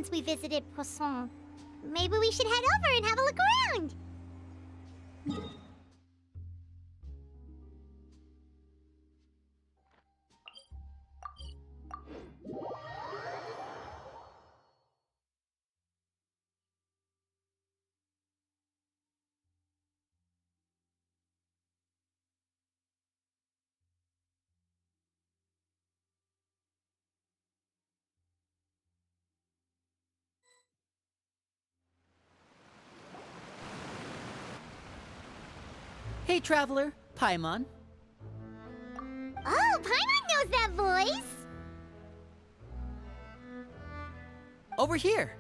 since we visited Poisson. Maybe we should head over and have a look around. Hey, traveler, Paimon. Oh, Paimon knows that voice! Over here.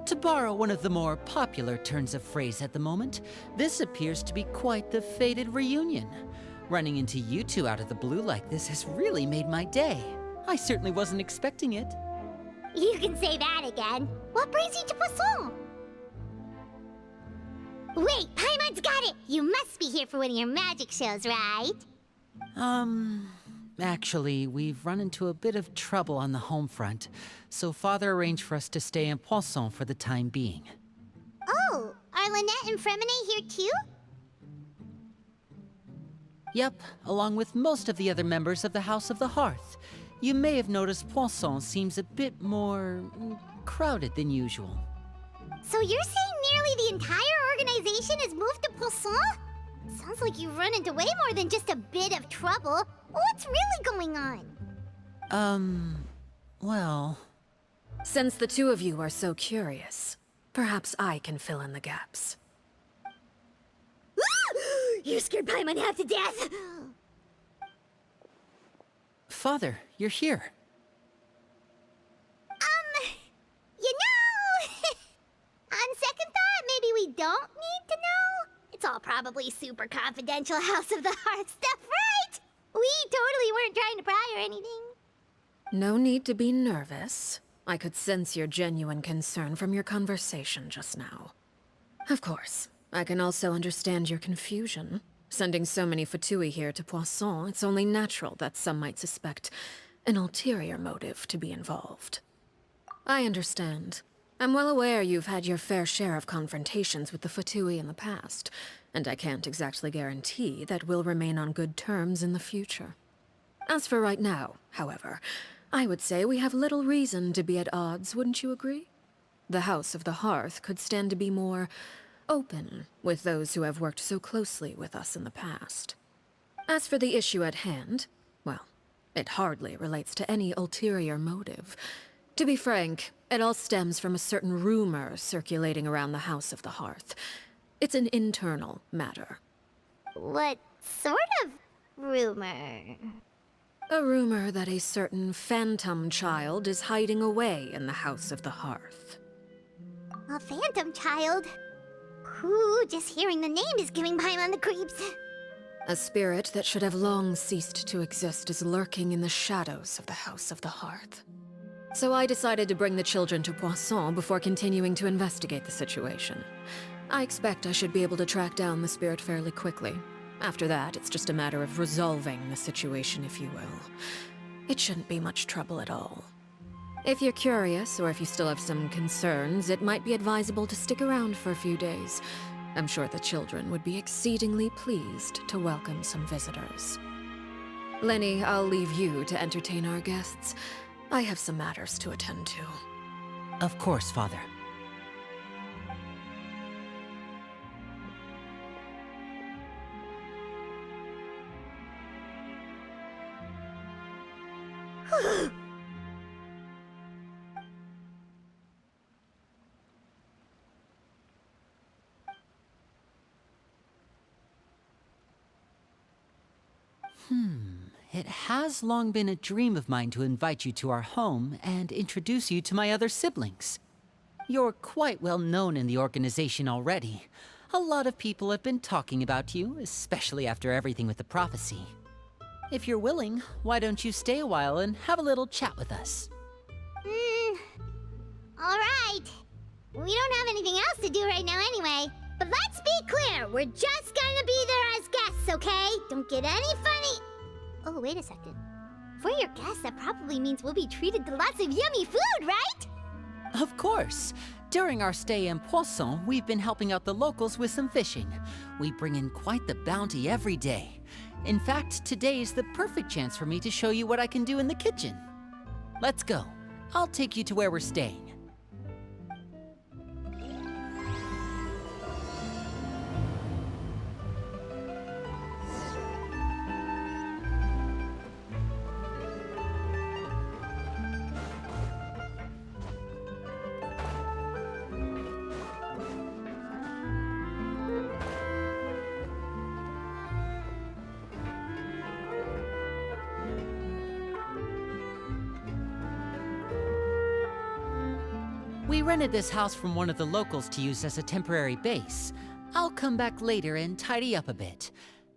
To borrow one of the more popular turns of phrase at the moment, this appears to be quite the fated reunion. Running into you two out of the blue like this has really made my day. I certainly wasn't expecting it. You can say that again. What brings you to Poisson? Wait, Paimon's got it! You must be here for one of your magic shows, right? Actually, we've run into a bit of trouble on the home front, so Father arranged for us to stay in Poisson for the time being. Oh, are Lynette and Fremine here too? Yep, along with most of the other members of the House of the Hearth. You may have noticed Poisson seems a bit more crowded than usual. So you're saying nearly the entire organization has moved to Poisson? Sounds like you've run into way more than just a bit of trouble. What's really going on? Well... Since the two of you are so curious, perhaps I can fill in the gaps. You scared Paimon half to death! Father, you're here. You know... On second thought, maybe we don't need to know? It's all probably super confidential House of the Hearth stuff, right? We totally weren't trying to pry or anything. No need to be nervous. I could sense your genuine concern from your conversation just now. Of course, I can also understand your confusion. Sending so many Fatui here to Poisson, it's only natural that some might suspect an ulterior motive to be involved. I understand. I'm well aware you've had your fair share of confrontations with the Fatui in the past, and I can't exactly guarantee that we'll remain on good terms in the future. As for right now, however, I would say we have little reason to be at odds, wouldn't you agree? The House of the Hearth could stand to be more open with those who have worked so closely with us in the past. As for the issue at hand, well, it hardly relates to any ulterior motive. To be frank, it all stems from a certain rumor circulating around the House of the Hearth. It's an internal matter. What sort of rumor? A rumor that a certain phantom child is hiding away in the House of the Hearth. A phantom child? Ooh, just hearing the name is giving Paimon the creeps. A spirit that should have long ceased to exist is lurking in the shadows of the House of the Hearth. So I decided to bring the children to Poisson before continuing to investigate the situation. I expect I should be able to track down the spirit fairly quickly. After that, it's just a matter of resolving the situation, if you will. It shouldn't be much trouble at all. If you're curious, or if you still have some concerns, it might be advisable to stick around for a few days. I'm sure the children would be exceedingly pleased to welcome some visitors. Lenny, I'll leave you to entertain our guests. I have some matters to attend to. Of course, Father. It has long been a dream of mine to invite you to our home and introduce you to my other siblings. You're quite well known in the organization already. A lot of people have been talking about you, especially after everything with the prophecy. If you're willing, why don't you stay a while and have a little chat with us? Alright. We don't have anything else to do right now anyway. But let's be clear, we're just gonna be there as guests, okay? Don't get any funny... Oh, wait a second. For your guests, that probably means we'll be treated to lots of yummy food, right? Of course. During our stay in Poisson, we've been helping out the locals with some fishing. We bring in quite the bounty every day. In fact, today is the perfect chance for me to show you what I can do in the kitchen. Let's go. I'll take you to where we're staying. We rented this house from one of the locals to use as a temporary base. I'll come back later and tidy up a bit.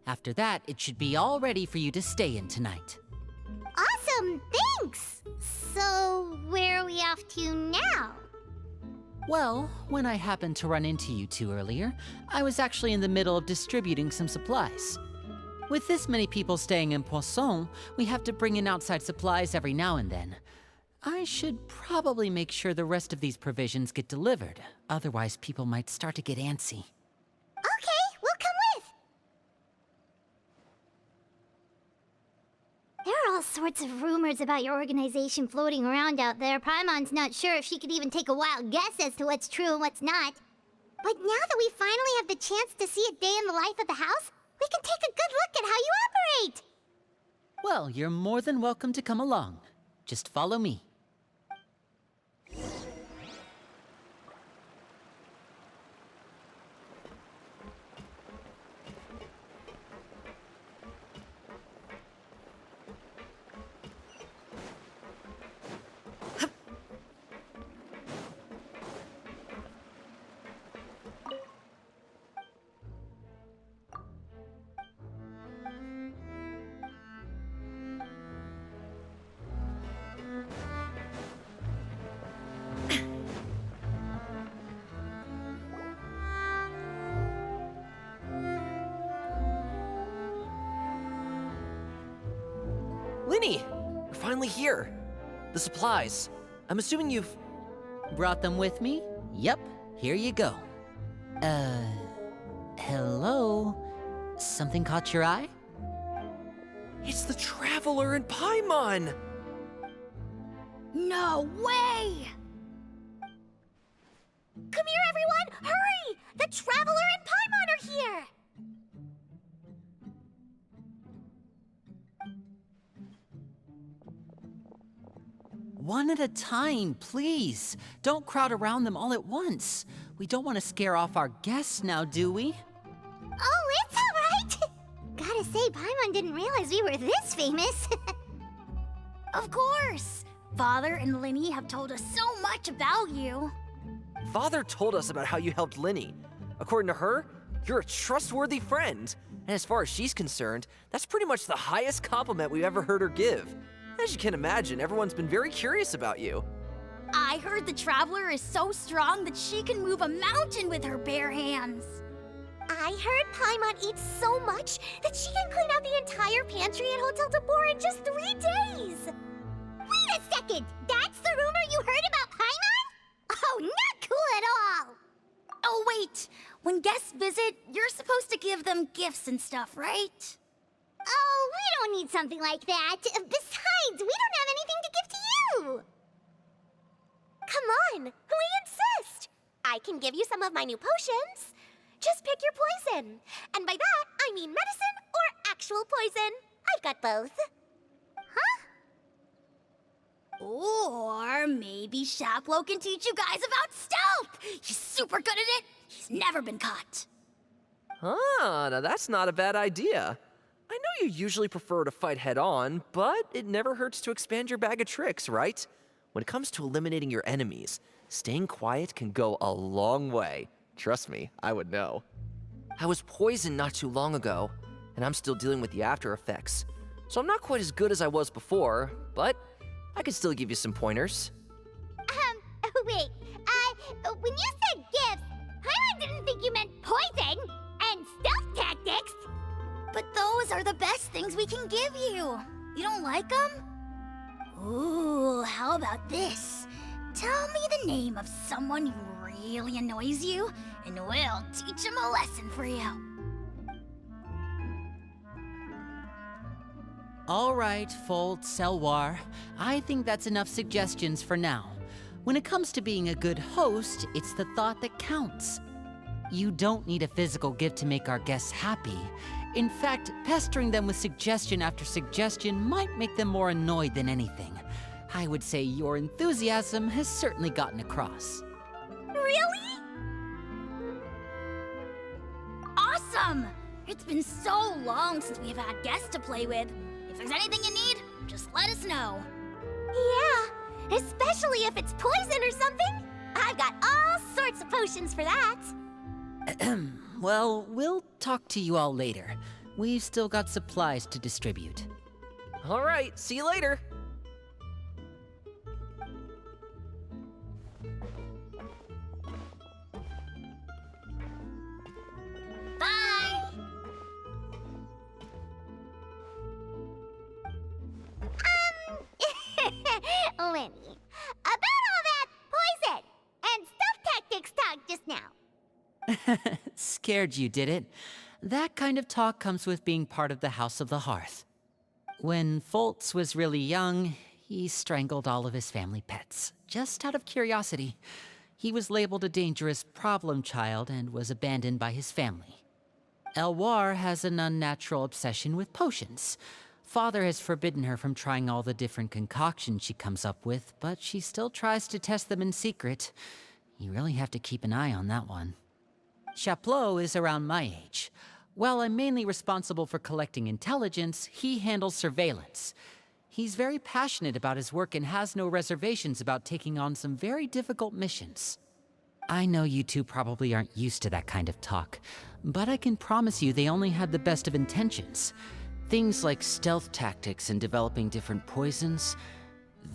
After that, it should be all ready for you to stay in tonight. Awesome, thanks! So, where are we off to now? Well, when I happened to run into you two earlier, I was actually in the middle of distributing some supplies. With this many people staying in Poisson, we have to bring in outside supplies every now and then. I should probably make sure the rest of these provisions get delivered. Otherwise, people might start to get antsy. Okay, we'll come with! There are all sorts of rumors about your organization floating around out there. Paimon's not sure if she could even take a wild guess as to what's true and what's not. But now that we finally have the chance to see a day in the life of the house, we can take a good look at how you operate! Well, you're more than welcome to come along. Just follow me. Linny! We're finally here. The supplies. I'm assuming you've... Brought them with me? Yep, here you go. Hello? Something caught your eye? It's the Traveler in Paimon! No way! Come here, everyone! Hurry! The Traveler and Paimon are here! One at a time, please. Don't crowd around them all at once. We don't want to scare off our guests now, do we? Oh, it's all right! Gotta say, Paimon didn't realize we were this famous. Of course! Father and Linny have told us so much about you. Father told us about how you helped Linny. According to her, you're a trustworthy friend. And as far as she's concerned, that's pretty much the highest compliment we've ever heard her give. As you can imagine, everyone's been very curious about you. I heard the Traveler is so strong that she can move a mountain with her bare hands. I heard Paimon eats so much that she can clean out the entire pantry at Hotel de Boer in just 3 days. Wait a second! That's the rumor you heard about Paimon? Oh, not cool at all! Oh, wait! When guests visit, you're supposed to give them gifts and stuff, right? Oh, we don't need something like that. Besides, we don't have anything to give to you. Come on, we insist. I can give you some of my new potions. Just pick your poison. And by that, I mean medicine or actual poison. I've got both. Or maybe Shaplo can teach you guys about stealth. He's super good at it. He's never been caught. Ah, now that's not a bad idea. I know you usually prefer to fight head-on, but it never hurts to expand your bag of tricks, right? When it comes to eliminating your enemies, staying quiet can go a long way. Trust me, I would know. I was poisoned not too long ago, and I'm still dealing with the after effects. So I'm not quite as good as I was before, but I can still give you some pointers. Wait, when you said gifts, Paimon didn't think you meant poison, But those are the best things we can give you. You don't like them? Ooh, how about this? Tell me the name of someone who really annoys you, and we'll teach him a lesson for you. All right, Fold, Selwar. I think that's enough suggestions for now. When it comes to being a good host, it's the thought that counts. You don't need a physical gift to make our guests happy. In fact, pestering them with suggestion after suggestion might make them more annoyed than anything. I would say your enthusiasm has certainly gotten across. Really? Awesome! It's been so long since we've had guests to play with. If there's anything you need, just let us know. Yeah, especially if it's poison or something. I've got all sorts of potions for that. Well, we'll talk to you all later. We've still got supplies to distribute. All right, see you later. Bye! Lenny, about all that poison and stealth tactics talk just now. Scared you, did it? That kind of talk comes with being part of the House of the Hearth. When Foltz was really young, he strangled all of his family pets, just out of curiosity. He was labeled a dangerous problem child and was abandoned by his family. Elwar has an unnatural obsession with potions. Father has forbidden her from trying all the different concoctions she comes up with, but she still tries to test them in secret. You really have to keep an eye on that one. Chaplot is around my age. While I'm mainly responsible for collecting intelligence, he handles surveillance. He's very passionate about his work and has no reservations about taking on some very difficult missions. I know you two probably aren't used to that kind of talk, but I can promise you they only had the best of intentions. Things like stealth tactics and developing different poisons,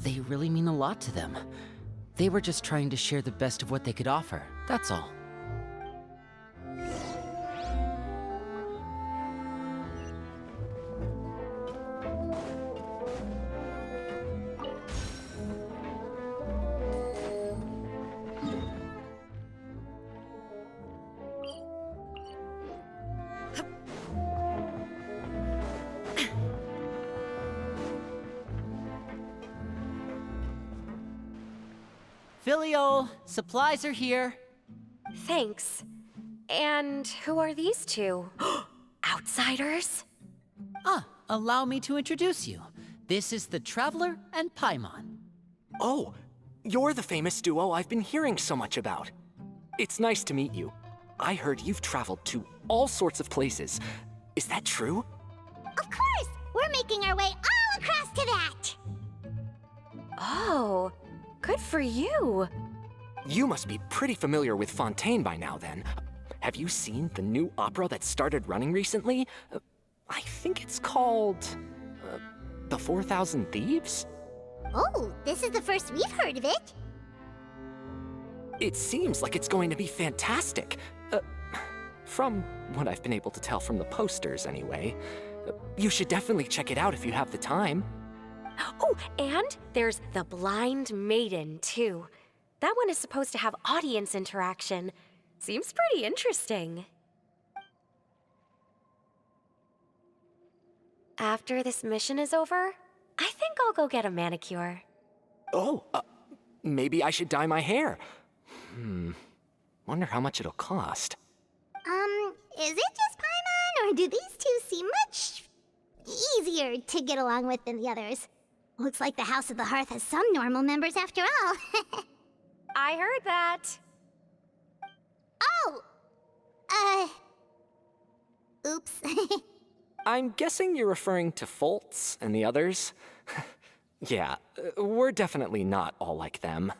they really mean a lot to them. They were just trying to share the best of what they could offer, that's all. Filial, supplies are here. Thanks. And who are these two? Outsiders? Allow me to introduce you. This is the Traveler and Paimon. Oh, you're the famous duo I've been hearing so much about. It's nice to meet you. I heard you've traveled to all sorts of places. Is that true? Of course! We're making our way all across to that! Oh, good for you. You must be pretty familiar with Fontaine by now, then. Have you seen the new opera that started running recently? I think it's called... The 4,000 Thieves? Oh, this is the first we've heard of it. It seems like it's going to be fantastic. From what I've been able to tell from the posters, anyway. You should definitely check it out if you have the time. Oh, and there's The Blind Maiden, too. That one is supposed to have audience interaction. Seems pretty interesting. After this mission is over, I think I'll go get a manicure. Oh, maybe I should dye my hair. Wonder how much it'll cost. Is it just Paimon, or do these two seem much easier to get along with than the others? Looks like the House of the Hearth has some normal members after all. I heard that. Oh! Oops. I'm guessing you're referring to Foltz and the others? Yeah, we're definitely not all like them.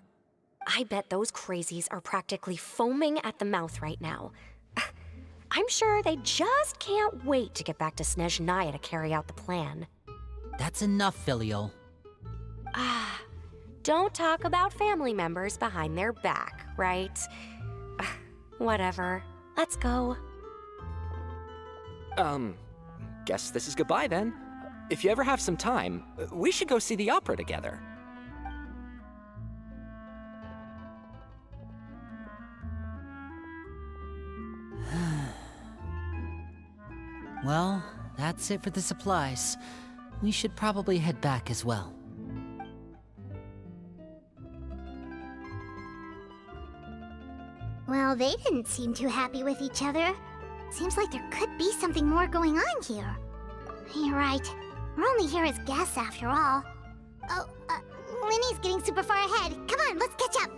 I bet those crazies are practically foaming at the mouth right now. I'm sure they just can't wait to get back to Snezhnaya to carry out the plan. That's enough, Filial. Don't talk about family members behind their back, right? Whatever. Let's go. guess this is goodbye then. If you ever have some time, we should go see the opera together. Well, that's it for the supplies. We should probably head back as well. Well, they didn't seem too happy with each other. Seems like there could be something more going on here. You're right. We're only here as guests after all. Oh, Linny's getting super far ahead. Come on, let's catch up.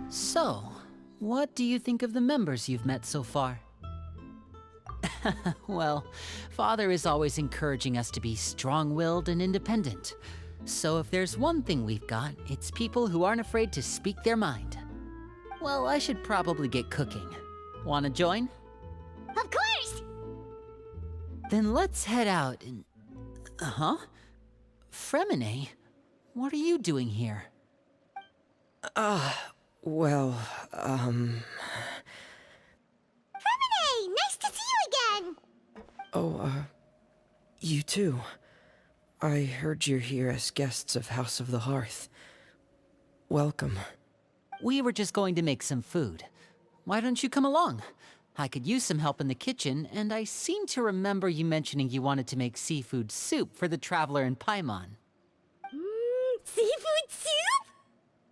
So, what do you think of the members you've met so far? Well, Father is always encouraging us to be strong-willed and independent. So if there's one thing we've got, it's people who aren't afraid to speak their mind. Well, I should probably get cooking. Wanna join? Of course! Then let's head out and... Huh? Fremine? What are you doing here? Well, Fremine! Nice to see you again! you too. I heard you're here as guests of House of the Hearth. Welcome. We were just going to make some food. Why don't you come along? I could use some help in the kitchen, and I seem to remember you mentioning you wanted to make seafood soup for the traveler in Paimon. Seafood soup?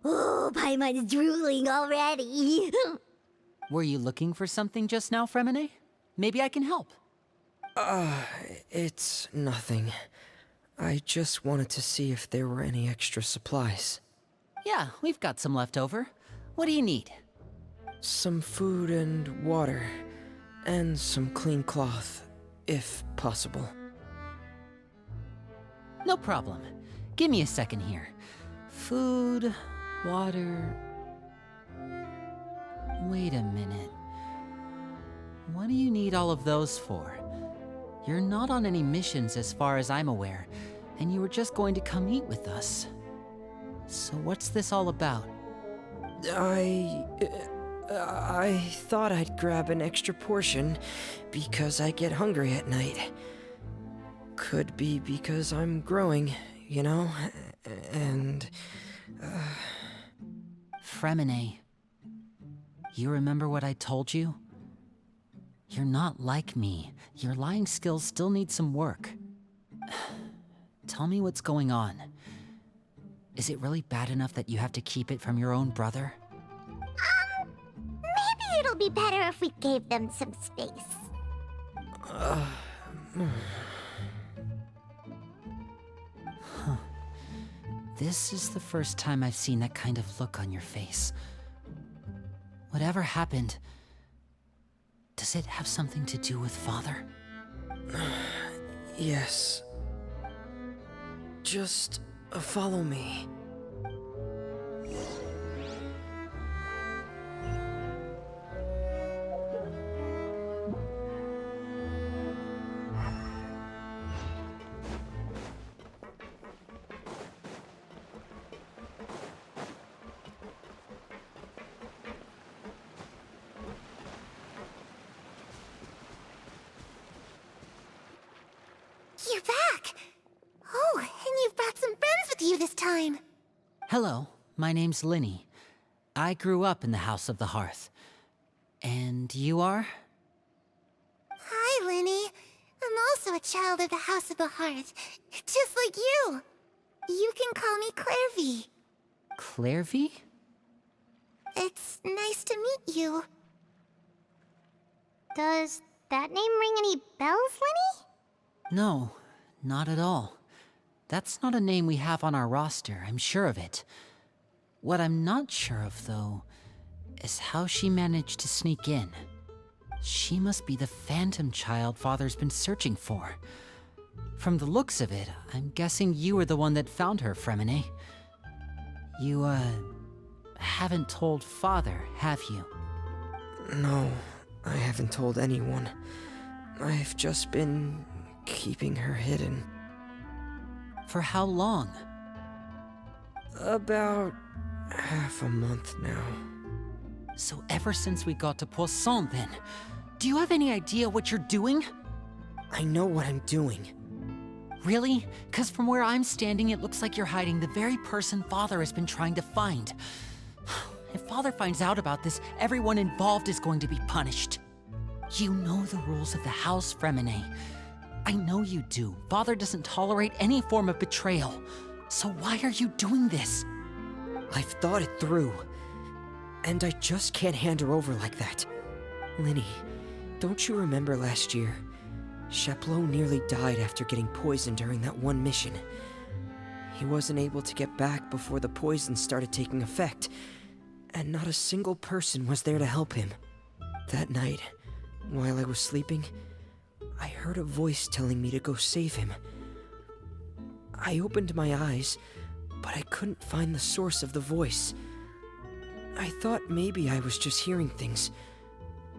Oh, Paimon's drooling already. Were you looking for something just now, Fremine? Maybe I can help. It's nothing. I just wanted to see if there were any extra supplies. Yeah, we've got some left over. What do you need? Some food and water, and some clean cloth, if possible. No problem. Give me a second here. Food, water... Wait a minute. What do you need all of those for? You're not on any missions as far as I'm aware, and you were just going to come eat with us. So what's this all about? I thought I'd grab an extra portion because I get hungry at night. Could be because I'm growing, you know, and... Fremine, you remember what I told you? You're not like me. Your lying skills still need some work. Tell me what's going on. Is it really bad enough that you have to keep it from your own brother? Maybe it'll be better if we gave them some space. This is the first time I've seen that kind of look on your face. Whatever happened, does it have something to do with Father? Yes. Just follow me. You're back! Oh, and you've brought some friends with you this time. Hello, my name's Linny. I grew up in the House of the Hearth. And you are? Hi, Linny. I'm also a child of the House of the Hearth, just like you. You can call me Clairvy. Clairvy? It's nice to meet you. Does that name ring any bells, Linny? No, not at all. That's not a name we have on our roster, I'm sure of it. What I'm not sure of, though, is how she managed to sneak in. She must be the phantom child Father's been searching for. From the looks of it, I'm guessing you were the one that found her, Fremine. You, haven't told Father, have you? No, I haven't told anyone. I've just been keeping her hidden. For how long? About half a month now. So ever since we got to Poisson then, do you have any idea what you're doing? I know what I'm doing. Really? 'Cause from where I'm standing, it looks like you're hiding the very person Father has been trying to find. If Father finds out about this, everyone involved is going to be punished. You know the rules of the house, Fremine. I know you do. Father doesn't tolerate any form of betrayal. So why are you doing this? I've thought it through. And I just can't hand her over like that. Linny, don't you remember last year? Chaplot nearly died after getting poisoned during that one mission. He wasn't able to get back before the poison started taking effect, and not a single person was there to help him. That night, while I was sleeping, I heard a voice telling me to go save him. I opened my eyes, but I couldn't find the source of the voice. I thought maybe I was just hearing things,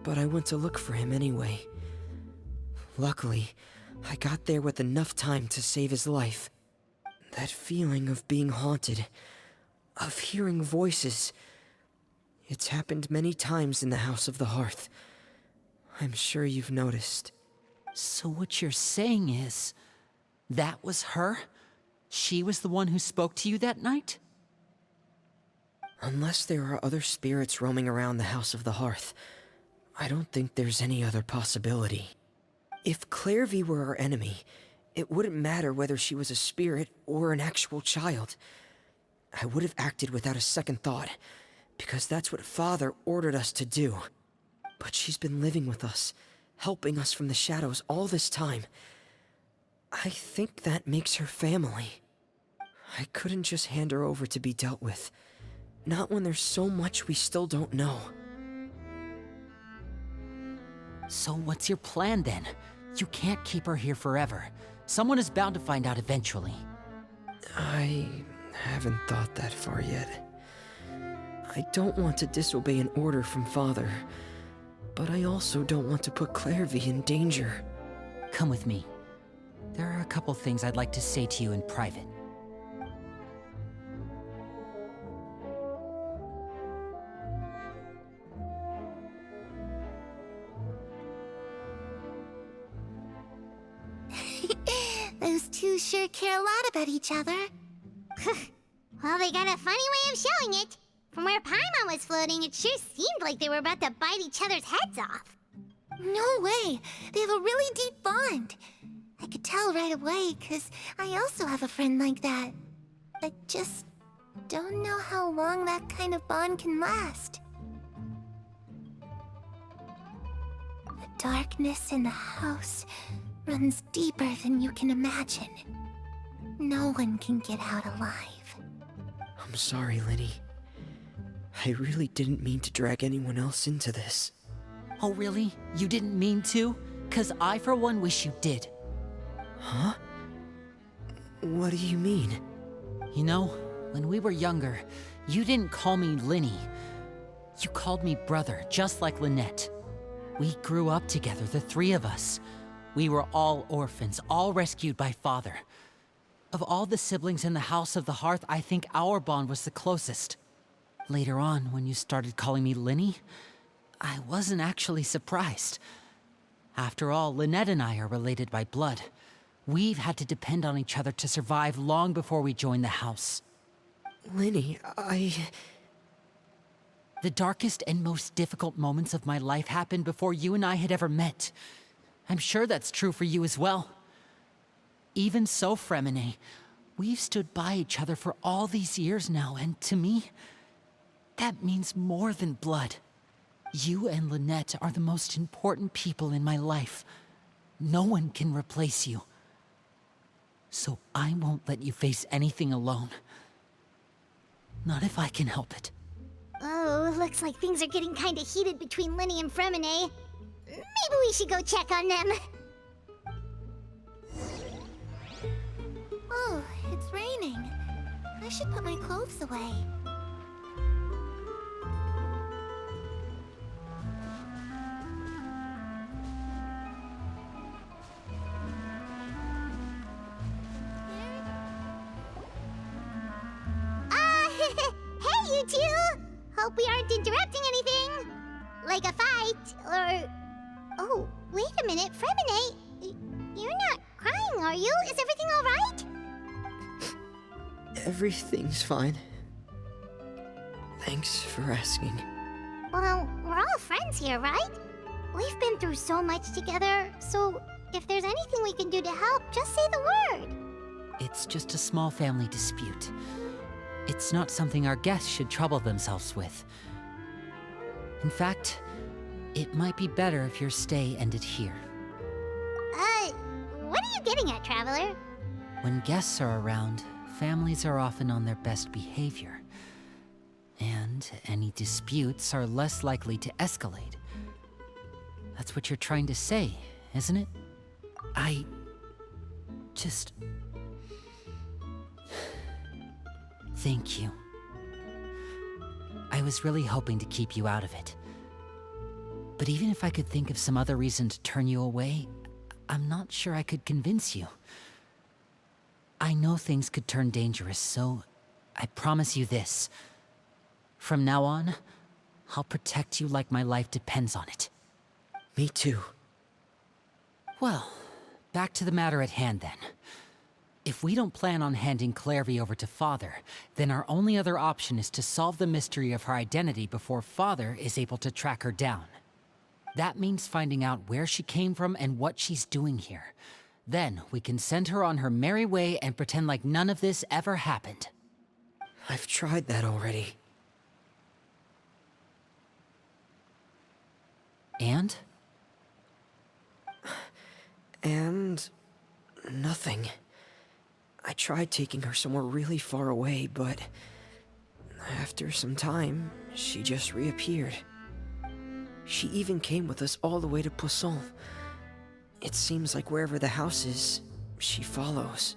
but I went to look for him anyway. Luckily, I got there with enough time to save his life. That feeling of being haunted, of hearing voices, it's happened many times in the House of the Hearth. I'm sure you've noticed. So what you're saying is, that was her? She was the one who spoke to you that night? Unless there are other spirits roaming around the House of the Hearth, I don't think there's any other possibility. If Clairvy were our enemy, it wouldn't matter whether she was a spirit or an actual child. I would have acted without a second thought, because that's what Father ordered us to do. But she's been living with us, helping us from the shadows all this time. I think that makes her family. I couldn't just hand her over to be dealt with. Not when there's so much we still don't know. So what's your plan then? You can't keep her here forever. Someone is bound to find out eventually. I haven't thought that far yet. I don't want to disobey an order from Father, but I also don't want to put Clairvy in danger. Come with me. There are a couple things I'd like to say to you in private. Those two sure care a lot about each other. Well, they got a funny way of showing it. From where Paimon was floating, it sure seemed like they were about to bite each other's heads off. No way! They have a really deep bond. I could tell right away, 'cause I also have a friend like that. I just don't know how long that kind of bond can last. The darkness in the house runs deeper than you can imagine. No one can get out alive. I'm sorry, Linny. I really didn't mean to drag anyone else into this. Oh really? You didn't mean to? 'Cause I for one wish you did. Huh? What do you mean? You know, when we were younger, you didn't call me Linny. You called me brother, just like Lynette. We grew up together, the three of us. We were all orphans, all rescued by Father. Of all the siblings in the House of the Hearth, I think our bond was the closest. Later on, when you started calling me Linny, I wasn't actually surprised. After all, Lynette and I are related by blood. We've had to depend on each other to survive long before we joined the house. Linny, The darkest and most difficult moments of my life happened before you and I had ever met. I'm sure that's true for you as well. Even so, Fremine, we've stood by each other for all these years now, and to me, that means more than blood. You and Lynette are the most important people in my life. No one can replace you. So I won't let you face anything alone. Not if I can help it. Oh, looks like things are getting kinda heated between Linny and Fremine. Maybe we should go check on them. Oh, it's raining. I should put my clothes away. Hope we aren't interrupting anything. Like a fight, or... Oh, wait a minute, Fremine. You're not crying, are you? Is everything alright? Everything's fine. Thanks for asking. Well, we're all friends here, right? We've been through so much together, so if there's anything we can do to help, just say the word. It's just a small family dispute. It's not something our guests should trouble themselves with. In fact, it might be better if your stay ended here. What are you getting at, Traveler? When guests are around, families are often on their best behavior. And any disputes are less likely to escalate. That's what you're trying to say, isn't it? I... just... Thank you. I was really hoping to keep you out of it. But even if I could think of some other reason to turn you away, I'm not sure I could convince you. I know things could turn dangerous, so I promise you this. From now on, I'll protect you like my life depends on it. Me too. Well, back to the matter at hand then. If we don't plan on handing Clairvy over to Father, then our only other option is to solve the mystery of her identity before Father is able to track her down. That means finding out where she came from and what she's doing here. Then we can send her on her merry way and pretend like none of this ever happened. I've tried that already. And? And... nothing. I tried taking her somewhere really far away, but... after some time, she just reappeared. She even came with us all the way to Poisson. It seems like wherever the house is, she follows.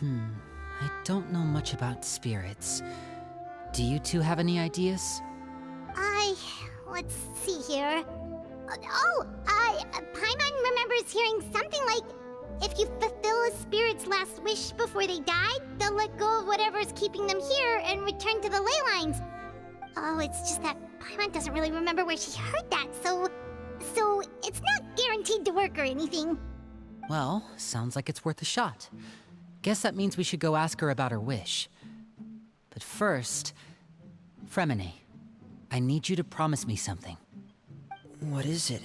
I don't know much about spirits. Do you two have any ideas? Let's see here. Paimon remembers hearing something like, if you fulfill a spirit's last wish before they died, they'll let go of whatever's keeping them here and return to the ley lines. Oh, it's just that Paimon doesn't really remember where she heard that, so it's not guaranteed to work or anything. Well, sounds like it's worth a shot. Guess that means we should go ask her about her wish. But first, Fremine, I need you to promise me something. What is it?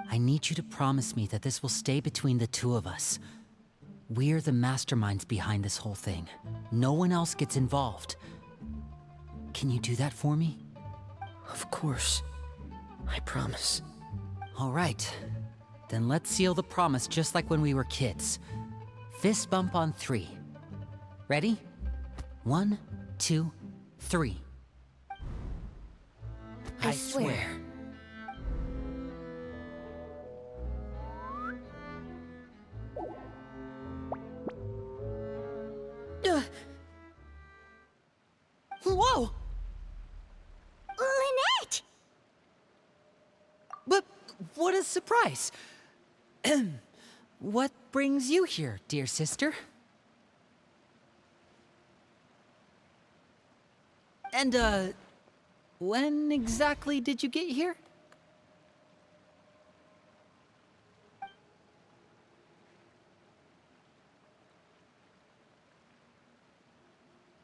I need you to promise me that this will stay between the two of us. We're the masterminds behind this whole thing. No one else gets involved. Can you do that for me? Of course. I promise. All right. Then let's seal the promise just like when we were kids. Fist bump on 3. Ready? 1, 2, 3. I swear. Whoa! Lynette! But what a surprise! What brings you here, dear sister? And, when exactly did you get here?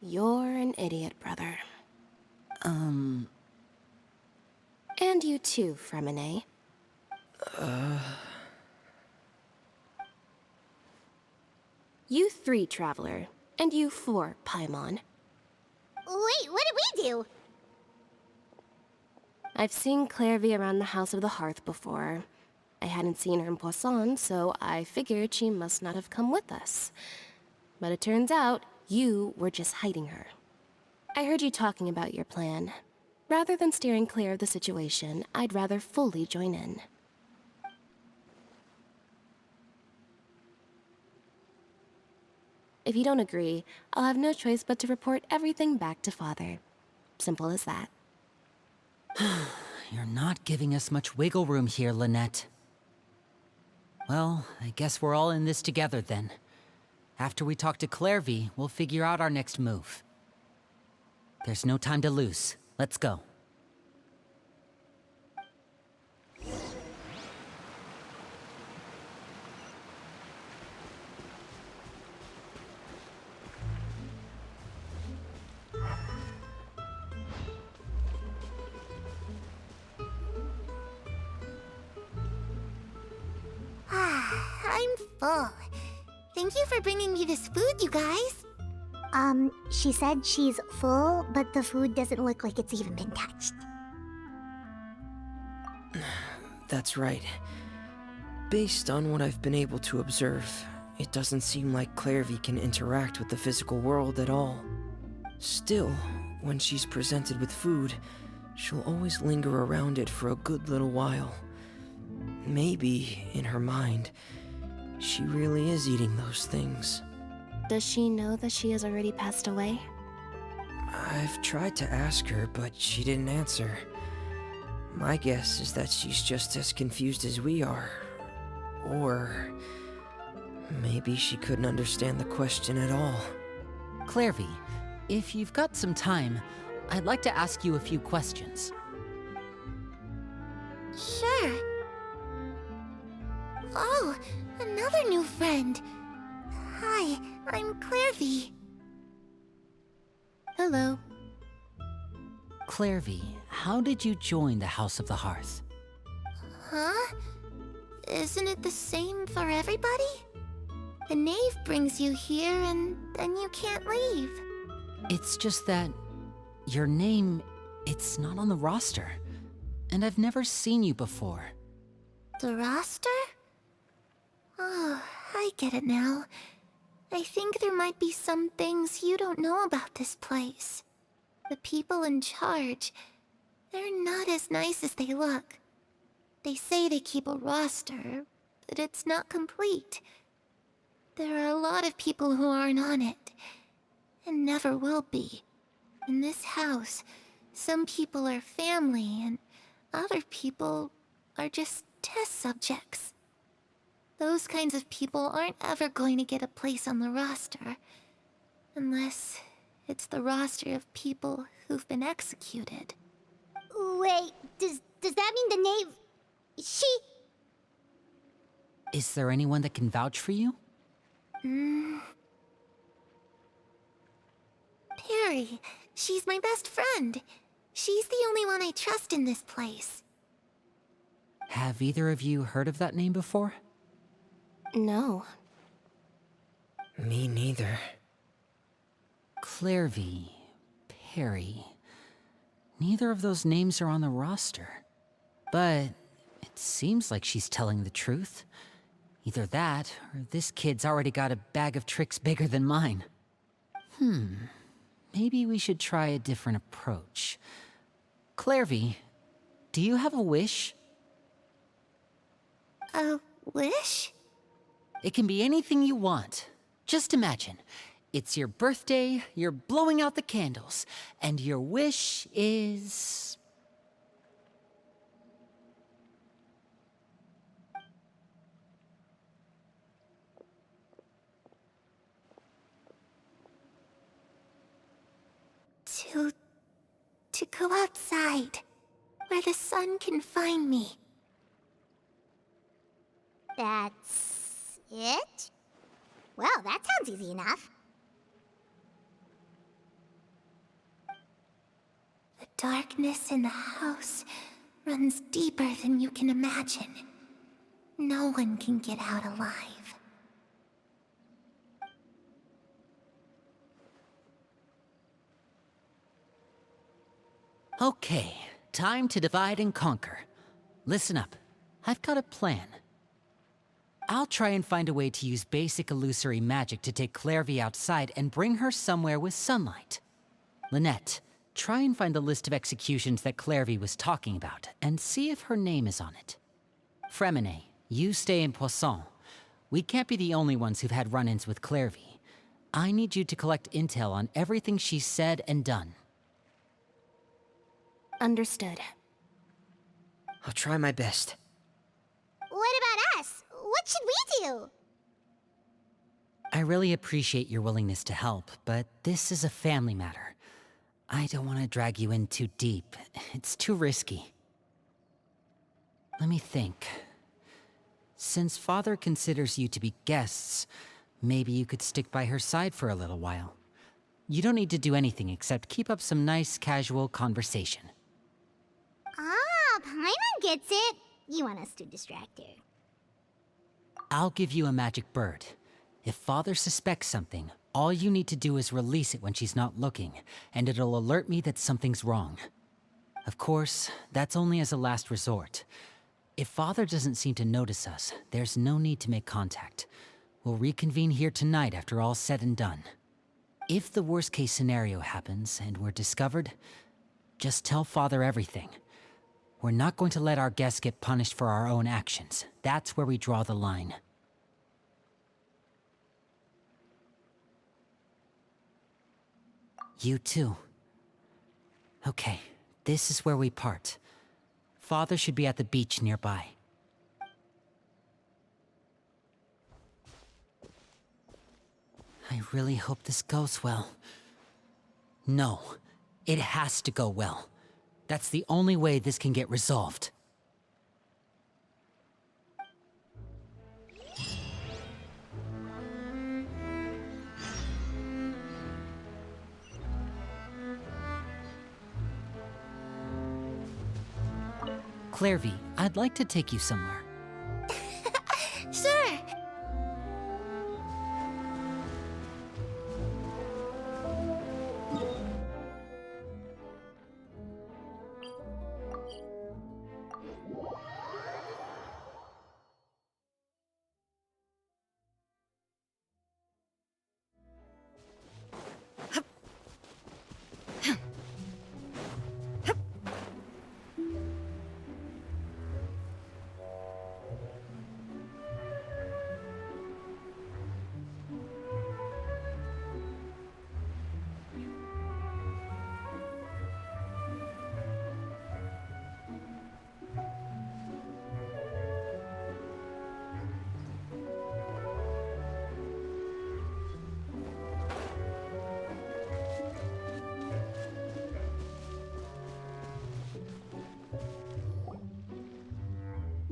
You're an idiot, brother. And you too, Fremine. You 3, Traveler. And you 4, Paimon. Wait, what did we do? I've seen Clairvy around the House of the Hearth before. I hadn't seen her in Poisson, so I figured she must not have come with us. But it turns out, you were just hiding her. I heard you talking about your plan. Rather than steering clear of the situation, I'd rather fully join in. If you don't agree, I'll have no choice but to report everything back to Father. Simple as that. You're not giving us much wiggle room here, Lynette. Well, I guess we're all in this together then. After we talk to Clairvy, we'll figure out our next move. There's no time to lose. Let's go. I'm full. Thank you for bringing me this food, you guys. She said she's full, but the food doesn't look like it's even been touched. That's right. Based on what I've been able to observe, it doesn't seem like Clairvy can interact with the physical world at all. Still, when she's presented with food, she'll always linger around it for a good little while. Maybe, in her mind, she really is eating those things. Does she know that she has already passed away? I've tried to ask her, but she didn't answer. My guess is that she's just as confused as we are. Or maybe she couldn't understand the question at all. Clairvy, if you've got some time, I'd like to ask you a few questions. Sure. Oh, another new friend. Hi, I'm Clairvy. Hello. Clairvy, how did you join the House of the Hearth? Huh? Isn't it the same for everybody? The knave brings you here and then you can't leave. It's just that your name, it's not on the roster. And I've never seen you before. The roster? Oh, I get it now. I think there might be some things you don't know about this place. The people in charge, they're not as nice as they look. They say they keep a roster, but it's not complete. There are a lot of people who aren't on it, and never will be. In this house, some people are family, and other people are just test subjects. Those kinds of people aren't ever going to get a place on the roster, unless it's the roster of people who've been executed. Wait, does that mean the knave... She... Is there anyone that can vouch for you? Perry, she's my best friend. She's the only one I trust in this place. Have either of you heard of that name before? No. Me neither. Clairvy, Perry. Neither of those names are on the roster. But it seems like she's telling the truth. Either that, or this kid's already got a bag of tricks bigger than mine. Maybe we should try a different approach. Clairvy, do you have a wish? A wish? It can be anything you want. Just imagine. It's your birthday, you're blowing out the candles, and your wish is... To go outside, where the sun can find me. That's... it? Well, that sounds easy enough. The darkness in the house runs deeper than you can imagine. No one can get out alive. Okay, time to divide and conquer. Listen up, I've got a plan. I'll try and find a way to use basic illusory magic to take Clairvy outside and bring her somewhere with sunlight. Lynette, try and find the list of executions that Clairvy was talking about, and see if her name is on it. Fremine, you stay in Poisson. We can't be the only ones who've had run-ins with Clairvy. I need you to collect intel on everything she's said and done. Understood. I'll try my best. What about us? What should we do? I really appreciate your willingness to help, but this is a family matter. I don't want to drag you in too deep. It's too risky. Let me think. Since Father considers you to be guests, maybe you could stick by her side for a little while. You don't need to do anything except keep up some nice, casual conversation. Ah, Paimon gets it. You want us to distract her. I'll give you a magic bird. If Father suspects something, all you need to do is release it when she's not looking, and it'll alert me that something's wrong. Of course, that's only as a last resort. If Father doesn't seem to notice us, there's no need to make contact. We'll reconvene here tonight after all's said and done. If the worst-case scenario happens and we're discovered, just tell Father everything. We're not going to let our guests get punished for our own actions. That's where we draw the line. You too. Okay, this is where we part. Father should be at the beach nearby. I really hope this goes well. No, it has to go well. That's the only way this can get resolved. Clairvy, I'd like to take you somewhere. Sure.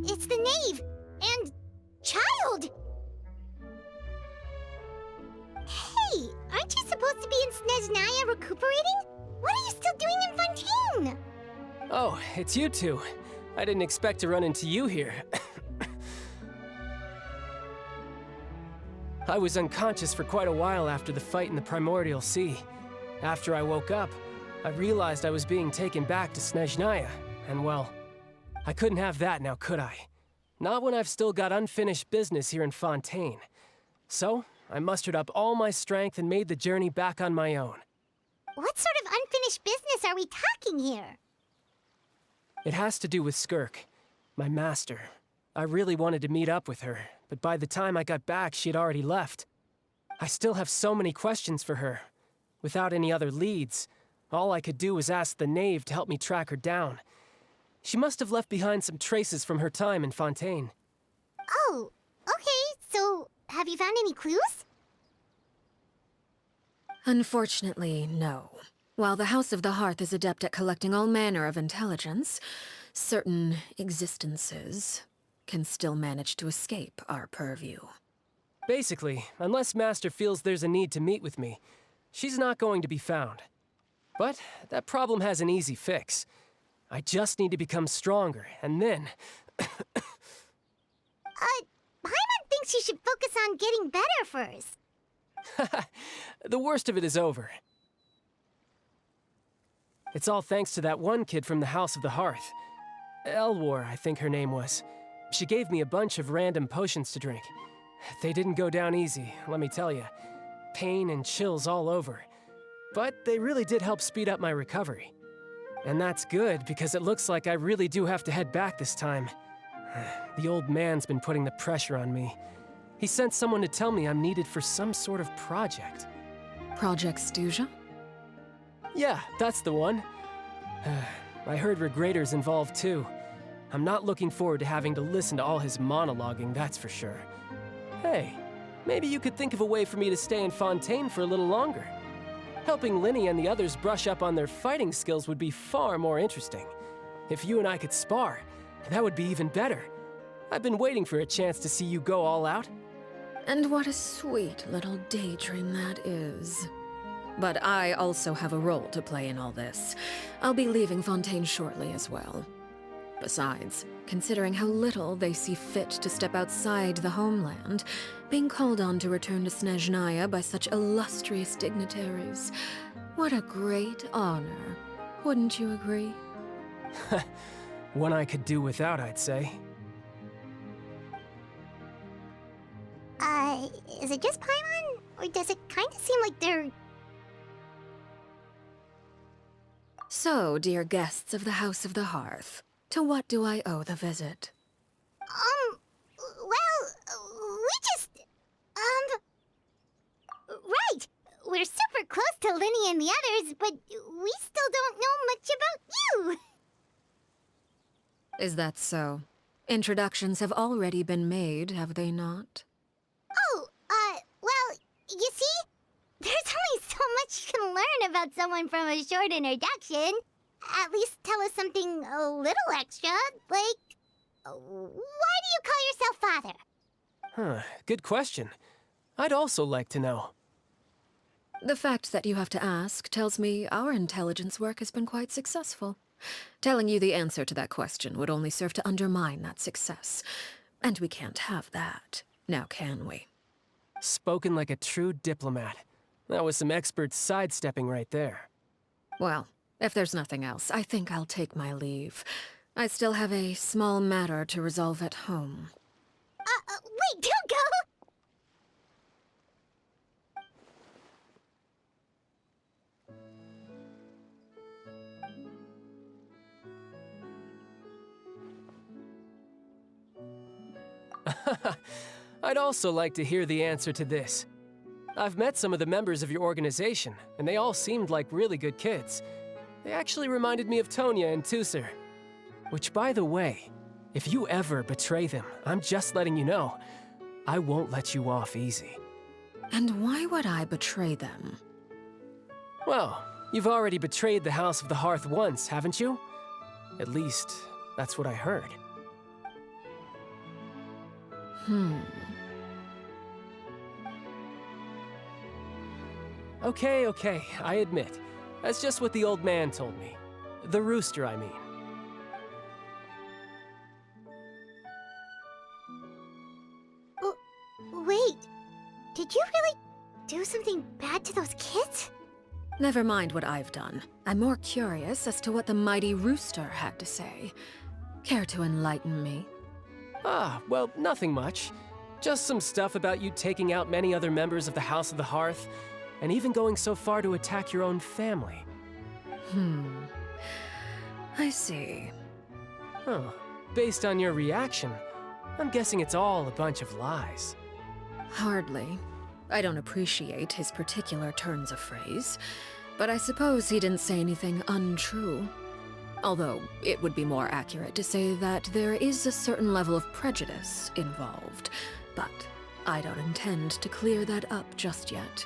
It's the knave and child. Hey, aren't you supposed to be in Snezhnaya recuperating? What are you still doing in Fontaine? Oh, it's you two. I didn't expect to run into you here. I was unconscious for quite a while after the fight in the Primordial Sea. After I woke up, I realized I was being taken back to Snezhnaya, and well, I couldn't have that now, could I? Not when I've still got unfinished business here in Fontaine. So, I mustered up all my strength and made the journey back on my own. What sort of unfinished business are we talking here? It has to do with Skirk, my master. I really wanted to meet up with her, but by the time I got back, she had already left. I still have so many questions for her. Without any other leads, all I could do was ask the knave to help me track her down. She must have left behind some traces from her time in Fontaine. Oh, okay, so have you found any clues? Unfortunately, no. While the House of the Hearth is adept at collecting all manner of intelligence, certain existences can still manage to escape our purview. Basically, unless Master feels there's a need to meet with me, she's not going to be found. But that problem has an easy fix. I just need to become stronger, and then... Paimon thinks you should focus on getting better first. The worst of it is over. It's all thanks to that one kid from the House of the Hearth. Elwar, I think her name was. She gave me a bunch of random potions to drink. They didn't go down easy, let me tell you. Pain and chills all over. But they really did help speed up my recovery. And that's good, because it looks like I really do have to head back this time. The old man's been putting the pressure on me. He sent someone to tell me I'm needed for some sort of project. Project Stuja? Yeah, that's the one. I heard Regrader's involved too. I'm not looking forward to having to listen to all his monologuing, that's for sure. Hey, maybe you could think of a way for me to stay in Fontaine for a little longer. Helping Linny and the others brush up on their fighting skills would be far more interesting. If you and I could spar, that would be even better. I've been waiting for a chance to see you go all out. And what a sweet little daydream that is. But I also have a role to play in all this. I'll be leaving Fontaine shortly as well. Besides, considering how little they see fit to step outside the homeland, being called on to return to Snezhnaya by such illustrious dignitaries, what a great honor. Wouldn't you agree? One I could do without, I'd say. Is it just Paimon? Or does it kind of seem like they're... So, dear guests of the House of the Hearth, to what do I owe the visit? Well, we just... Right! We're super close to Linny and the others, but we still don't know much about you! Is that so? Introductions have already been made, have they not? Oh, well, you see? There's only so much you can learn about someone from a short introduction. At least tell us something a little extra, like... Why do you call yourself father? Huh, good question. I'd also like to know. The fact that you have to ask tells me our intelligence work has been quite successful. Telling you the answer to that question would only serve to undermine that success. And we can't have that, now can we? Spoken like a true diplomat. That was some expert sidestepping right there. Well, if there's nothing else, I think I'll take my leave. I still have a small matter to resolve at home. Wait, don't go! I'd also like to hear the answer to this. I've met some of the members of your organization, and they all seemed like really good kids. They actually reminded me of Tonya and Tusser. Which, by the way, if you ever betray them, I'm just letting you know, I won't let you off easy. And why would I betray them? Well, you've already betrayed the House of the Hearth once, haven't you? At least, that's what I heard. Okay, I admit. That's just what the old man told me. The rooster, I mean. Wait, did you really do something bad to those kids? Never mind what I've done. I'm more curious as to what the mighty rooster had to say. Care to enlighten me? Well, nothing much. Just some stuff about you taking out many other members of the House of the Hearth, and even going so far to attack your own family. I see. Huh. Based on your reaction, I'm guessing it's all a bunch of lies. Hardly. I don't appreciate his particular turns of phrase, but I suppose he didn't say anything untrue. Although, it would be more accurate to say that there is a certain level of prejudice involved, but I don't intend to clear that up just yet.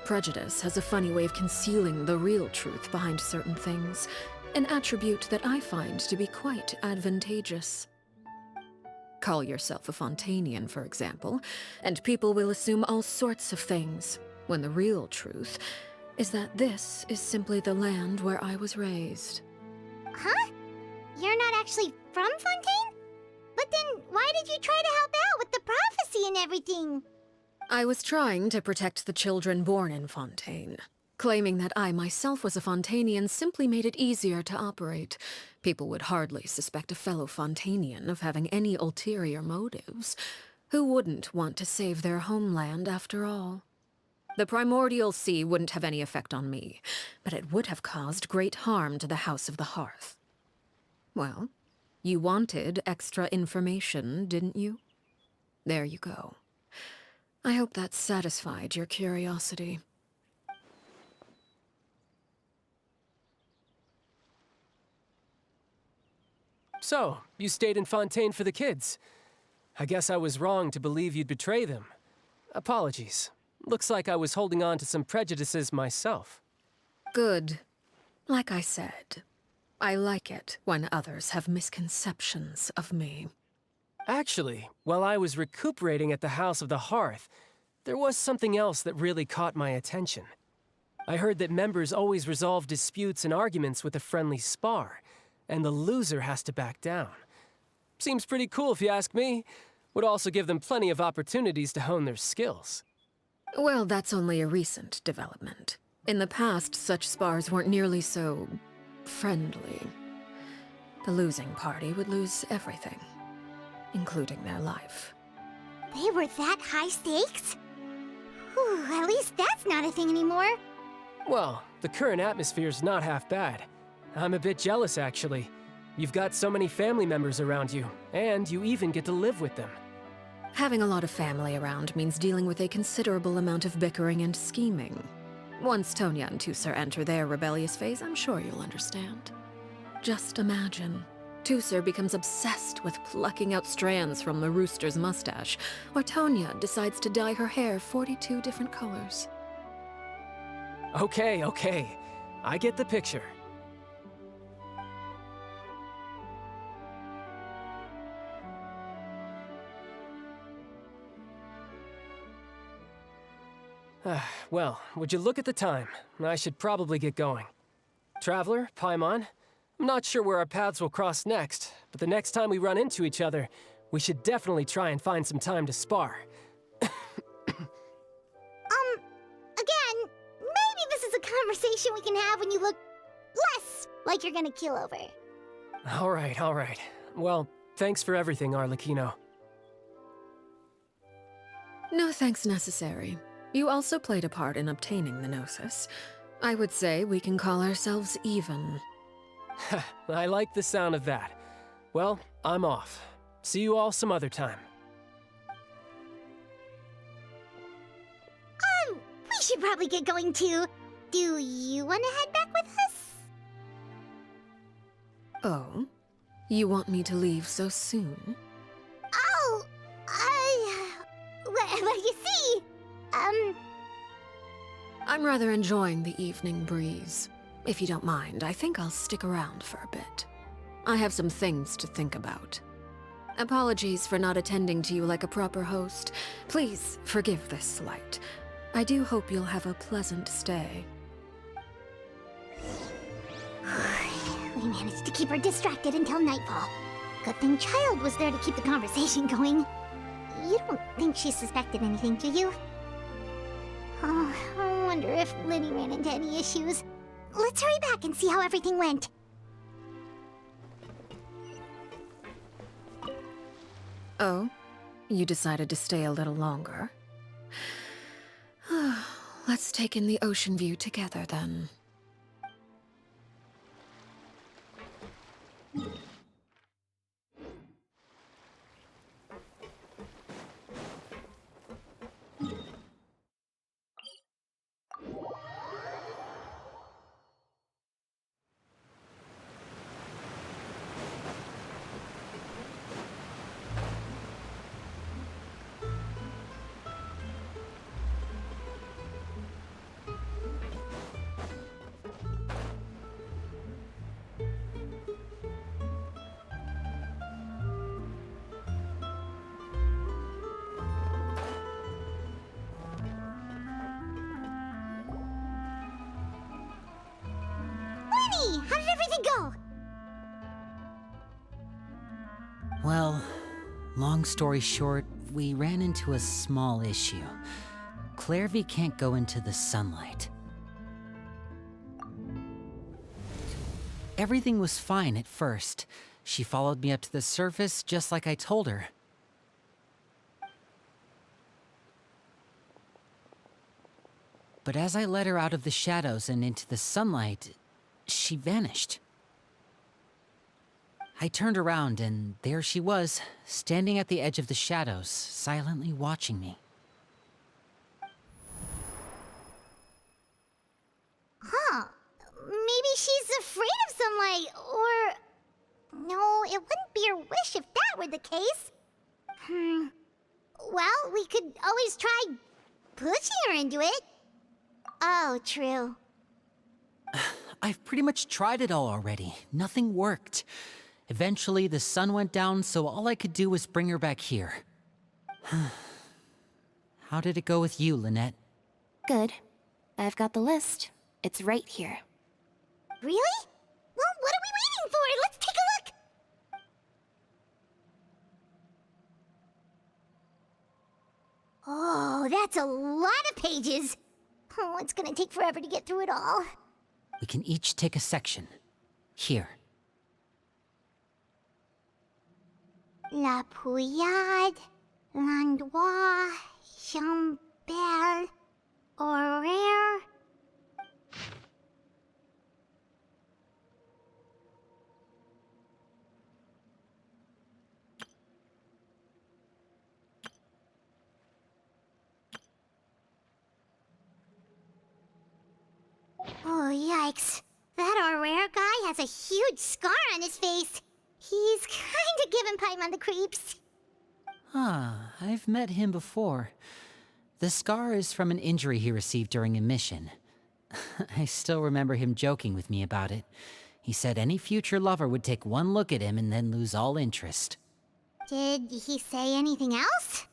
Prejudice has a funny way of concealing the real truth behind certain things, an attribute that I find to be quite advantageous. Call yourself a Fontainian, for example, and people will assume all sorts of things, when the real truth is that this is simply the land where I was raised. Huh? You're not actually from Fontaine? But then why did you try to help out with the prophecy and everything? I was trying to protect the children born in Fontaine. Claiming that I myself was a Fontainian simply made it easier to operate. People would hardly suspect a fellow Fontainian of having any ulterior motives. Who wouldn't want to save their homeland after all? The primordial sea wouldn't have any effect on me, but it would have caused great harm to the House of the Hearth. Well, you wanted extra information, didn't you? There you go. I hope that satisfied your curiosity. So, you stayed in Fontaine for the kids. I guess I was wrong to believe you'd betray them. Apologies. Looks like I was holding on to some prejudices myself. Good. Like I said, I like it when others have misconceptions of me. Actually, while I was recuperating at the House of the Hearth, there was something else that really caught my attention. I heard that members always resolve disputes and arguments with a friendly spar, and the loser has to back down. Seems pretty cool if you ask me. Would also give them plenty of opportunities to hone their skills. Well, that's only a recent development. In the past, such spars weren't nearly so friendly. The losing party would lose everything, including their life. They were that high stakes? Whew, at least that's not a thing anymore. Well, the current atmosphere's not half bad. I'm a bit jealous, actually. You've got so many family members around you, and you even get to live with them. Having a lot of family around means dealing with a considerable amount of bickering and scheming. Once Tonya and Tusser enter their rebellious phase, I'm sure you'll understand. Just imagine. Tusser becomes obsessed with plucking out strands from the rooster's mustache, or Tonya decides to dye her hair 42 different colors. Okay. I get the picture. Well, would you look at the time? I should probably get going. Traveler, Paimon, I'm not sure where our paths will cross next, but the next time we run into each other, we should definitely try and find some time to spar. Again, maybe this is a conversation we can have when you look less like you're gonna keel over. All right. Well, thanks for everything, Arлекino. No thanks necessary. You also played a part in obtaining the Gnosis. I would say we can call ourselves even. I like the sound of that. Well, I'm off. See you all some other time. We should probably get going too. Do you want to head back with us? Oh? You want me to leave so soon? Oh, well, you see, I'm rather enjoying the evening breeze. If you don't mind, I think I'll stick around for a bit. I have some things to think about. Apologies for not attending to you like a proper host. Please forgive this slight. I do hope you'll have a pleasant stay. We managed to keep her distracted until nightfall. Good thing Child was there to keep the conversation going. You don't think she suspected anything, do you? Oh, I wonder if Linny ran into any issues. Let's hurry back and see how everything went. Oh? You decided to stay a little longer? Let's take in the ocean view together, then. Linny, how did everything go? Well, long story short, we ran into a small issue. Clairvy can't go into the sunlight. Everything was fine at first. She followed me up to the surface just like I told her. But as I led her out of the shadows and into the sunlight, she vanished. I turned around and there she was, standing at the edge of the shadows, silently watching me. Huh. Maybe she's afraid of sunlight, or... No, it wouldn't be her wish if that were the case. Well, we could always try pushing her into it. Oh, true. I've pretty much tried it all already. Nothing worked. Eventually, the sun went down, so all I could do was bring her back here. How did it go with you, Lynette? Good. I've got the list. It's right here. Really? Well, what are we waiting for? Let's take a look! Oh, that's a lot of pages. Oh, it's gonna take forever to get through it all. We can each take a section. Here. La Pouillade, L'Endroit, Chambel, Horaire. Oh, yikes. That Horaire guy has a huge scar on his face. He's kinda giving Paimon the creeps. Ah, I've met him before. The scar is from an injury he received during a mission. I still remember him joking with me about it. He said any future lover would take one look at him and then lose all interest. Did he say anything else?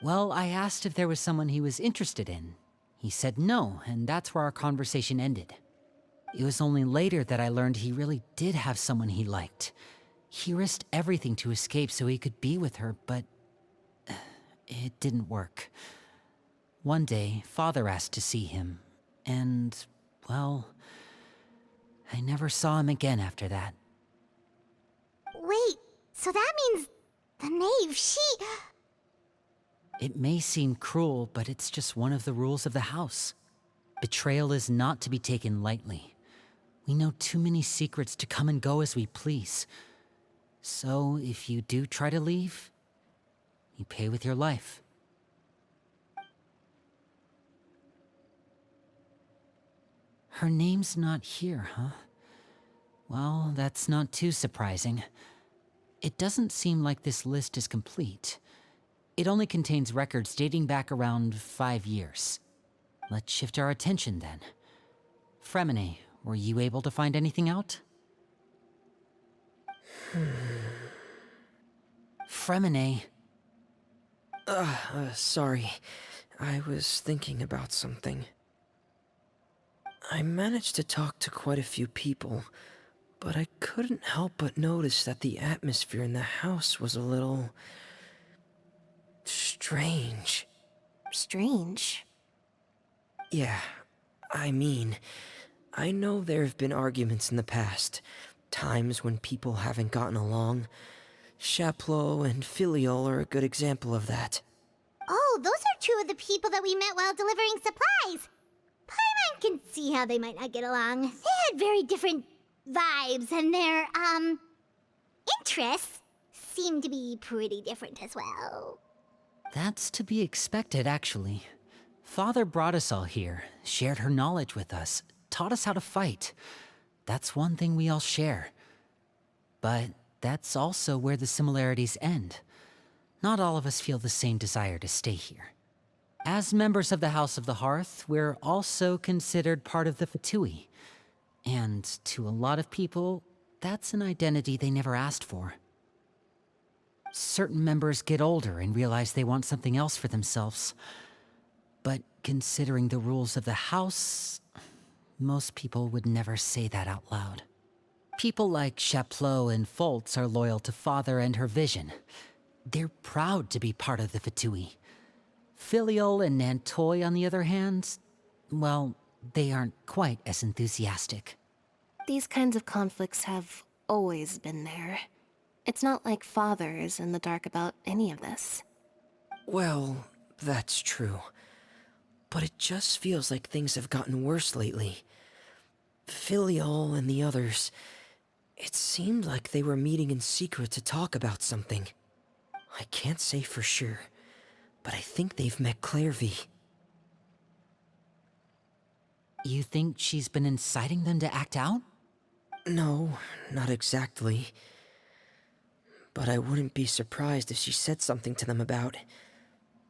Well, I asked if there was someone he was interested in. He said no, and that's where our conversation ended. It was only later that I learned he really did have someone he liked. He risked everything to escape so he could be with her, but it didn't work. One day, Father asked to see him, and, well, I never saw him again after that. Wait, so that means the knave, It may seem cruel, but it's just one of the rules of the house. Betrayal is not to be taken lightly. We know too many secrets to come and go as we please. So, if you do try to leave, you pay with your life. Her name's not here, huh? Well, that's not too surprising. It doesn't seem like this list is complete. It only contains records dating back around 5 years. Let's shift our attention then. Fremine, were you able to find anything out? Fremine. Sorry. I was thinking about something. I managed to talk to quite a few people, but I couldn't help but notice that the atmosphere in the house was a little strange. Strange. Yeah, I mean, I know there have been arguments in the past, times when people haven't gotten along. Chaplot and Filiol are a good example of that. Oh, those are two of the people that we met while delivering supplies. Paimon can see how they might not get along. They had very different vibes, and their, interests seem to be pretty different as well. That's to be expected, actually. Father brought us all here, shared her knowledge with us, taught us how to fight. That's one thing we all share. But that's also where the similarities end. Not all of us feel the same desire to stay here. As members of the House of the Hearth, we're also considered part of the Fatui. And to a lot of people, that's an identity they never asked for. Certain members get older and realize they want something else for themselves. But considering the rules of the house, most people would never say that out loud. People like Chaplot and Foltz are loyal to Father and her vision. They're proud to be part of the Fatui. Filiol and Nantoy, on the other hand, well, they aren't quite as enthusiastic. These kinds of conflicts have always been there. It's not like Father is in the dark about any of this. Well, that's true. But it just feels like things have gotten worse lately. Filiol and the others, it seemed like they were meeting in secret to talk about something. I can't say for sure, but I think they've met Clairvy. You think she's been inciting them to act out? No, not exactly. But I wouldn't be surprised if she said something to them about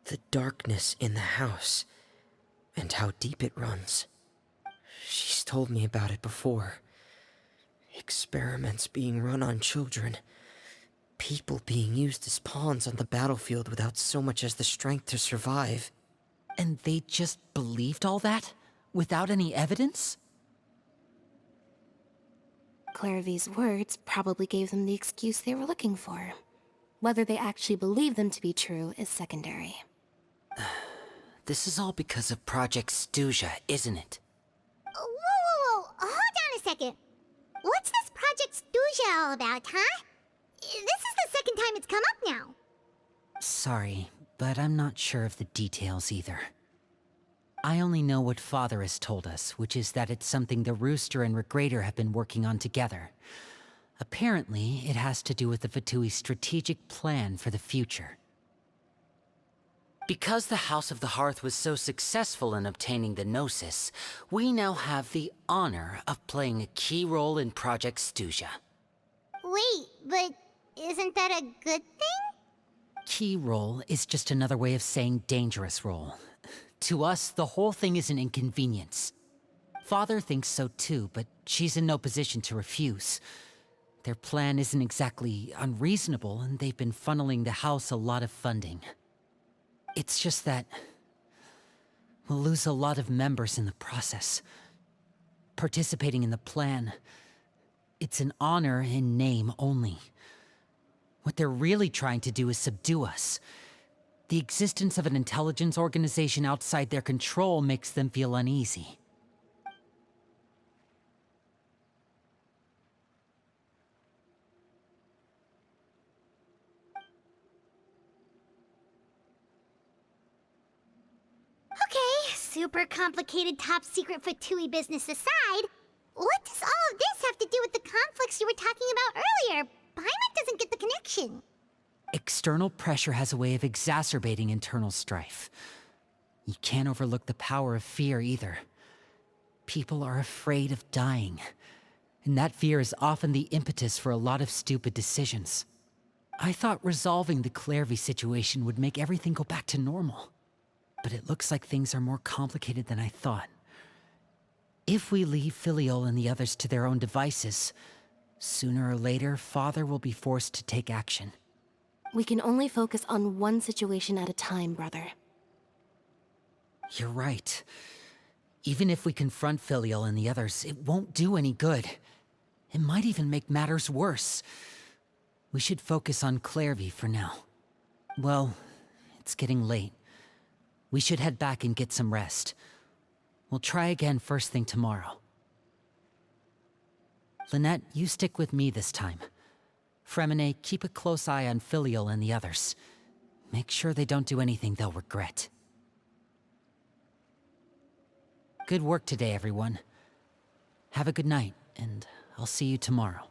the darkness in the house and how deep it runs. She's told me about it before. Experiments being run on children. People being used as pawns on the battlefield without so much as the strength to survive. And they just believed all that? Without any evidence? Clairvy's words probably gave them the excuse they were looking for. Whether they actually believe them to be true is secondary. This is all because of Project Stuja, isn't it? Whoa. Hold on a second. What's this Project Stuja all about, huh? This is the second time it's come up now. Sorry, but I'm not sure of the details either. I only know what Father has told us, which is that it's something the Rooster and Regrator have been working on together. Apparently, it has to do with the Fatui's strategic plan for the future. Because the House of the Hearth was so successful in obtaining the Gnosis, we now have the honor of playing a key role in Project Stuja. Wait, but isn't that a good thing? Key role is just another way of saying dangerous role. To us, the whole thing is an inconvenience. Father thinks so too, but she's in no position to refuse. Their plan isn't exactly unreasonable, and they've been funneling the house a lot of funding. It's just that we'll lose a lot of members in the process. Participating in the plan, it's an honor in name only. What they're really trying to do is subdue us. The existence of an intelligence organization outside their control makes them feel uneasy. Okay, super complicated top secret Fatui business aside, what does all of this have to do with the conflicts you were talking about earlier? Paimon doesn't get the connection. External pressure has a way of exacerbating internal strife. You can't overlook the power of fear either. People are afraid of dying, and that fear is often the impetus for a lot of stupid decisions. I thought resolving the Clairvy situation would make everything go back to normal, but it looks like things are more complicated than I thought. If we leave Filiol and the others to their own devices, sooner or later, Father will be forced to take action. We can only focus on one situation at a time, brother. You're right. Even if we confront Filial and the others, it won't do any good. It might even make matters worse. We should focus on Clairvy for now. Well, it's getting late. We should head back and get some rest. We'll try again first thing tomorrow. Lynette, you stick with me this time. Fremine, keep a close eye on Filial and the others. Make sure they don't do anything they'll regret. Good work today, everyone. Have a good night, and I'll see you tomorrow.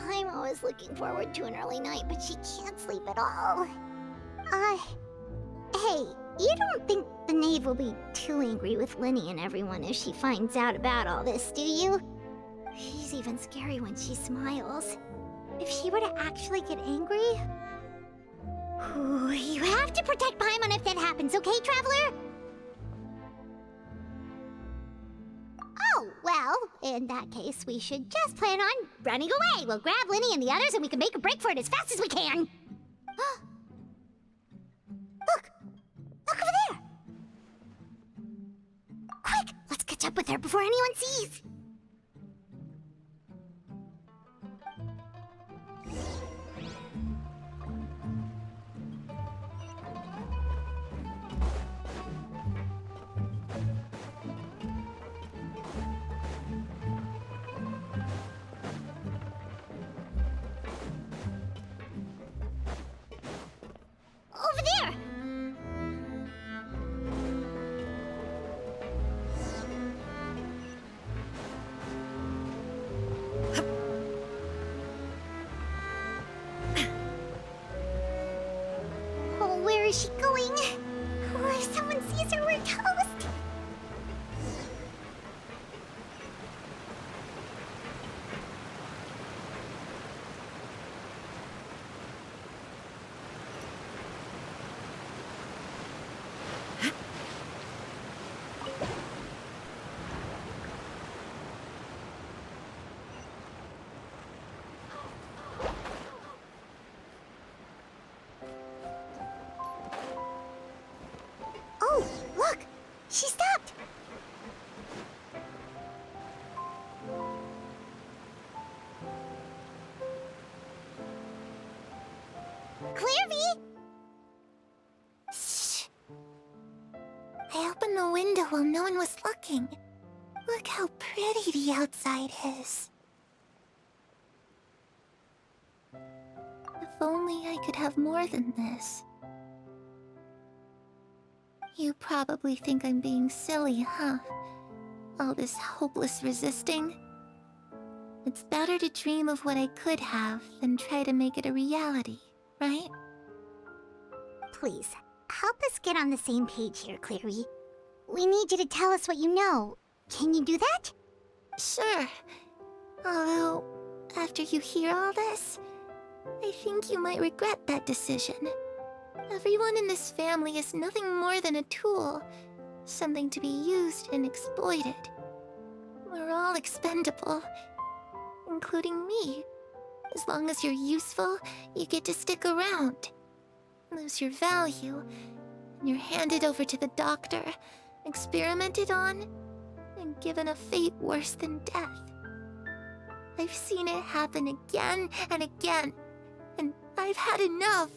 Paimon was looking forward to an early night, but she can't sleep at all. Hey, you don't think the knave will be too angry with Linny and everyone if she finds out about all this, do you? She's even scary when she smiles. If she were to actually get angry... Ooh, you have to protect Paimon if that happens, okay, Traveler? Oh, well, in that case, we should just plan on running away. We'll grab Linny and the others and we can make a break for it as fast as we can. Look! Look over there! Quick! Let's catch up with her before anyone sees! Over there! is she going? Or if someone sees her, we're toast. Oh, look! She stopped! Clearvy! Shh! I opened the window while no one was looking. Look how pretty the outside is. If only I could have more than this. You probably think I'm being silly, huh? All this hopeless resisting? It's better to dream of what I could have than try to make it a reality, right? Please, help us get on the same page here, Clary. We need you to tell us what you know. Can you do that? Sure. Although, after you hear all this, I think you might regret that decision. Everyone in this family is nothing more than a tool, something to be used and exploited. We're all expendable, including me. As long as you're useful, you get to stick around. Lose your value, and you're handed over to the doctor, experimented on, and given a fate worse than death. I've seen it happen again and again, and I've had enough.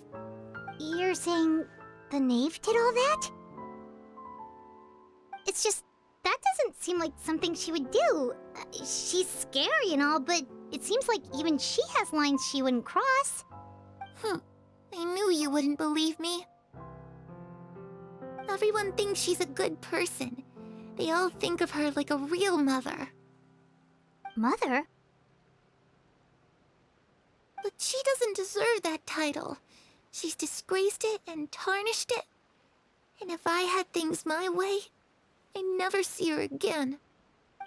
You're saying the knave did all that? It's just, that doesn't seem like something she would do. She's scary and all, but it seems like even she has lines she wouldn't cross. I knew you wouldn't believe me. Everyone thinks she's a good person. They all think of her like a real mother. Mother? But she doesn't deserve that title. She's disgraced it and tarnished it. And if I had things my way, I'd never see her again.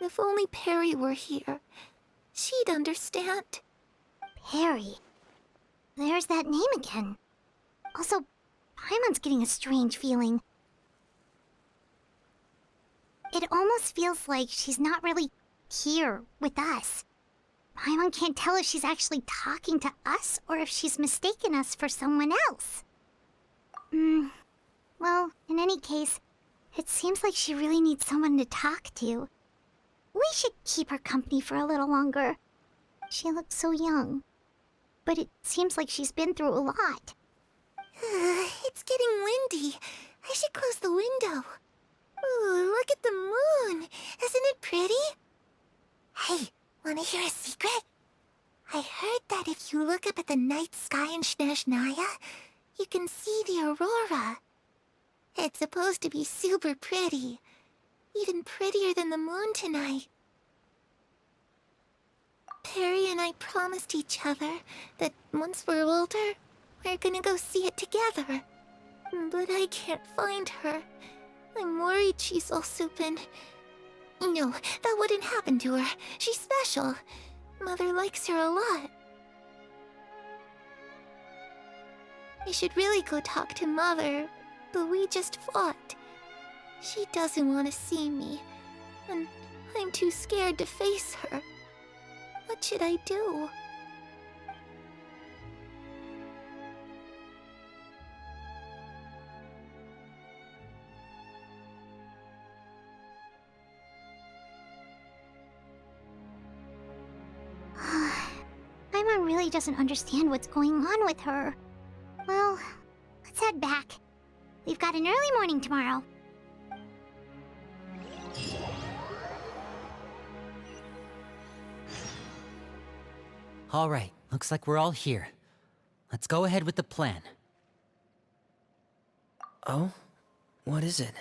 If only Perry were here, she'd understand. Perry? There's that name again. Also, Paimon's getting a strange feeling. It almost feels like she's not really here with us. Paimon can't tell if she's actually talking to us or if she's mistaken us for someone else. Well, in any case, it seems like she really needs someone to talk to. We should keep her company for a little longer. She looks so young. But it seems like she's been through a lot. It's getting windy. I should close the window. Ooh, look at the moon. Isn't it pretty? Hey, wanna hear a secret? I heard that if you look up at the night sky in Snezhnaya, you can see the aurora. It's supposed to be super pretty. Even prettier than the moon tonight. Perry and I promised each other that once we're older, we're gonna go see it together. But I can't find her. I'm worried she's also been... No, that wouldn't happen to her. She's special. Mother likes her a lot. I should really go talk to Mother, but we just fought. She doesn't want to see me, and I'm too scared to face her. What should I do? Paimon really doesn't understand what's going on with her. Well, let's head back. We've got an early morning tomorrow. All right, looks like we're all here. Let's go ahead with the plan. Oh? What is it?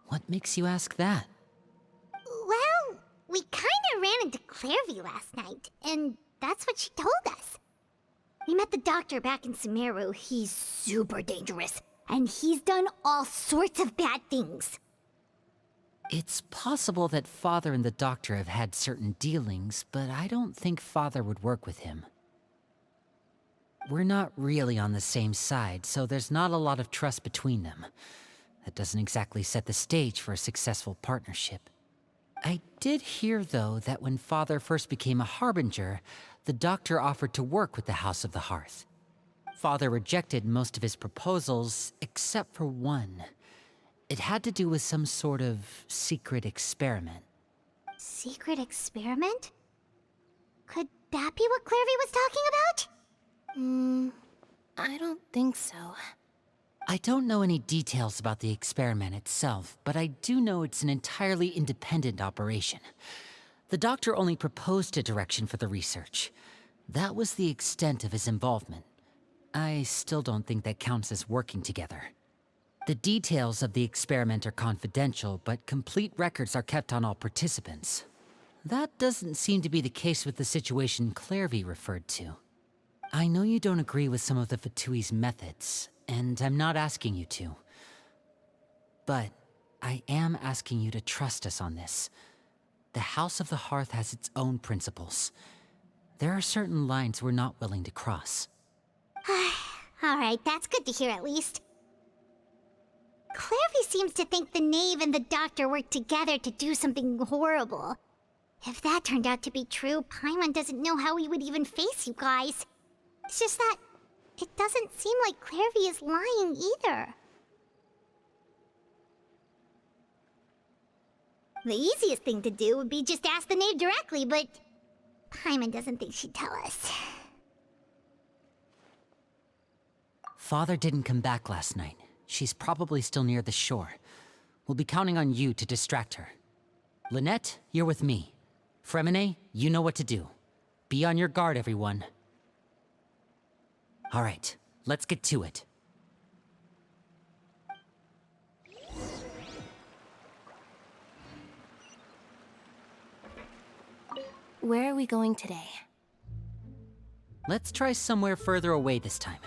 What makes you ask that? Well, we kinda ran into Clairvy last night, and that's what she told us. We met the doctor back in Sumeru. He's super dangerous, and he's done all sorts of bad things. It's possible that Father and the Doctor have had certain dealings, but I don't think Father would work with him. We're not really on the same side, so there's not a lot of trust between them. That doesn't exactly set the stage for a successful partnership. I did hear, though, that when Father first became a Harbinger, the Doctor offered to work with the House of the Hearth. Father rejected most of his proposals, except for one. It had to do with some sort of secret experiment. Secret experiment? Could that be what Clairvy was talking about? I don't think so. I don't know any details about the experiment itself, but I do know it's an entirely independent operation. The Doctor only proposed a direction for the research. That was the extent of his involvement. I still don't think that counts as working together. The details of the experiment are confidential, but complete records are kept on all participants. That doesn't seem to be the case with the situation Clairvy referred to. I know you don't agree with some of the Fatui's methods, and I'm not asking you to. But I am asking you to trust us on this. The House of the Hearth has its own principles. There are certain lines we're not willing to cross. Alright, that's good to hear at least. Clairvy seems to think the Knave and the Doctor worked together to do something horrible. If that turned out to be true, Paimon doesn't know how he would even face you guys. It's just that it doesn't seem like Clairvy is lying either. The easiest thing to do would be just ask the Knave directly, but Paimon doesn't think she'd tell us. Father didn't come back last night. She's probably still near the shore. We'll be counting on you to distract her. Lynette, you're with me. Fremine, you know what to do. Be on your guard, everyone. All right, let's get to it. Where are we going today? Let's try somewhere further away this time.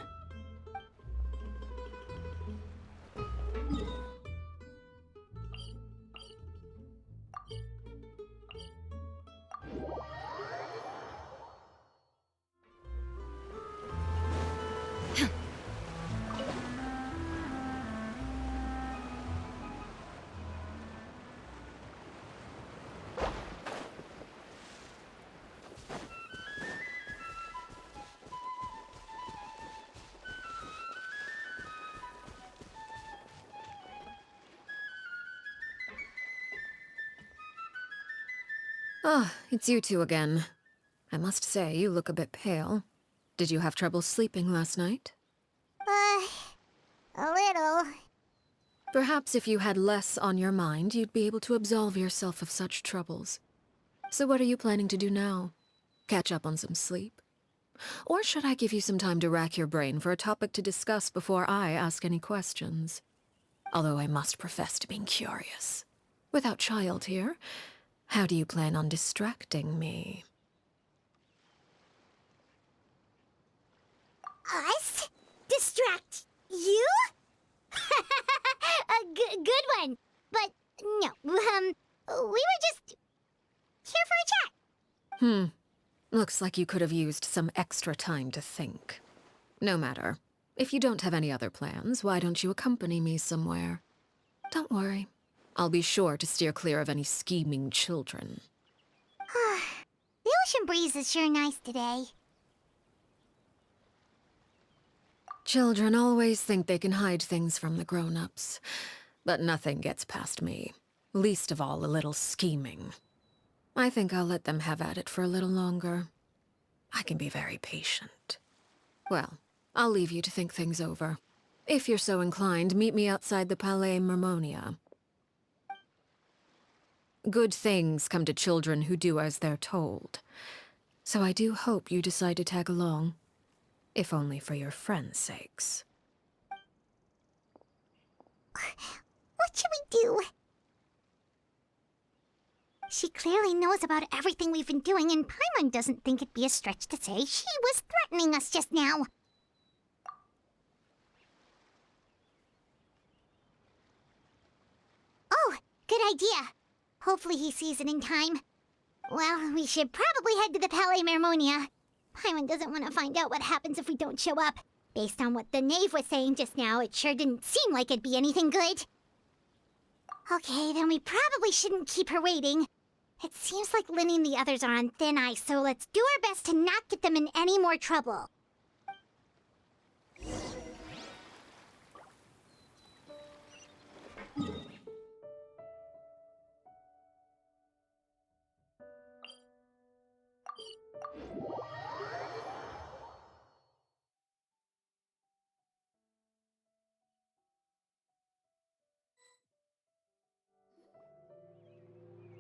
Ah, it's you two again. I must say, you look a bit pale. Did you have trouble sleeping last night? A little. Perhaps if you had less on your mind, you'd be able to absolve yourself of such troubles. So what are you planning to do now? Catch up on some sleep? Or should I give you some time to rack your brain for a topic to discuss before I ask any questions? Although I must profess to being curious. Without Child here, how do you plan on distracting me? Us? Distract you? A good one. But no, we were just here for a chat. Looks like you could have used some extra time to think. No matter. If you don't have any other plans, why don't you accompany me somewhere? Don't worry. I'll be sure to steer clear of any scheming children. The ocean breeze is sure nice today. Children always think they can hide things from the grown-ups. But nothing gets past me. Least of all a little scheming. I think I'll let them have at it for a little longer. I can be very patient. Well, I'll leave you to think things over. If you're so inclined, meet me outside the Palais Mermonia. Good things come to children who do as they're told. So I do hope you decide to tag along. If only for your friends' sakes. What should we do? She clearly knows about everything we've been doing, and Paimon doesn't think it'd be a stretch to say she was threatening us just now. Oh, good idea. Hopefully he sees it in time. Well, we should probably head to the Palais Mermonia. Paimon doesn't want to find out what happens if we don't show up. Based on what the knave was saying just now, it sure didn't seem like it'd be anything good. Okay, then we probably shouldn't keep her waiting. It seems like Linny and the others are on thin ice, so let's do our best to not get them in any more trouble.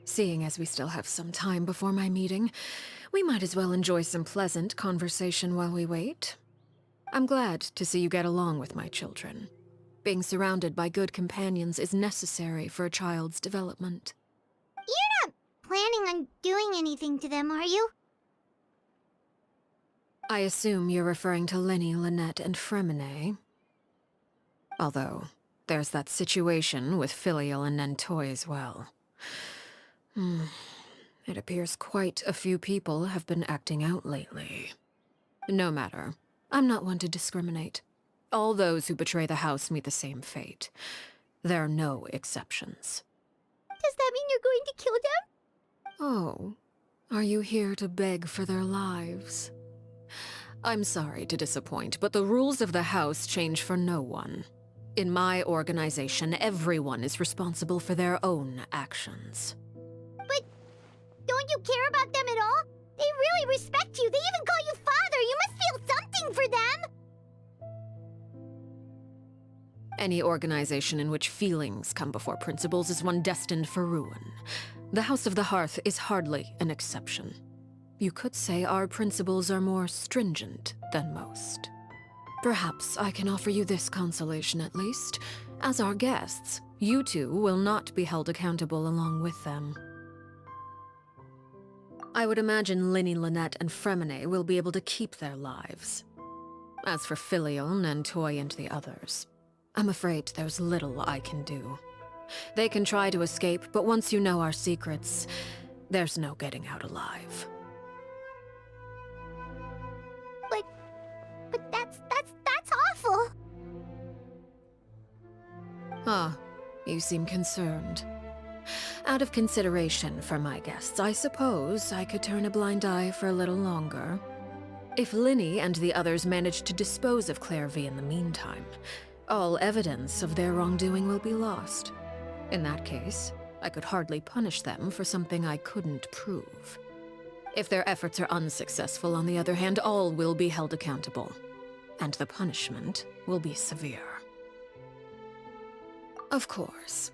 Seeing as we still have some time before my meeting, we might as well enjoy some pleasant conversation while we wait. I'm glad to see you get along with my children. Being surrounded by good companions is necessary for a child's development. You're not planning on doing anything to them, are you? I assume you're referring to Linny, Lynette, and Fremine. Although, there's that situation with Filial and Nentoy as well. It appears quite a few people have been acting out lately. No matter. I'm not one to discriminate. All those who betray the house meet the same fate. There are no exceptions. Does that mean you're going to kill them? Oh, are you here to beg for their lives? I'm sorry to disappoint, but the rules of the house change for no one. In my organization, everyone is responsible for their own actions. But don't you care about them at all? They really respect you. They even call you father. You must feel something for them. Any organization in which feelings come before principles is one destined for ruin. The House of the Hearth is hardly an exception. You could say our principles are more stringent than most. Perhaps I can offer you this consolation at least. As our guests, you two will not be held accountable along with them. I would imagine Linny, Lynette, and Fremine will be able to keep their lives. As for Filial, Nentoy, and the others, I'm afraid there's little I can do. They can try to escape, but once you know our secrets, there's no getting out alive. But that's awful. Ah, you seem concerned. Out of consideration for my guests, I suppose I could turn a blind eye for a little longer. If Linny and the others manage to dispose of Clairvy in the meantime, all evidence of their wrongdoing will be lost. In that case, I could hardly punish them for something I couldn't prove. If their efforts are unsuccessful, on the other hand, all will be held accountable. And the punishment will be severe. Of course.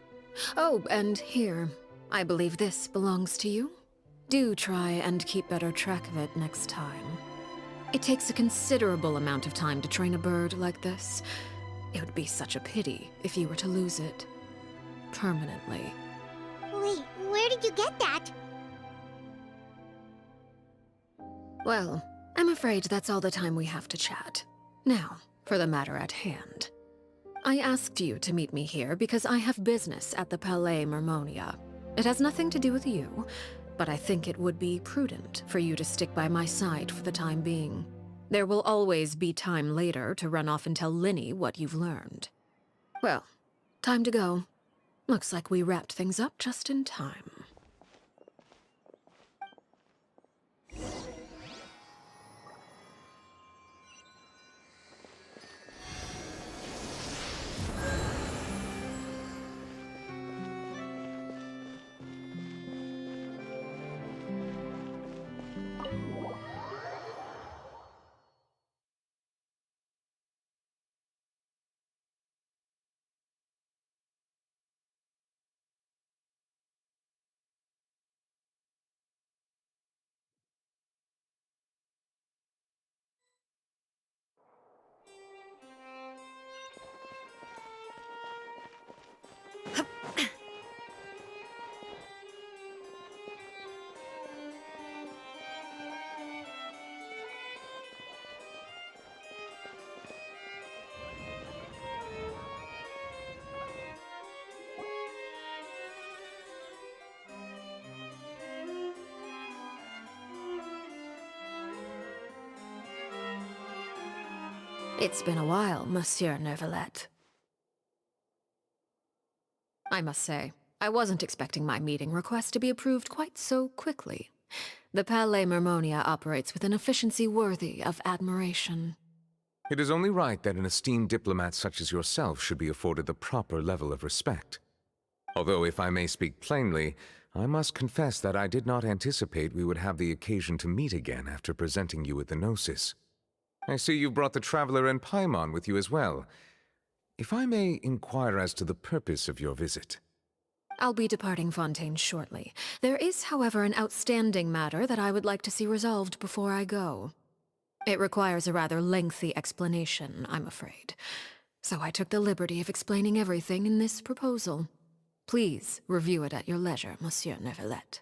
Oh, and here, I believe this belongs to you. Do try and keep better track of it next time. It takes a considerable amount of time to train a bird like this. It would be such a pity if you were to lose it. Permanently. Wait, where did you get that? Well, I'm afraid that's all the time we have to chat. Now, for the matter at hand. I asked you to meet me here because I have business at the Palais Mermonia. It has nothing to do with you, but I think it would be prudent for you to stick by my side for the time being. There will always be time later to run off and tell Linny what you've learned. Well, time to go. Looks like we wrapped things up just in time. It's been a while, Monsieur Neuvillette. I must say, I wasn't expecting my meeting request to be approved quite so quickly. The Palais Mermonia operates with an efficiency worthy of admiration. It is only right that an esteemed diplomat such as yourself should be afforded the proper level of respect. Although, if I may speak plainly, I must confess that I did not anticipate we would have the occasion to meet again after presenting you with the Gnosis. I see you brought the Traveler and Paimon with you as well. If I may inquire as to the purpose of your visit. I'll be departing Fontaine shortly. There is, however, an outstanding matter that I would like to see resolved before I go. It requires a rather lengthy explanation, I'm afraid. So I took the liberty of explaining everything in this proposal. Please review it at your leisure, Monsieur Neuvillette.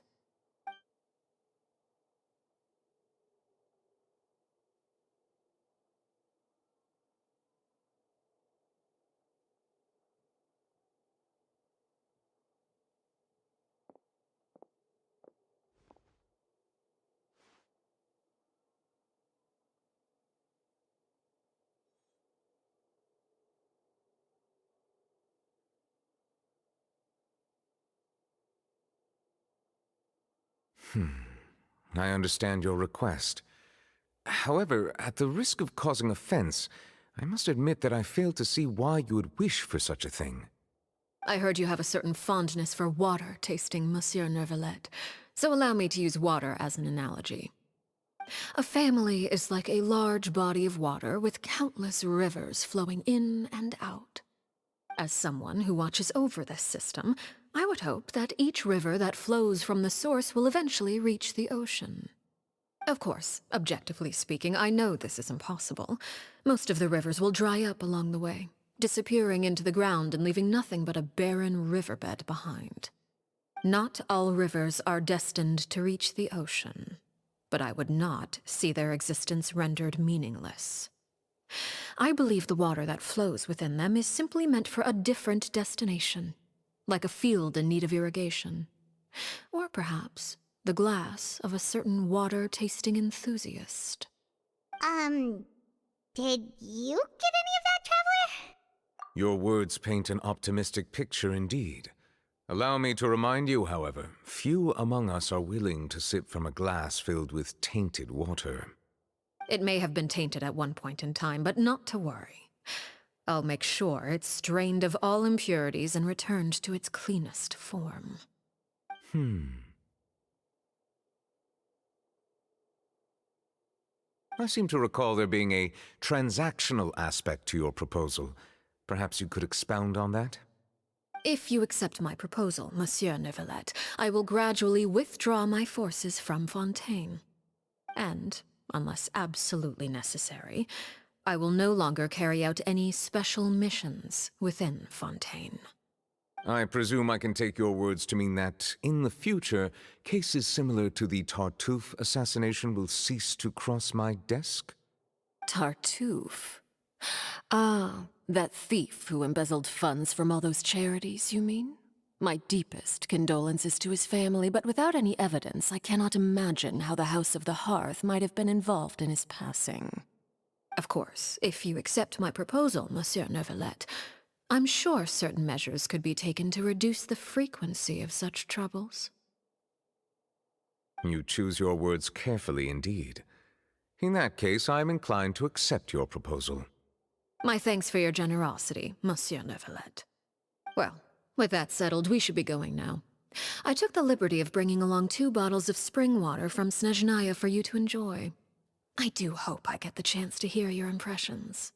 I understand your request. However, at the risk of causing offense, I must admit that I fail to see why you would wish for such a thing. I heard you have a certain fondness for water tasting, Monsieur Neuvillette, so allow me to use water as an analogy. A family is like a large body of water with countless rivers flowing in and out. As someone who watches over this system, I would hope that each river that flows from the source will eventually reach the ocean. Of course, objectively speaking, I know this is impossible. Most of the rivers will dry up along the way, disappearing into the ground and leaving nothing but a barren riverbed behind. Not all rivers are destined to reach the ocean, but I would not see their existence rendered meaningless. I believe the water that flows within them is simply meant for a different destination, like a field in need of irrigation. Or perhaps the glass of a certain water-tasting enthusiast. Did you get any of that, Traveler? Your words paint an optimistic picture indeed. Allow me to remind you, however, few among us are willing to sip from a glass filled with tainted water. It may have been tainted at one point in time, but not to worry. I'll make sure it's strained of all impurities and returned to its cleanest form. I seem to recall there being a transactional aspect to your proposal. Perhaps you could expound on that? If you accept my proposal, Monsieur Neuvillette, I will gradually withdraw my forces from Fontaine. And, unless absolutely necessary, I will no longer carry out any special missions within Fontaine. I presume I can take your words to mean that, in the future, cases similar to the Tartuffe assassination will cease to cross my desk? Tartuffe? Ah, that thief who embezzled funds from all those charities, you mean? My deepest condolences to his family, but without any evidence, I cannot imagine how the House of the Hearth might have been involved in his passing. Of course, if you accept my proposal, Monsieur Neuvillette, I'm sure certain measures could be taken to reduce the frequency of such troubles. You choose your words carefully indeed. In that case, I am inclined to accept your proposal. My thanks for your generosity, Monsieur Neuvillette. Well, with that settled, we should be going now. I took the liberty of bringing along 2 bottles of spring water from Snezhnaya for you to enjoy. I do hope I get the chance to hear your impressions.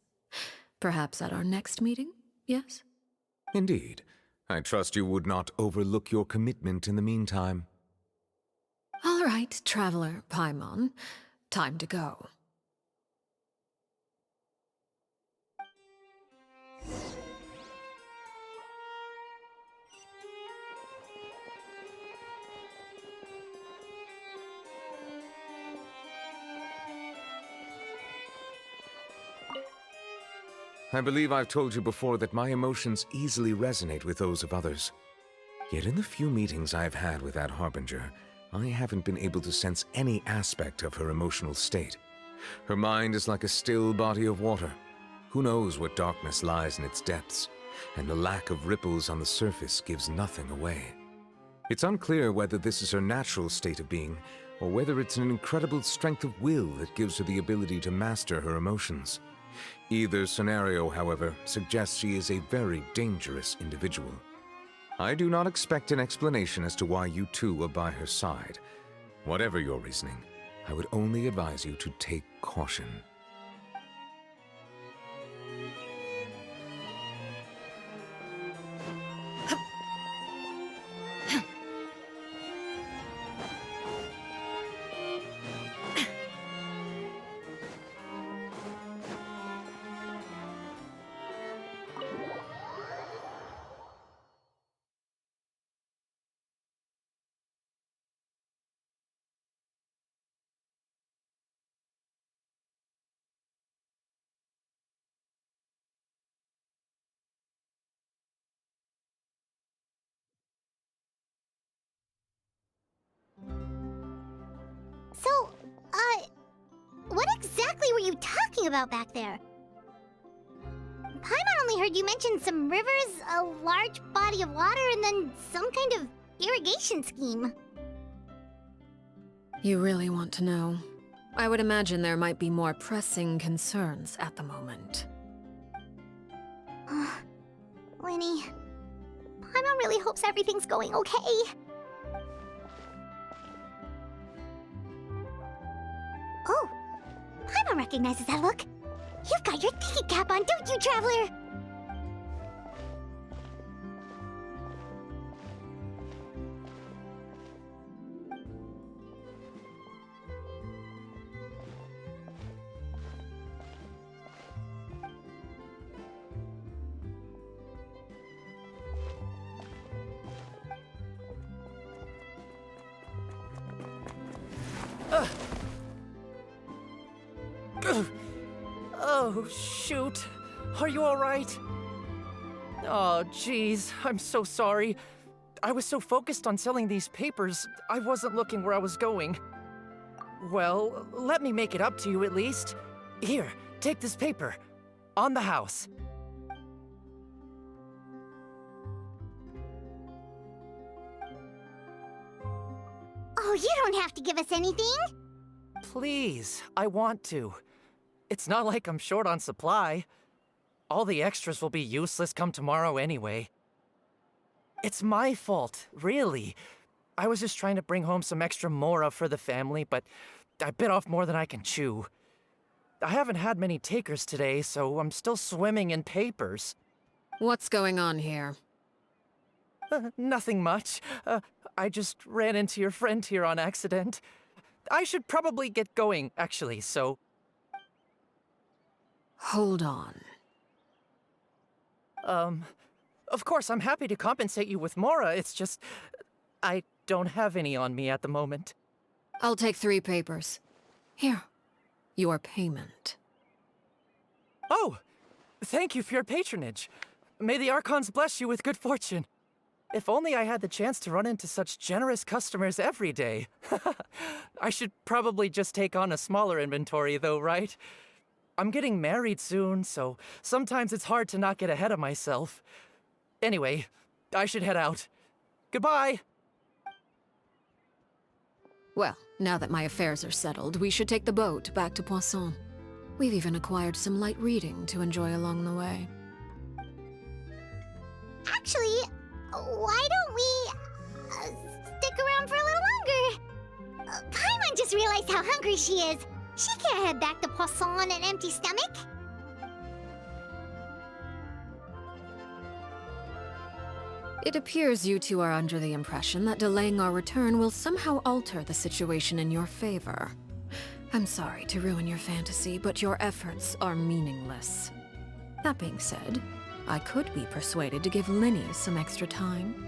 Perhaps at our next meeting? Yes? Indeed. I trust you would not overlook your commitment in the meantime. All right, Traveler Paimon. Time to go. I believe I've told you before that my emotions easily resonate with those of others. Yet in the few meetings I've had with that Harbinger, I haven't been able to sense any aspect of her emotional state. Her mind is like a still body of water. Who knows what darkness lies in its depths, and the lack of ripples on the surface gives nothing away. It's unclear whether this is her natural state of being, or whether it's an incredible strength of will that gives her the ability to master her emotions. Either scenario, however, suggests she is a very dangerous individual. I do not expect an explanation as to why you two are by her side. Whatever your reasoning, I would only advise you to take caution. So, what exactly were you talking about back there? Paimon only heard you mention some rivers, a large body of water, and then some kind of irrigation scheme. You really want to know? I would imagine there might be more pressing concerns at the moment. Lenny, Paimon really hopes everything's going okay. Oh, Paimon recognizes that look. You've got your thinking cap on, don't you, Traveler? Oh, shoot. Are you alright? Oh, jeez. I'm so sorry. I was so focused on selling these papers, I wasn't looking where I was going. Well, let me make it up to you at least. Here, take this paper. On the house. Oh, you don't have to give us anything. Please, I want to. It's not like I'm short on supply. All the extras will be useless come tomorrow anyway. It's my fault, really. I was just trying to bring home some extra mora for the family, but I bit off more than I can chew. I haven't had many takers today, so I'm still swimming in papers. What's going on here? Nothing much. I just ran into your friend here on accident. I should probably get going, actually, so... Hold on. Of course, I'm happy to compensate you with mora, it's just... I don't have any on me at the moment. I'll take 3 papers. Here. Your payment. Oh! Thank you for your patronage. May the Archons bless you with good fortune. If only I had the chance to run into such generous customers every day. I should probably just take on a smaller inventory though, right? I'm getting married soon, so sometimes it's hard to not get ahead of myself. Anyway, I should head out. Goodbye! Well, now that my affairs are settled, we should take the boat back to Poisson. We've even acquired some light reading to enjoy along the way. Actually, why don't we stick around for a little longer? Paimon just realized how hungry she is. She can't head back to Poisson on an empty stomach. It appears you two are under the impression that delaying our return will somehow alter the situation in your favor. I'm sorry to ruin your fantasy, but your efforts are meaningless. That being said, I could be persuaded to give Linny some extra time.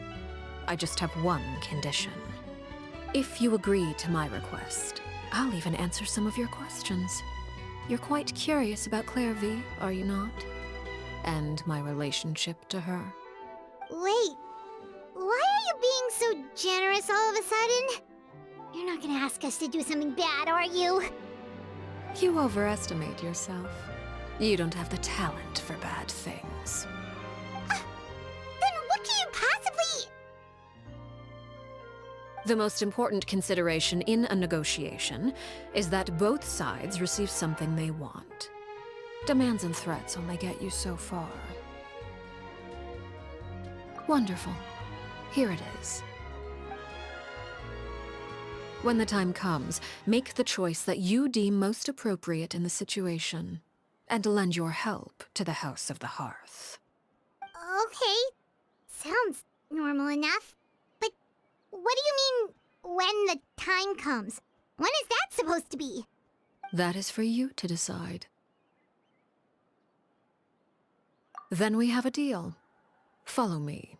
I just have one condition. If you agree to my request, I'll even answer some of your questions. You're quite curious about Claire V, are you not? And my relationship to her. Wait, why are you being so generous all of a sudden? You're not gonna ask us to do something bad, are you? You overestimate yourself. You don't have the talent for bad things. Then what can you possibly... The most important consideration in a negotiation is that both sides receive something they want. Demands and threats only get you so far. Wonderful. Here it is. When the time comes, make the choice that you deem most appropriate in the situation, and lend your help to the House of the Hearth. Okay. Sounds normal enough. But what do you mean, when the time comes? When is that supposed to be? That is for you to decide. Then we have a deal. Follow me.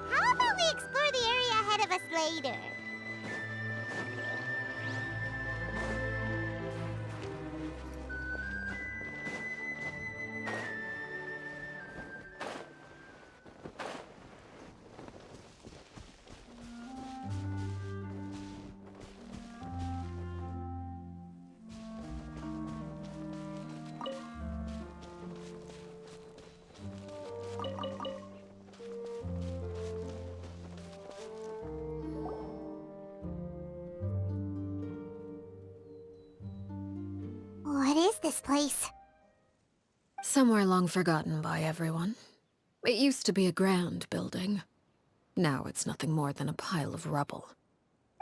How about we explore the area ahead of us later? What is this place? Somewhere long forgotten by everyone. It used to be a grand building. Now it's nothing more than a pile of rubble.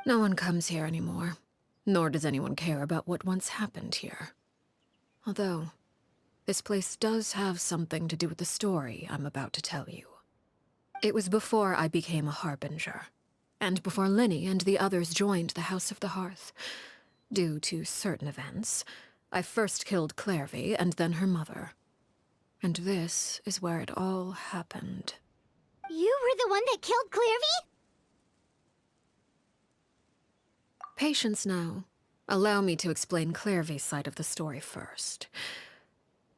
No one comes here anymore, nor does anyone care about what once happened here. Although, this place does have something to do with the story I'm about to tell you. It was before I became a Harbinger, and before Linny and the others joined the House of the Hearth. Due to certain events, I first killed Clairvy and then her mother. And this is where it all happened. You were the one that killed Clairvy? Patience now. Allow me to explain Clairvy's side of the story first.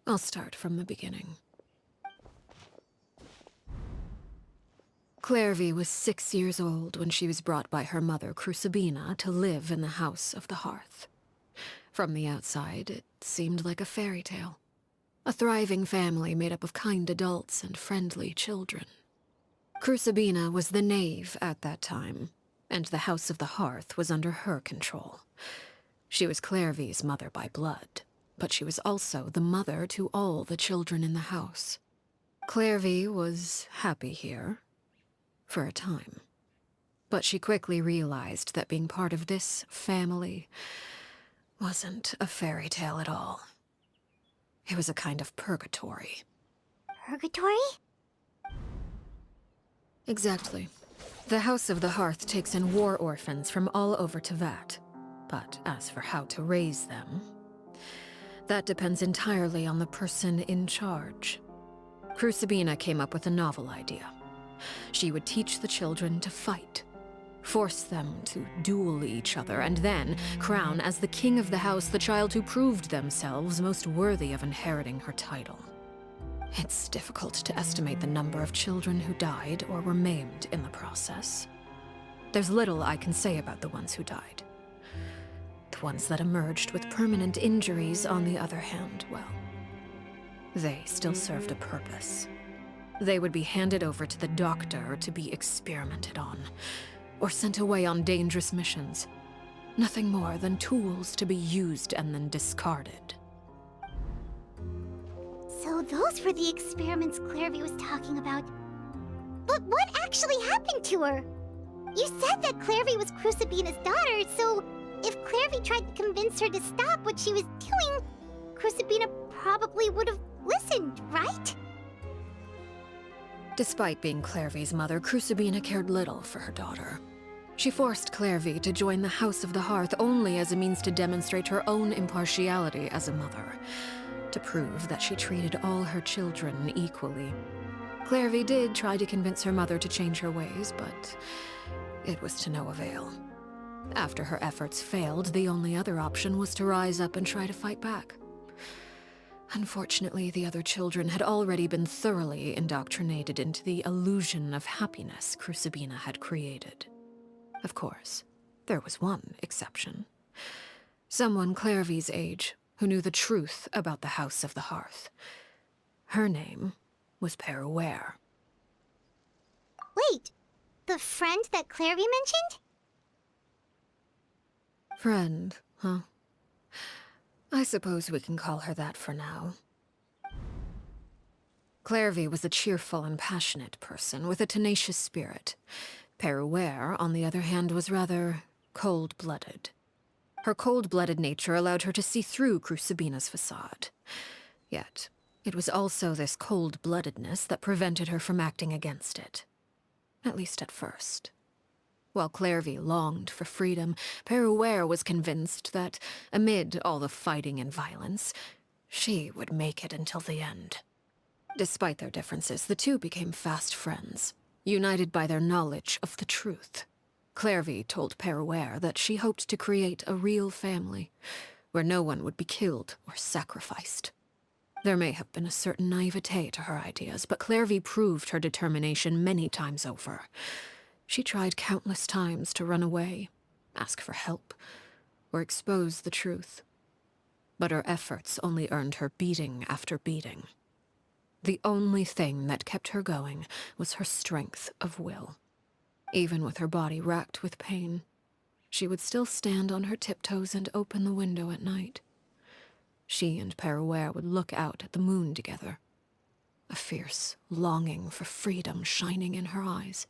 I'll start from the beginning. Clairvy was 6 years old when she was brought by her mother, Crucibina, to live in the House of the Hearth. From the outside, it seemed like a fairy tale. A thriving family made up of kind adults and friendly children. Crucibina was the knave at that time, and the House of the Hearth was under her control. She was Clairvy's mother by blood, but she was also the mother to all the children in the house. Clairvy was happy here, for a time. But she quickly realized that being part of this family wasn't a fairy tale at all. It was a kind of purgatory. Purgatory? Exactly. The House of the Hearth takes in war orphans from all over Tevat. But as for how to raise them, that depends entirely on the person in charge. Crucibina came up with a novel idea. She would teach the children to fight, force them to duel each other, and then crown as the king of the house the child who proved themselves most worthy of inheriting her title. It's difficult to estimate the number of children who died or were maimed in the process. There's little I can say about the ones who died. The ones that emerged with permanent injuries, on the other hand, well, they still served a purpose. They would be handed over to the doctor to be experimented on, or sent away on dangerous missions. Nothing more than tools to be used and then discarded. So those were the experiments Clairvy was talking about. But what actually happened to her? You said that Clairvy was Crucibina's daughter, so if Clairvy tried to convince her to stop what she was doing, Crucibina probably would have listened, right? Despite being Clairvy's mother, Crucibina cared little for her daughter. She forced Clairvy to join the House of the Hearth only as a means to demonstrate her own impartiality as a mother, to prove that she treated all her children equally. Clairvy did try to convince her mother to change her ways, but it was to no avail. After her efforts failed, the only other option was to rise up and try to fight back. Unfortunately, the other children had already been thoroughly indoctrinated into the illusion of happiness Crucibina had created. Of course, there was one exception. Someone Clairvy's age who knew the truth about the House of the Hearth. Her name was Peruere. Wait, the friend that Clairvy mentioned? Friend, huh? I suppose we can call her that for now. Clairvy was a cheerful and passionate person with a tenacious spirit. Peruere, on the other hand, was rather cold-blooded. Her cold-blooded nature allowed her to see through Crucibina's facade. Yet, it was also this cold-bloodedness that prevented her from acting against it. At least at first. While Clairvy longed for freedom, Peruere was convinced that, amid all the fighting and violence, she would make it until the end. Despite their differences, the two became fast friends, united by their knowledge of the truth. Clairvy told Peruere that she hoped to create a real family, where no one would be killed or sacrificed. There may have been a certain naivete to her ideas, but Clairvy proved her determination many times over. She tried countless times to run away, ask for help, or expose the truth. But her efforts only earned her beating after beating. The only thing that kept her going was her strength of will. Even with her body racked with pain, she would still stand on her tiptoes and open the window at night. She and Peruere would look out at the moon together, a fierce longing for freedom shining in her eyes.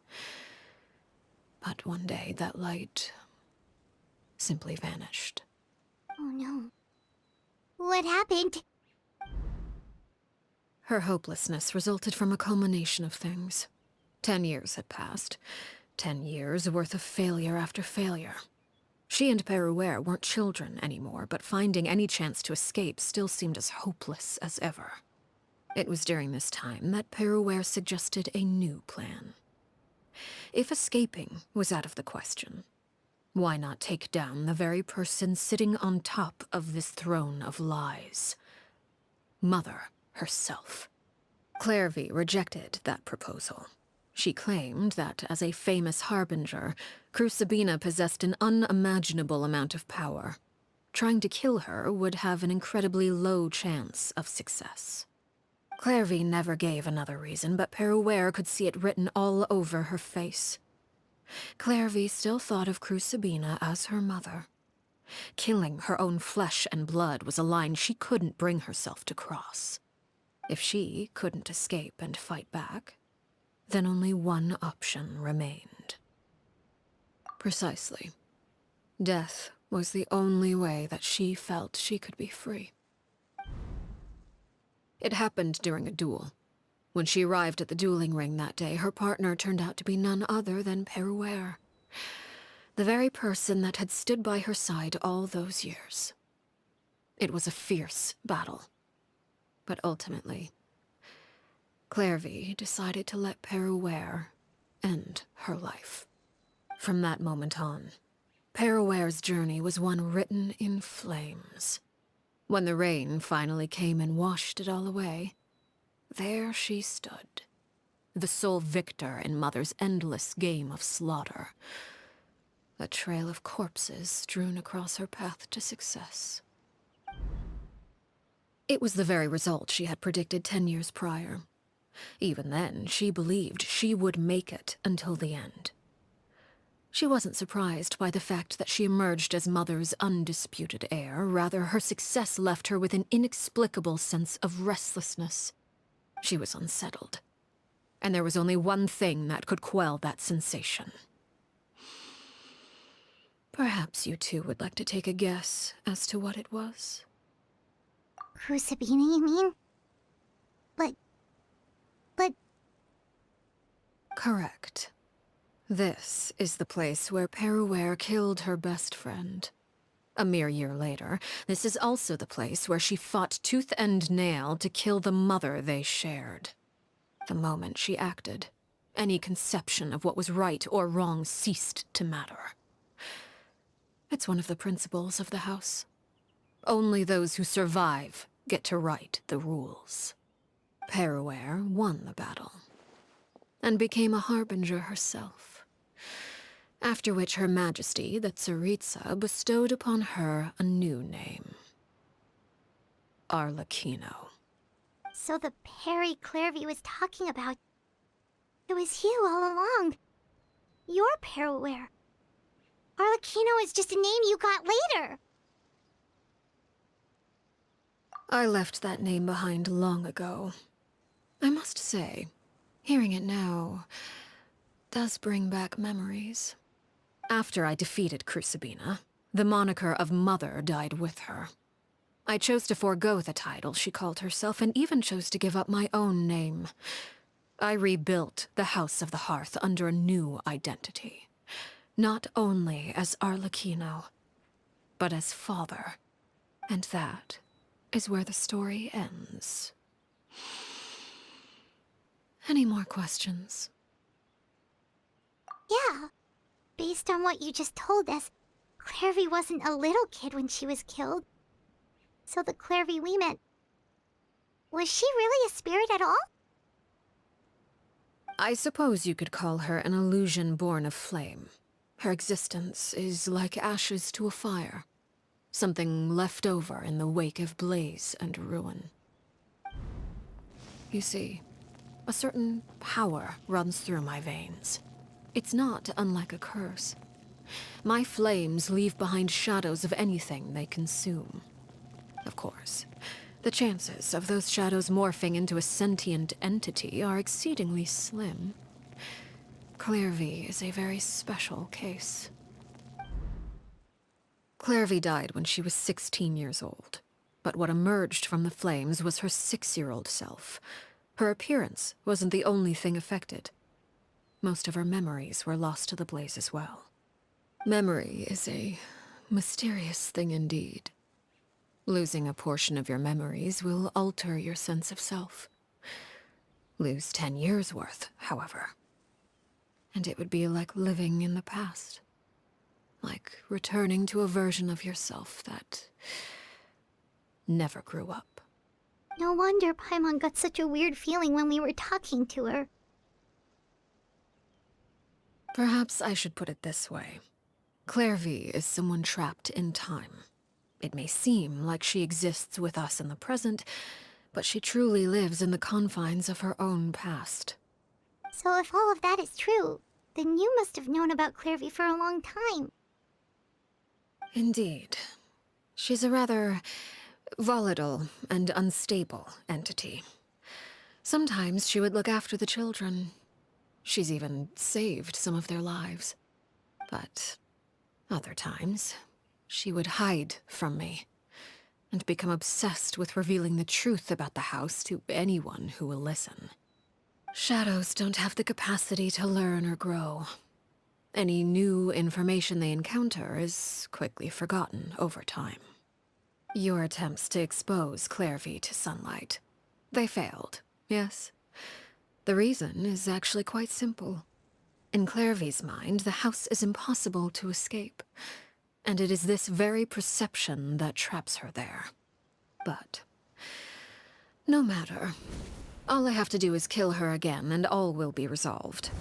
But one day that light simply vanished. Oh no. What happened? Her hopelessness resulted from a culmination of things. 10 years had passed. 10 years worth of failure after failure. She and Peruere weren't children anymore, but finding any chance to escape still seemed as hopeless as ever. It was during this time that Peruere suggested a new plan. If escaping was out of the question, why not take down the very person sitting on top of this throne of lies? Mother herself. Clairvy rejected that proposal. She claimed that, as a famous harbinger, Crucibina possessed an unimaginable amount of power. Trying to kill her would have an incredibly low chance of success. Clairvy never gave another reason, but Peruere could see it written all over her face. Clairvy still thought of Crucibina as her mother. Killing her own flesh and blood was a line she couldn't bring herself to cross. If she couldn't escape and fight back, then only one option remained. Precisely. Death was the only way that she felt she could be free. It happened during a duel. When she arrived at the dueling ring that day, her partner turned out to be none other than Peruere, the very person that had stood by her side all those years. It was a fierce battle. But ultimately, Clairvy decided to let Peruere end her life. From that moment on, Peruere's journey was one written in flames. When the rain finally came and washed it all away, there she stood, the sole victor in Mother's endless game of slaughter. A trail of corpses strewn across her path to success. It was the very result she had predicted 10 years prior. Even then, she believed she would make it until the end. She wasn't surprised by the fact that she emerged as Mother's undisputed heir. Rather, her success left her with an inexplicable sense of restlessness. She was unsettled. And there was only one thing that could quell that sensation. Perhaps you two would like to take a guess as to what it was? Crucibina, you mean? But... Correct. This is the place where Peruere killed her best friend. A mere year later, this is also the place where she fought tooth and nail to kill the mother they shared. The moment she acted, any conception of what was right or wrong ceased to matter. It's one of the principles of the house. Only those who survive get to write the rules. Peruere won the battle, and became a harbinger herself. After which Her Majesty, the Tsaritsa, bestowed upon her a new name. Arлекино. So the Perry Clairvy was talking about... It was you all along. You're Peruere. Arлекino is just a name you got later. I left that name behind long ago. I must say, hearing it now does bring back memories. After I defeated Crucibina, the moniker of Mother died with her. I chose to forego the title she called herself, and even chose to give up my own name. I rebuilt the House of the Hearth under a new identity. Not only as Arлекino, but as father. And that is where the story ends. Any more questions? Yeah. Based on what you just told us, Clairvy wasn't a little kid when she was killed. So the Clairvy we met... Was she really a spirit at all? I suppose you could call her an illusion born of flame. Her existence is like ashes to a fire. Something left over in the wake of blaze and ruin. You see, a certain power runs through my veins. It's not unlike a curse. My flames leave behind shadows of anything they consume. Of course, the chances of those shadows morphing into a sentient entity are exceedingly slim. Clairvy is a very special case. Clairvy died when she was 16 years old, but what emerged from the flames was her 6-year-old self. Her appearance wasn't the only thing affected. Most of her memories were lost to the blaze as well. Memory is a mysterious thing indeed. Losing a portion of your memories will alter your sense of self. Lose 10 years' worth, however, and it would be like living in the past. Like returning to a version of yourself that never grew up. No wonder Paimon got such a weird feeling when we were talking to her. Perhaps I should put it this way. Clairvy is someone trapped in time. It may seem like she exists with us in the present, but she truly lives in the confines of her own past. So if all of that is true, then you must have known about Clairvy for a long time. Indeed. She's a rather volatile and unstable entity. Sometimes she would look after the children. She's even saved some of their lives. But other times, she would hide from me and become obsessed with revealing the truth about the house to anyone who will listen. Shadows don't have the capacity to learn or grow. Any new information they encounter is quickly forgotten over time. Your attempts to expose Clairvy to sunlight. They failed, yes? The reason is actually quite simple. In Clairvy's mind, the house is impossible to escape, and it is this very perception that traps her there. But no matter. All I have to do is kill her again, and all will be resolved.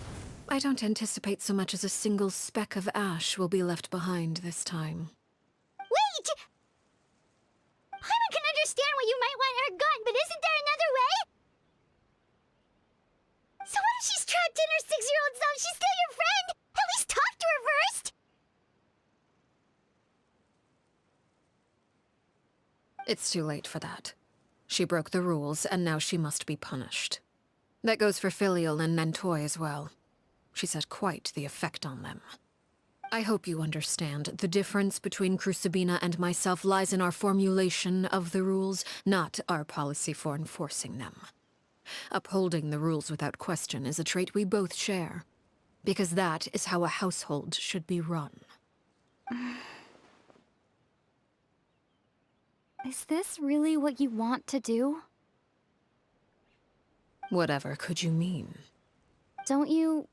I don't anticipate so much as a single speck of ash will be left behind this time. Wait! Paimon can understand why you might want so she's still your friend! At least talk to her first! It's too late for that. She broke the rules, and now she must be punished. That goes for Filial and Nantoy as well. She's had quite the effect on them. I hope you understand the difference between Crucibina and myself lies in our formulation of the rules, not our policy for enforcing them. Upholding the rules without question is a trait we both share, because that is how a household should be run. Is this really what you want to do? Whatever could you mean? Don't you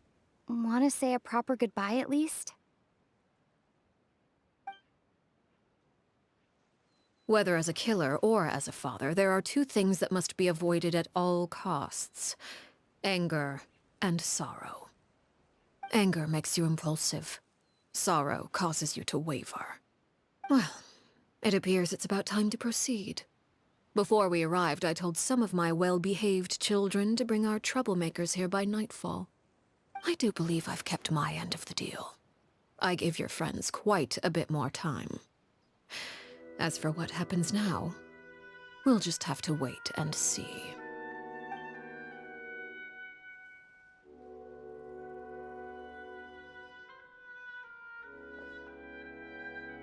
want to say a proper goodbye at least? Whether as a killer or as a father, there are two things that must be avoided at all costs: anger and sorrow. Anger makes you impulsive. Sorrow causes you to waver. Well, it appears it's about time to proceed. Before we arrived, I told some of my well-behaved children to bring our troublemakers here by nightfall. I do believe I've kept my end of the deal. I gave your friends quite a bit more time. As for what happens now, we'll just have to wait and see.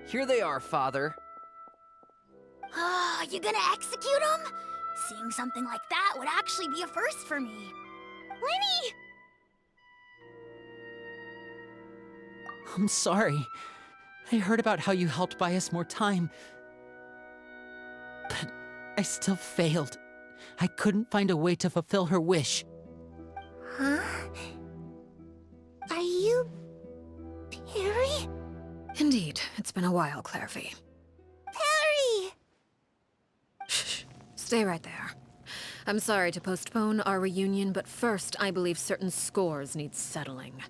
Here they are, Father. You gonna execute him? Seeing something like that would actually be a first for me. Lenny! I'm sorry. I heard about how you helped buy us more time. But I still failed. I couldn't find a way to fulfill her wish. Huh? Are you... Perry? Indeed, it's been a while, Clairvy. Perry! Shh, stay right there. I'm sorry to postpone our reunion, but first I believe certain scores need settling.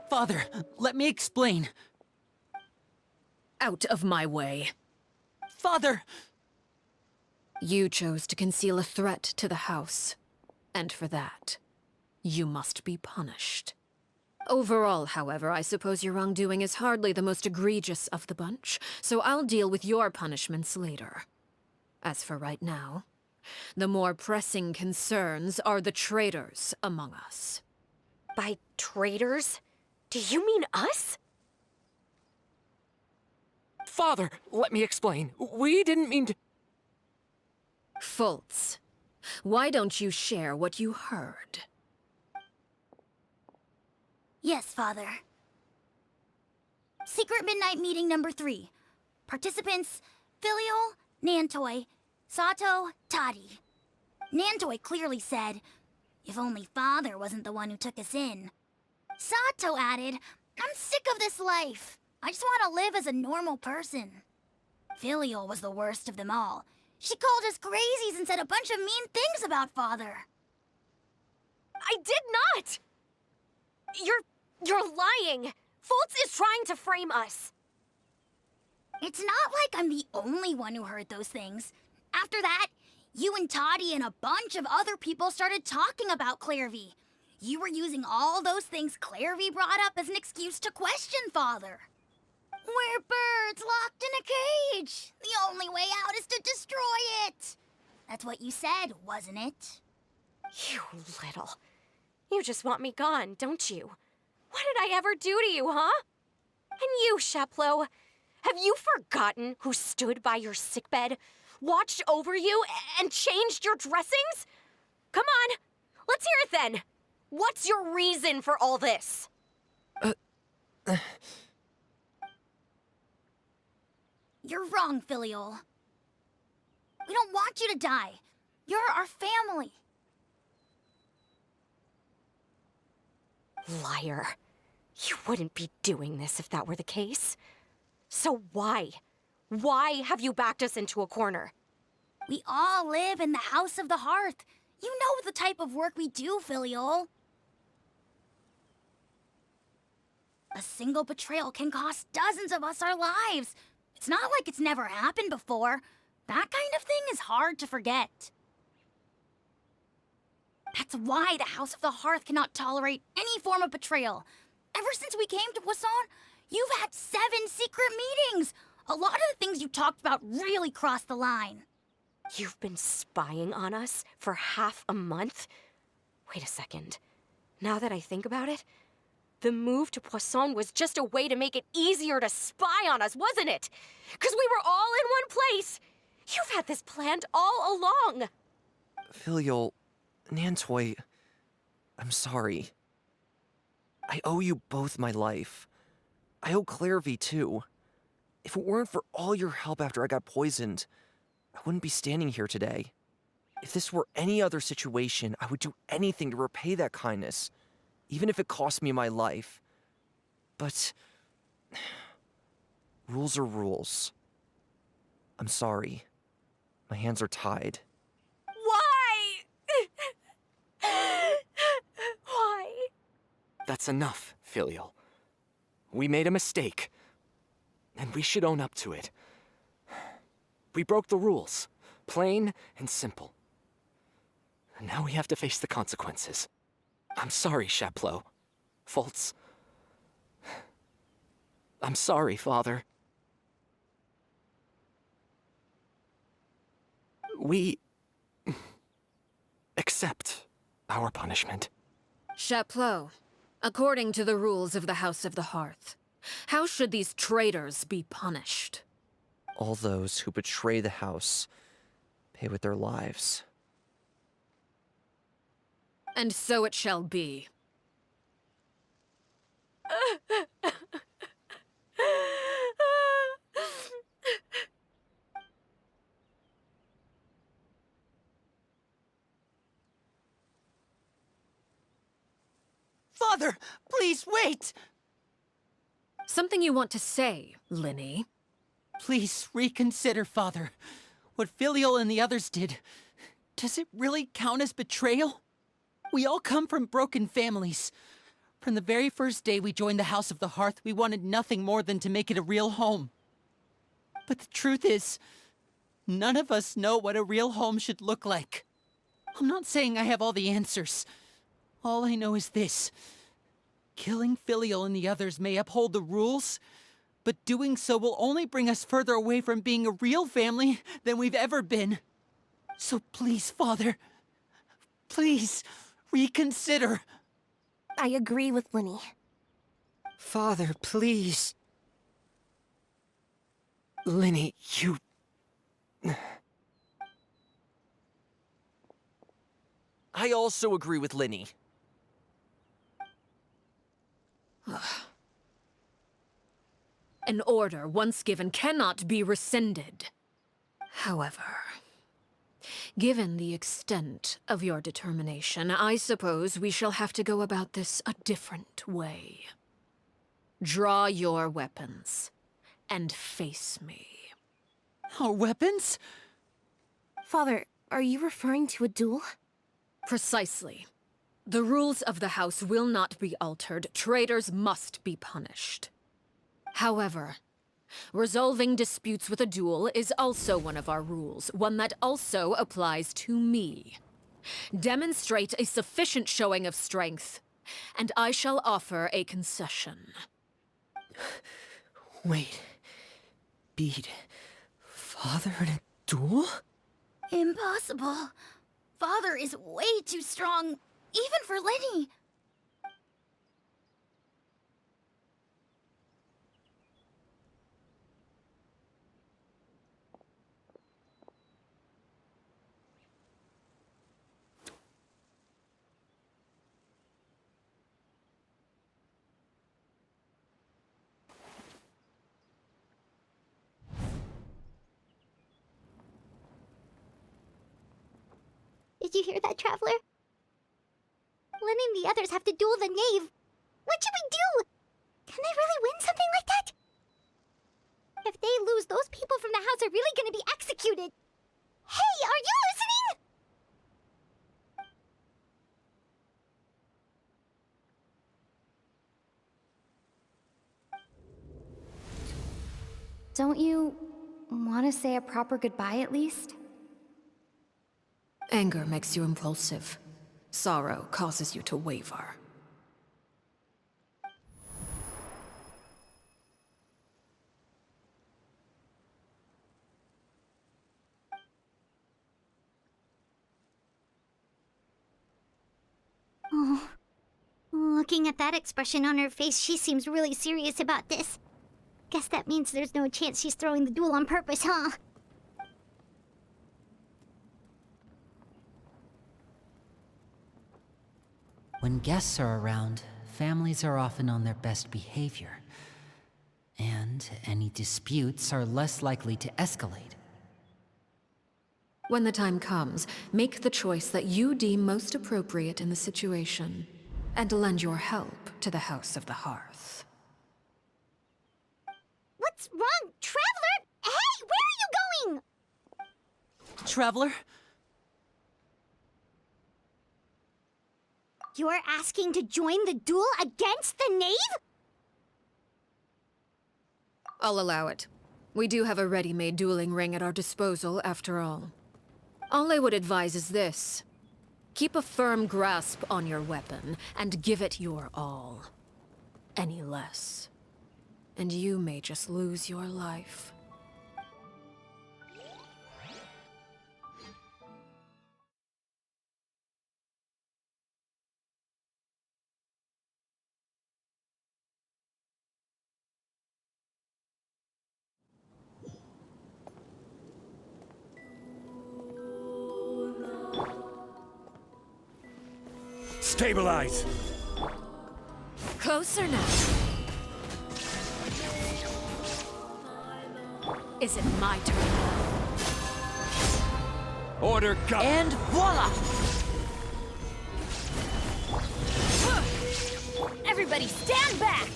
Father, let me explain. Out of my way. Father! You chose to conceal a threat to the house. And for that, you must be punished. Overall, however, I suppose your wrongdoing is hardly the most egregious of the bunch, so I'll deal with your punishments later. As for right now, the more pressing concerns are the traitors among us. By traitors? Do you mean us? Father, let me explain. We didn't mean to... Fultz, why don't you share what you heard? Yes, Father. Secret Midnight Meeting number 3. Participants: Filial, Nantoy, Sato, Toddy. Nantoy clearly said, "If only Father wasn't the one who took us in." Sato added, "I'm sick of this life. I just want to live as a normal person." Filial was the worst of them all. She called us crazies and said a bunch of mean things about Father. I did not! You're lying! Fultz is trying to frame us! It's not like I'm the only one who heard those things. After that, you and Toddy and a bunch of other people started talking about Clairvy. You were using all those things Clairvy brought up as an excuse to question Father. We're birds locked in a cage. The only way out is to destroy it. That's what you said, wasn't it? You little... You just want me gone, don't you? What did I ever do to you, huh? And you, Sheplo, have you forgotten who stood by your sickbed, watched over you, and changed your dressings? Come on, let's hear it then. What's your reason for all this? You're wrong, Filial. We don't want you to die. You're our family. Liar. You wouldn't be doing this if that were the case. So why? Why have you backed us into a corner? We all live in the House of the Hearth. You know the type of work we do, Filial. A single betrayal can cost dozens of us our lives. It's not like it's never happened before. That kind of thing is hard to forget. That's why the House of the Hearth cannot tolerate any form of betrayal. Ever since we came to Poisson, you've had 7 secret meetings. A lot of the things you talked about really crossed the line. You've been spying on us for half a month? Wait a second. Now that I think about it, the move to Poisson was just a way to make it easier to spy on us, wasn't it? Because we were all in one place. You've had this planned all along. Filial, Nantoy, I'm sorry. I owe you both my life. I owe Clairvy too. If it weren't for all your help after I got poisoned, I wouldn't be standing here today. If this were any other situation, I would do anything to repay that kindness, even if it cost me my life. But rules are rules. I'm sorry. My hands are tied. Why? Why? That's enough, Filial. We made a mistake, and we should own up to it. We broke the rules, plain and simple. And now we have to face the consequences. I'm sorry, Chapleau. Fultz. I'm sorry, Father. We accept our punishment. Chapleau, according to the rules of the House of the Hearth, how should these traitors be punished? All those who betray the house pay with their lives. And so it shall be. Father, please wait! Something you want to say, Linny? Please reconsider, Father. What Filial and the others did, does it really count as betrayal? We all come from broken families. From the very first day we joined the House of the Hearth, we wanted nothing more than to make it a real home. But the truth is, none of us know what a real home should look like. I'm not saying I have all the answers. All I know is this. Killing Filial and the others may uphold the rules, but doing so will only bring us further away from being a real family than we've ever been. So please, Father, please reconsider. I agree with Linny. Father, please. Linny, you... I also agree with Linny. An order once given cannot be rescinded. However, given the extent of your determination, I suppose we shall have to go about this a different way. Draw your weapons and face me. Our weapons? Father, are you referring to a duel? Precisely. The rules of the house will not be altered. Traitors must be punished. However, resolving disputes with a duel is also one of our rules, one that also applies to me. Demonstrate a sufficient showing of strength, and I shall offer a concession. Wait. Beat Father in a duel? Impossible. Father is way too strong, even for Linny. Did you hear that, Traveler? Lenny and the others have to duel the knave. What should we do? Can they really win something like that? If they lose, those people from the house are really gonna be executed. Hey, are you listening? Don't you want to say a proper goodbye at least? Anger makes you impulsive. Sorrow causes you to waver. Oh. Looking at that expression on her face, she seems really serious about this. Guess that means there's no chance she's throwing the duel on purpose, huh? When guests are around, families are often on their best behavior. And any disputes are less likely to escalate. When the time comes, make the choice that you deem most appropriate in the situation, and lend your help to the House of the Hearth. What's wrong, Traveler? Hey, where are you going? Traveler? You're asking to join the duel against the knave? I'll allow it. We do have a ready-made dueling ring at our disposal, after all. All I would advise is this. Keep a firm grasp on your weapon, and give it your all. Any less, and you may just lose your life. Stabilize! Closer now. Is it my turn now? Order go! And voila! Everybody stand back!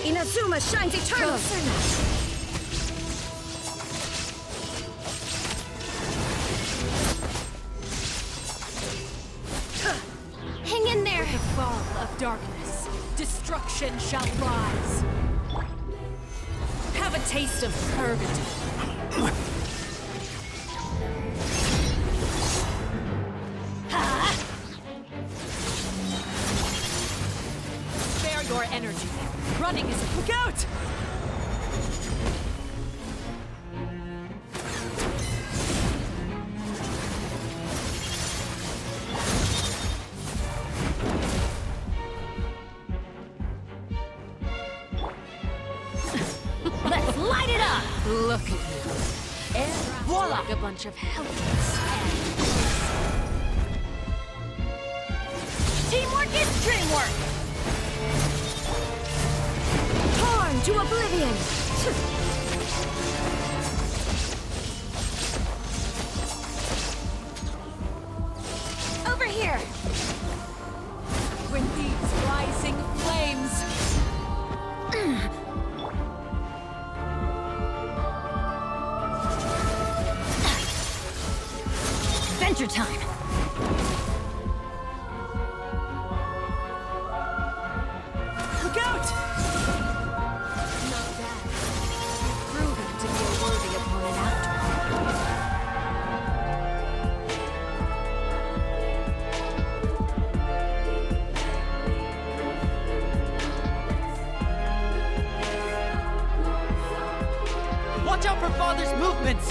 Inazuma shines eternal! Closer now. Hang in there! The fall of darkness, destruction shall rise. Have a taste of purgatory. Spare your energy. Running is a look out! Let's light it up! Look at you. And voila! Like a bunch of helpless Teamwork is dreamwork! Torn to oblivion! Over here! With these rising flames. Adventure time! Look out! Not bad. You've proven to be a worthy opponent after all. Watch out for Father's movements!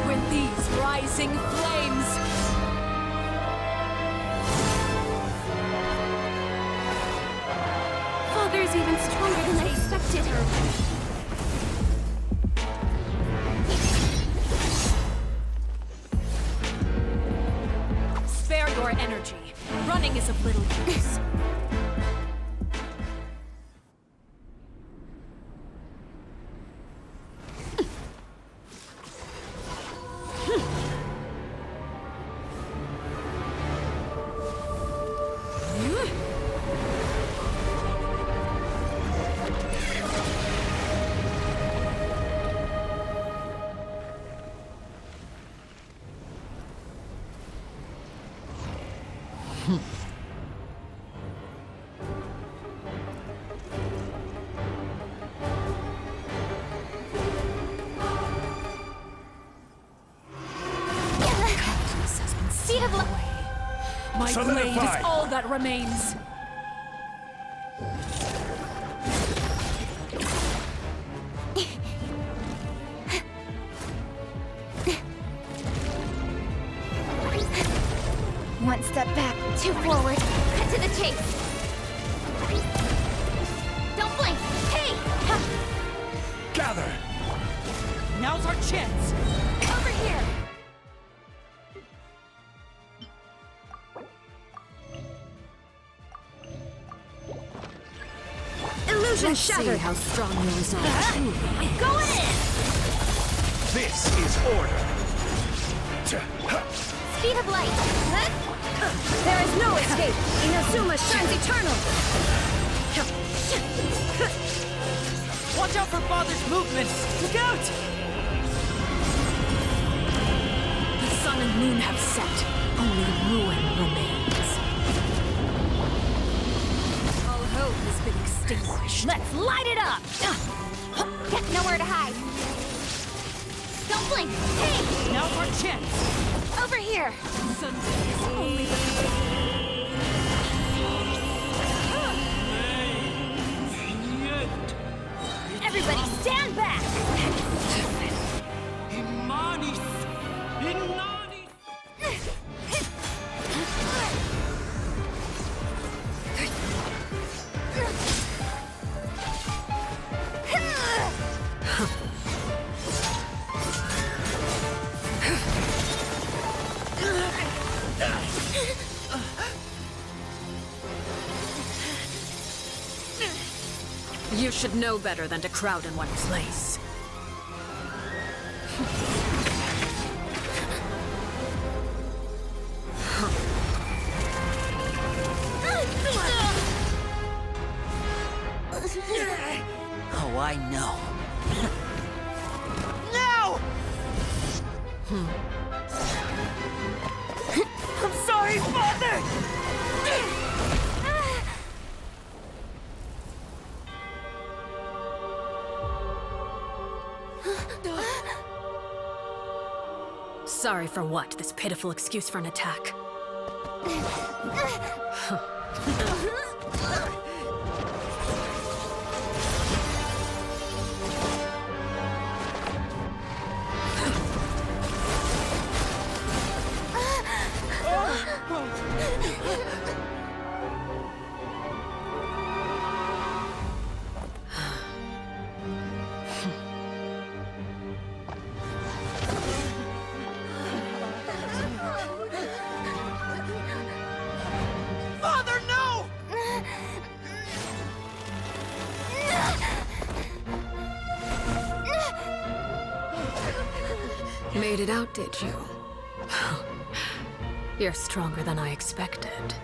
With these rising flames. Father's even stronger than I expected. Spare your energy. Running is of little use. My blade Solidify. is all that remains. One step back, two forward. Cut to the chase. Don't blink. Hey! Gather. Now's our chance! Over here! Illusion shattered. See how strong your resolve truly is. Going in! This is order. Speed of light. There is no escape. Inazuma shines eternal. Watch out for Father's movements! Look out! The sun and moon have set. Only ruin remains. All hope has been extinguished. Let's light it up! Get nowhere to hide. Don't blink. Hey! Now's our chance! Over here! Everybody stand back! You should know better than to crowd in one place. Oh, I know. No! I'm sorry, Father! Sorry for what? This pitiful excuse for an attack. Father, no! Made it out, did you? You're stronger than I expected.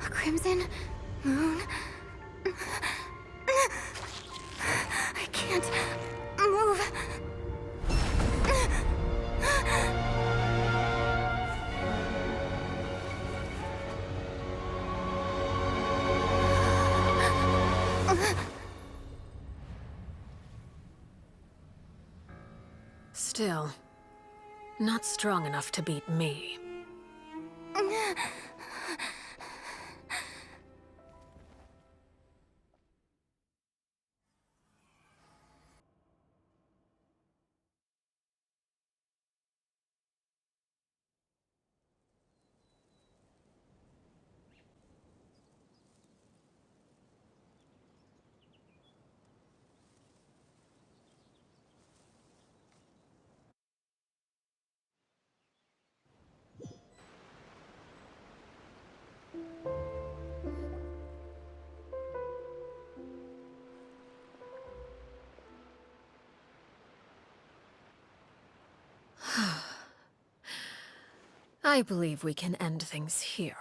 A crimson moon. I can't move. Still, not strong enough to beat me. I believe we can end things here.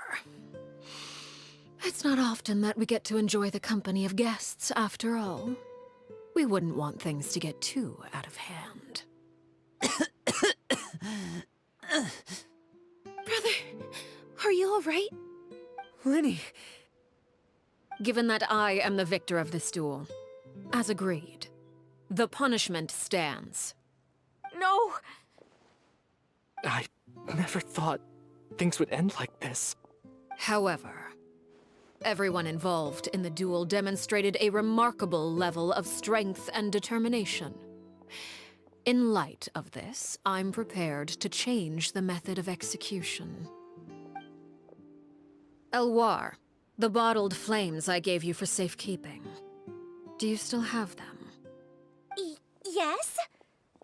It's not often that we get to enjoy the company of guests, after all. We wouldn't want things to get too out of hand. Brother, are you all right? Lenny, Given that I am the victor of this duel, as agreed, the punishment stands. No! I never thought things would end like this. However, everyone involved in the duel demonstrated a remarkable level of strength and determination. In light of this, I'm prepared to change the method of execution. Elwar, the bottled flames I gave you for safekeeping. Do you still have them? Yes?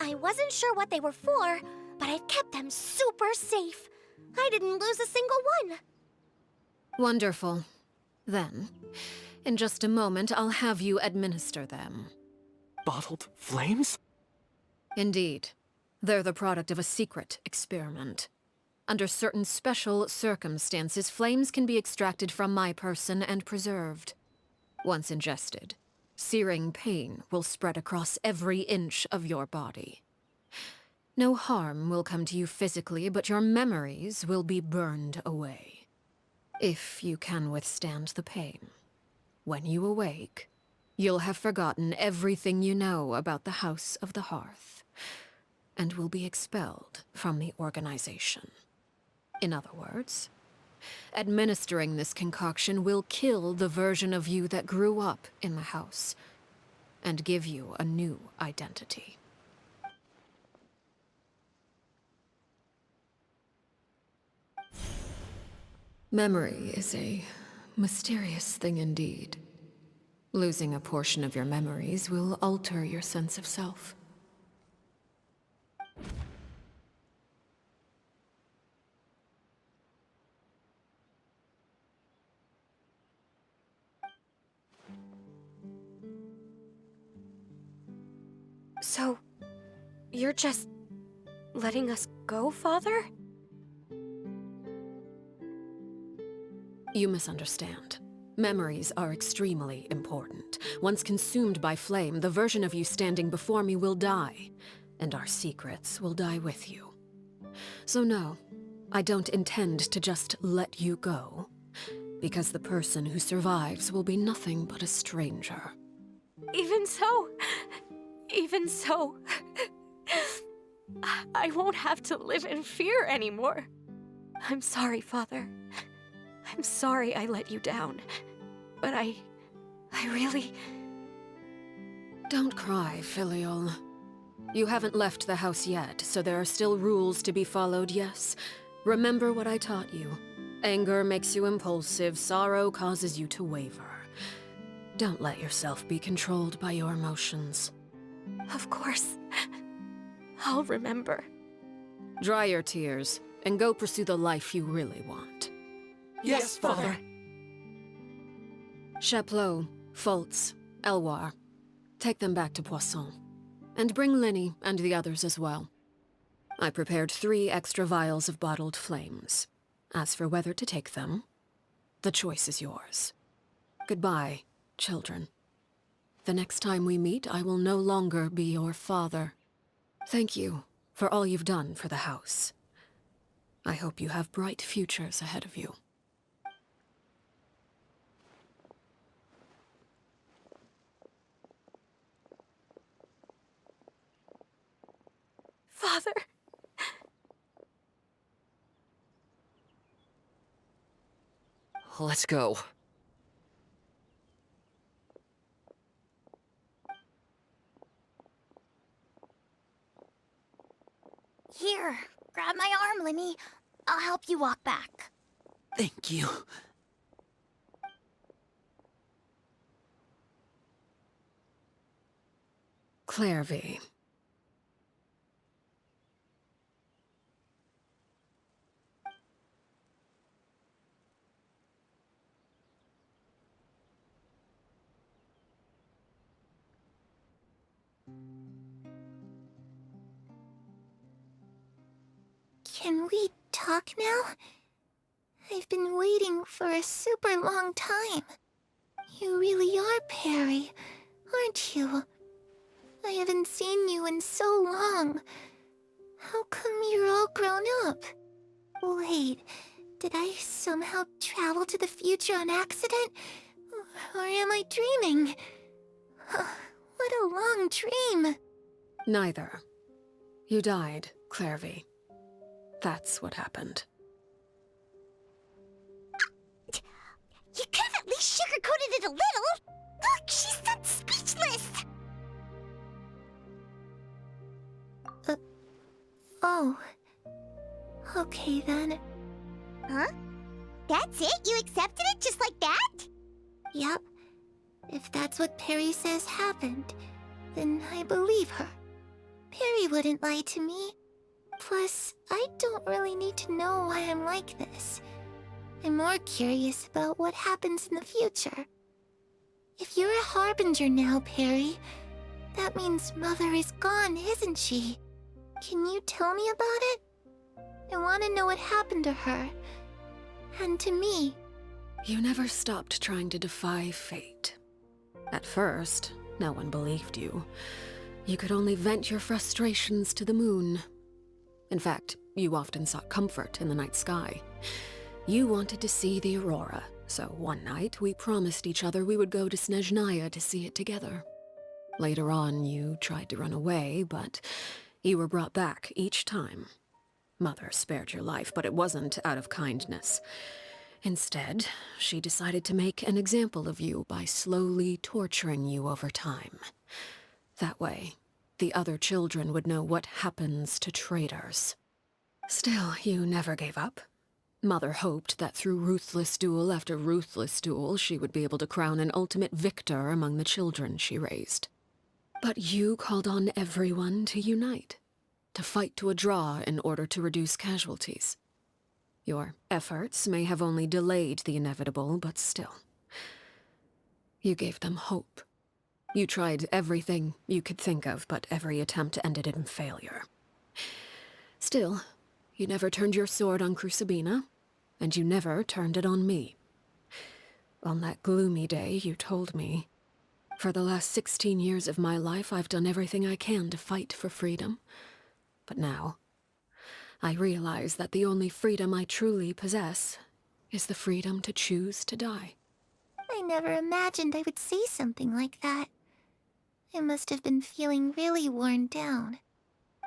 I wasn't sure what they were for, but I've kept them super safe. I didn't lose a single one. Wonderful. Then, in just a moment, I'll have you administer them. Bottled flames? Indeed. They're the product of a secret experiment. Under certain special circumstances, flames can be extracted from my person and preserved. Once ingested, searing pain will spread across every inch of your body. No harm will come to you physically, but your memories will be burned away. If you can withstand the pain. When you awake, you'll have forgotten everything you know about the House of the Hearth, and will be expelled from the organization. In other words, administering this concoction will kill the version of you that grew up in the house, and give you a new identity. Memory is a mysterious thing indeed. Losing a portion of your memories will alter your sense of self. So, you're just letting us go, Father? You misunderstand. Memories are extremely important. Once consumed by flame, the version of you standing before me will die, and our secrets will die with you. So no, I don't intend to just let you go, because the person who survives will be nothing but a stranger. Even so, I won't have to live in fear anymore. I'm sorry, Father. I'm sorry I let you down. But I really... Don't cry, Filial. You haven't left the house yet, so there are still rules to be followed, yes? Remember what I taught you. Anger makes you impulsive, sorrow causes you to waver. Don't let yourself be controlled by your emotions. Of course. I'll remember. Dry your tears, and go pursue the life you really want. Yes, Father. Chaplot, Foltz, Elwar. Take them back to Poisson. And bring Linny and the others as well. I prepared 3 extra vials of bottled flames. As for whether to take them, the choice is yours. Goodbye, children. The next time we meet, I will no longer be your father. Thank you for all you've done for the house. I hope you have bright futures ahead of you. Father! Let's go. Here, grab my arm, Linny. I'll help you walk back. Thank you. Clairvy. Can we talk now? I've been waiting for a super long time. You really are Perry, aren't you? I haven't seen you in so long. How come you're all grown up? Wait, did I somehow travel to the future on accident? Or am I dreaming? What a long dream. Neither. You died, Clairvy. That's what happened. You could have at least sugarcoated it a little. Look, she's that speechless. Oh. Okay then. Huh? That's it? You accepted it just like that? Yep. If that's what Perry says happened, then I believe her. Perry wouldn't lie to me. Plus, I don't really need to know why I'm like this. I'm more curious about what happens in the future. If you're a harbinger now, Perry, that means Mother is gone, isn't she? Can you tell me about it? I want to know what happened to her. And to me. You never stopped trying to defy fate. At first, no one believed you. You could only vent your frustrations to the moon. In fact, you often sought comfort in the night sky. You wanted to see the aurora, so one night we promised each other we would go to Snezhnaya to see it together. Later on, you tried to run away, but you were brought back each time. Mother spared your life, but it wasn't out of kindness. Instead, she decided to make an example of you by slowly torturing you over time. That way, the other children would know what happens to traitors. Still, you never gave up. Mother hoped that through ruthless duel after ruthless duel, she would be able to crown an ultimate victor among the children she raised. But you called on everyone to unite, to fight to a draw in order to reduce casualties. Your efforts may have only delayed the inevitable, but still. You gave them hope. You tried everything you could think of, but every attempt ended in failure. Still, you never turned your sword on Crucibina, and you never turned it on me. On that gloomy day, you told me, "For the last 16 years of my life, I've done everything I can to fight for freedom. But now, I realize that the only freedom I truly possess is the freedom to choose to die." I never imagined I would say something like that. I must have been feeling really worn down.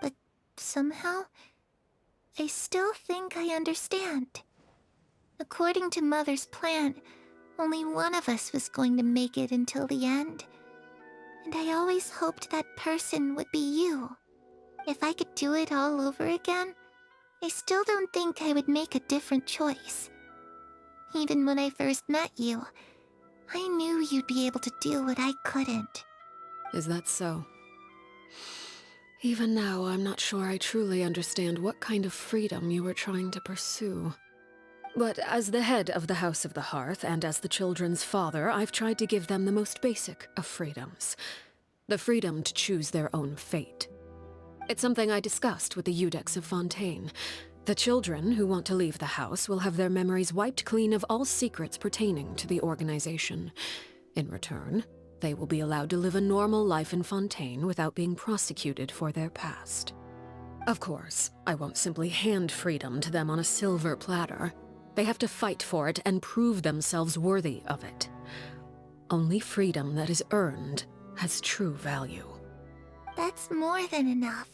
But somehow, I still think I understand. According to Mother's plan, only one of us was going to make it until the end. And I always hoped that person would be you. If I could do it all over again, I still don't think I would make a different choice. Even when I first met you, I knew you'd be able to do what I couldn't. Is that so? Even now, I'm not sure I truly understand what kind of freedom you were trying to pursue. But as the head of the House of the Hearth, and as the children's father, I've tried to give them the most basic of freedoms. The freedom to choose their own fate. It's something I discussed with the Eudex of Fontaine. The children who want to leave the house will have their memories wiped clean of all secrets pertaining to the organization. In return, they will be allowed to live a normal life in Fontaine without being prosecuted for their past. Of course, I won't simply hand freedom to them on a silver platter. They have to fight for it and prove themselves worthy of it. Only freedom that is earned has true value. That's more than enough.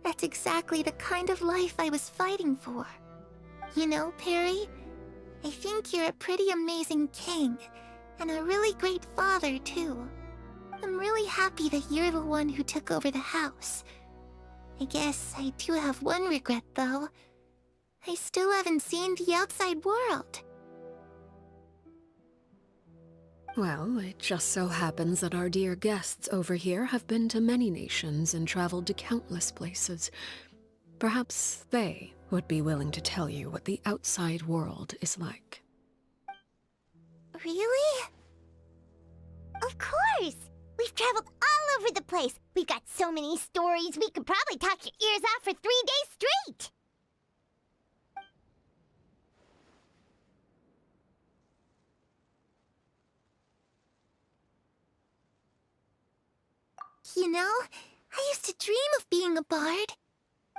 That's exactly the kind of life I was fighting for. You know, Perry, I think you're a pretty amazing king, and a really great father, too. I'm really happy that you're the one who took over the house. I guess I do have one regret, though. I still haven't seen the outside world. Well, it just so happens that our dear guests over here have been to many nations and traveled to countless places. Perhaps they would be willing to tell you what the outside world is like. Really? Of course! We've traveled all over the place. We've got so many stories, we could probably talk your ears off for 3 days straight. You know, I used to dream of being a bard.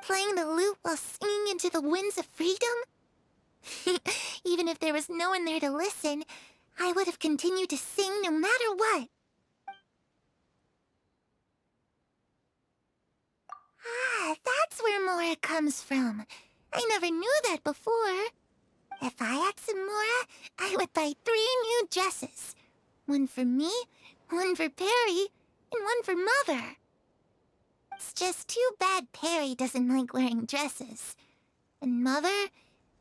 Playing the lute while singing into the winds of freedom. Even if there was no one there to listen, I would have continued to sing no matter what. Ah, that's where Mora comes from. I never knew that before. If I had some Mora, I would buy 3 new dresses. One for me, one for Perry, and one for Mother. It's just too bad Perry doesn't like wearing dresses. And Mother,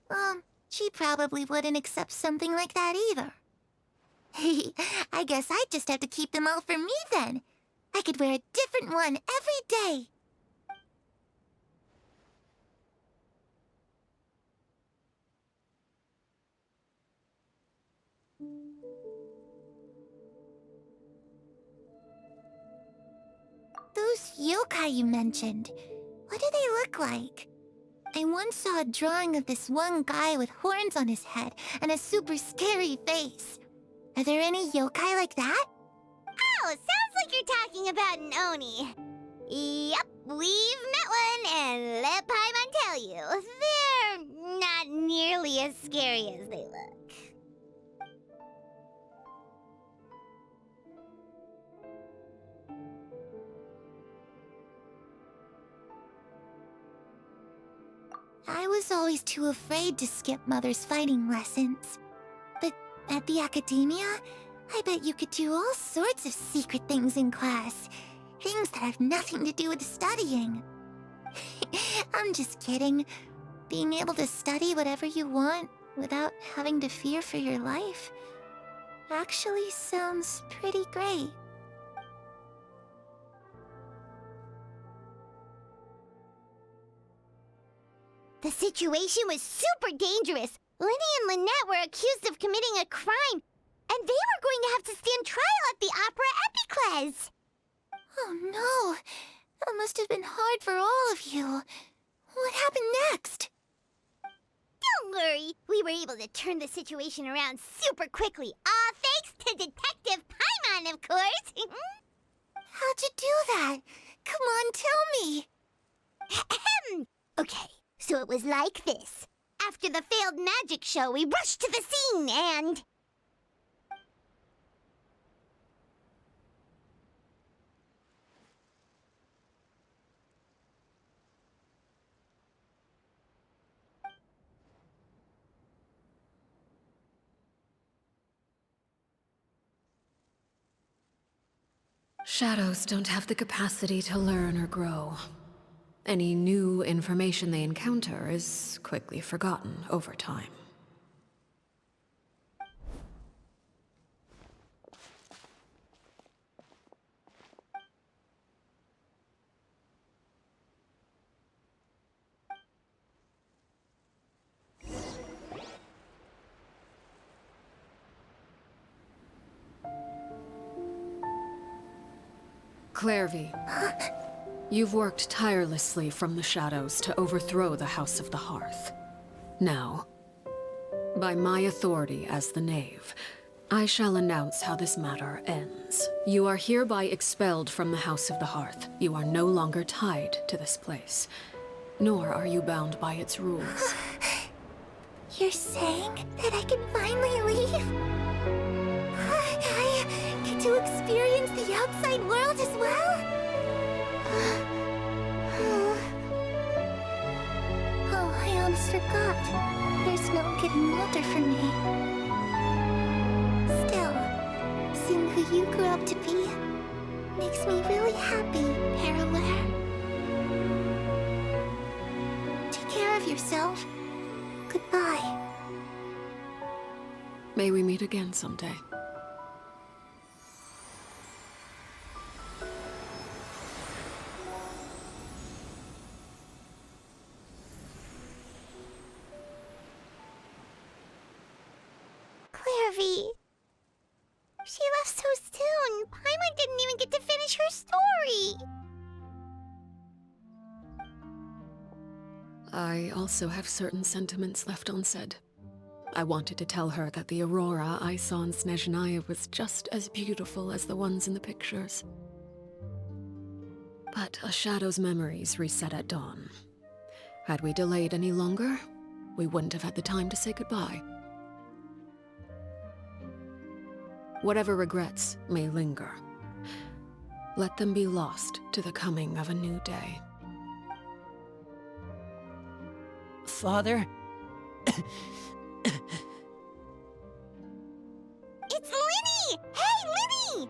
well, she probably wouldn't accept something like that either. I guess I'd just have to keep them all for me then. I could wear a different one every day. Those yokai you mentioned, what do they look like? I once saw a drawing of this one guy with horns on his head and a super scary face. Are there any yokai like that? Oh, sounds like you're talking about an Oni. Yep, we've met one, and let Paimon tell you, they're not nearly as scary as they look. I was always too afraid to skip Mother's fighting lessons. But at the academia, I bet you could do all sorts of secret things in class. Things that have nothing to do with studying. I'm just kidding. Being able to study whatever you want without having to fear for your life actually sounds pretty great. The situation was super dangerous. Lenny and Lynette were accused of committing a crime, and they were going to have to stand trial at the Opera Epicles. Oh no! That must have been hard for all of you. What happened next? Don't worry, we were able to turn the situation around super quickly. All thanks to Detective Paimon, of course. How'd you do that? Come on, tell me. Okay, so it was like this. After the failed magic show, we rushed to the scene and... Shadows don't have the capacity to learn or grow. Any new information they encounter is quickly forgotten over time. Clairvy, you've worked tirelessly from the shadows to overthrow the House of the Hearth. Now, by my authority as the Knave, I shall announce how this matter ends. You are hereby expelled from the House of the Hearth. You are no longer tied to this place, nor are you bound by its rules. You're saying that I can finally leave? I get to experience the outside world as well? Oh, I almost forgot. There's no getting older for me. Still, seeing who you grew up to be makes me really happy, Parallel. Take care of yourself. Goodbye. May we meet again someday. Clairvy. She left so soon. Paimon didn't even get to finish her story. I also have certain sentiments left unsaid. I wanted to tell her that the aurora I saw in Snezhnaya was just as beautiful as the ones in the pictures. But a shadow's memories reset at dawn. Had we delayed any longer, we wouldn't have had the time to say goodbye. Whatever regrets may linger, let them be lost to the coming of a new day. Father? It's Linny! Hey, Linny!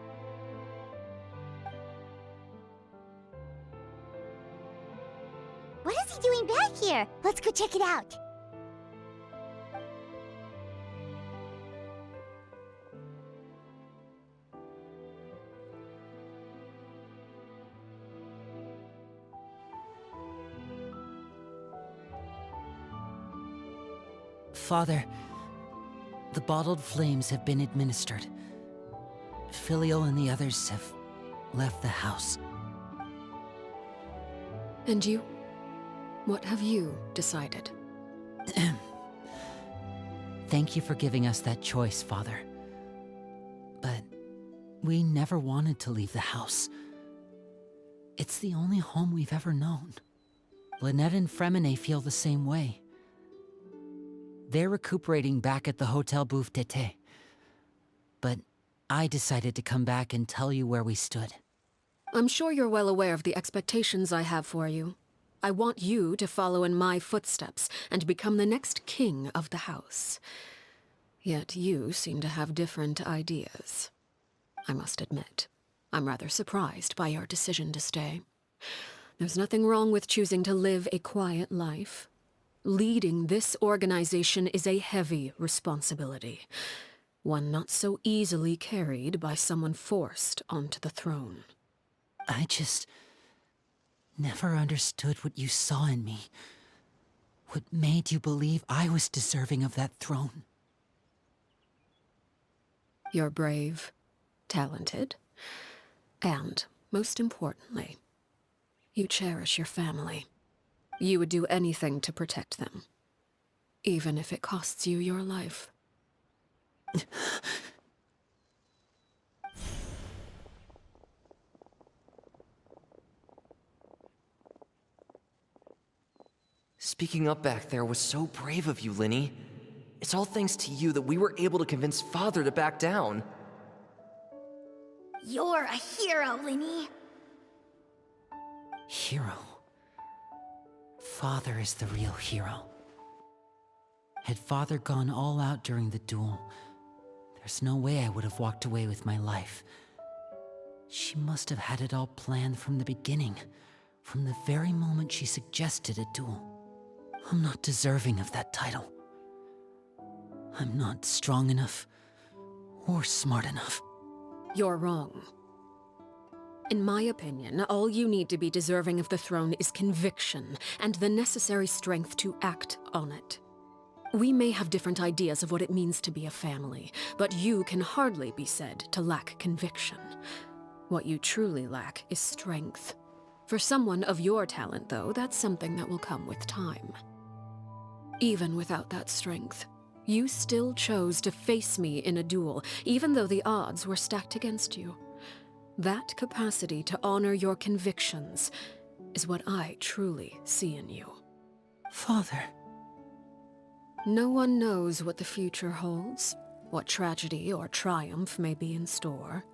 What is he doing back here? Let's go check it out. Father, the bottled flames have been administered. Filial and the others have left the house. And you? What have you decided? Thank you for giving us that choice, Father. But we never wanted to leave the house. It's the only home we've ever known. Lynette and Fremine feel the same way. They're recuperating back at the Hotel Bouffe d'été. But I decided to come back and tell you where we stood. I'm sure you're well aware of the expectations I have for you. I want you to follow in my footsteps and become the next king of the house. Yet you seem to have different ideas. I must admit, I'm rather surprised by your decision to stay. There's nothing wrong with choosing to live a quiet life. Leading this organization is a heavy responsibility, one not so easily carried by someone forced onto the throne. I just never understood what you saw in me. What made you believe I was deserving of that throne? You're brave, talented, and, most importantly, you cherish your family. You would do anything to protect them, even if it costs you your life. Speaking up back there was so brave of you, Linny. It's all thanks to you that we were able to convince Father to back down. You're a hero, Linny. Hero? Father is the real hero. Had Father gone all out during the duel, there's no way I would have walked away with my life. She must have had it all planned from the beginning, from the very moment she suggested a duel. I'm not deserving of that title. I'm not strong enough or smart enough. You're wrong. In my opinion, all you need to be deserving of the throne is conviction and the necessary strength to act on it. We may have different ideas of what it means to be a family, but you can hardly be said to lack conviction. What you truly lack is strength. For someone of your talent, though, that's something that will come with time. Even without that strength, you still chose to face me in a duel, even though the odds were stacked against you. That capacity to honor your convictions is what I truly see in you. Father. No one knows what the future holds, what tragedy or triumph may be in store.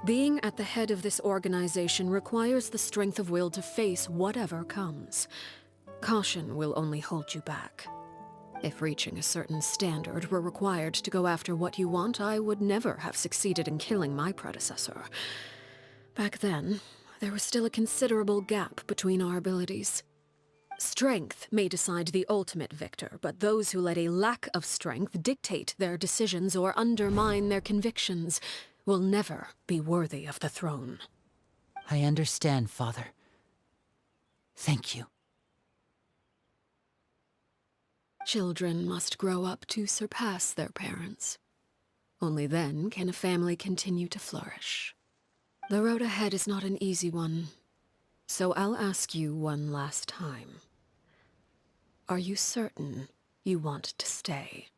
Being at the head of this organization requires the strength of will to face whatever comes. Caution will only hold you back. If reaching a certain standard were required to go after what you want, I would never have succeeded in killing my predecessor. Back then, there was still a considerable gap between our abilities. Strength may decide the ultimate victor, but those who let a lack of strength dictate their decisions or undermine their convictions will never be worthy of the throne. I understand, Father. Thank you. Children must grow up to surpass their parents. Only then can a family continue to flourish. The road ahead is not an easy one, so I'll ask you one last time. Are you certain you want to stay?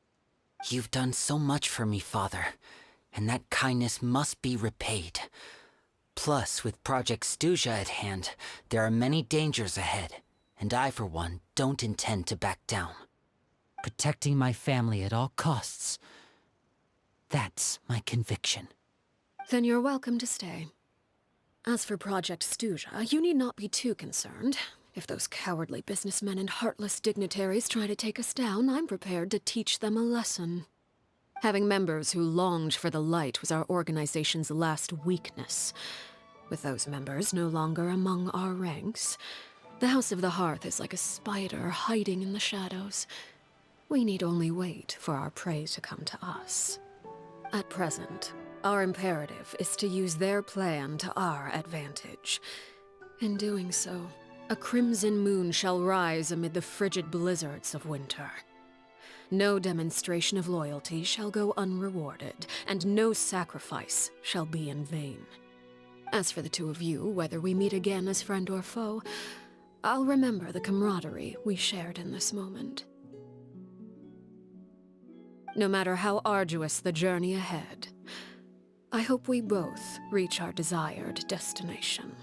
You've done so much for me, Father, and that kindness must be repaid. Plus, with Project Stuja at hand, there are many dangers ahead, and I, for one, don't intend to back down. Protecting my family at all costs. That's my conviction. Then you're welcome to stay. As for Project Stuja, you need not be too concerned. If those cowardly businessmen and heartless dignitaries try to take us down, I'm prepared to teach them a lesson. Having members who longed for the light was our organization's last weakness. With those members no longer among our ranks, the House of the Hearth is like a spider hiding in the shadows. We need only wait for our prey to come to us. At present, our imperative is to use their plan to our advantage. In doing so, a crimson moon shall rise amid the frigid blizzards of winter. No demonstration of loyalty shall go unrewarded, and no sacrifice shall be in vain. As for the two of you, whether we meet again as friend or foe, I'll remember the camaraderie we shared in this moment. No matter how arduous the journey ahead, I hope we both reach our desired destination.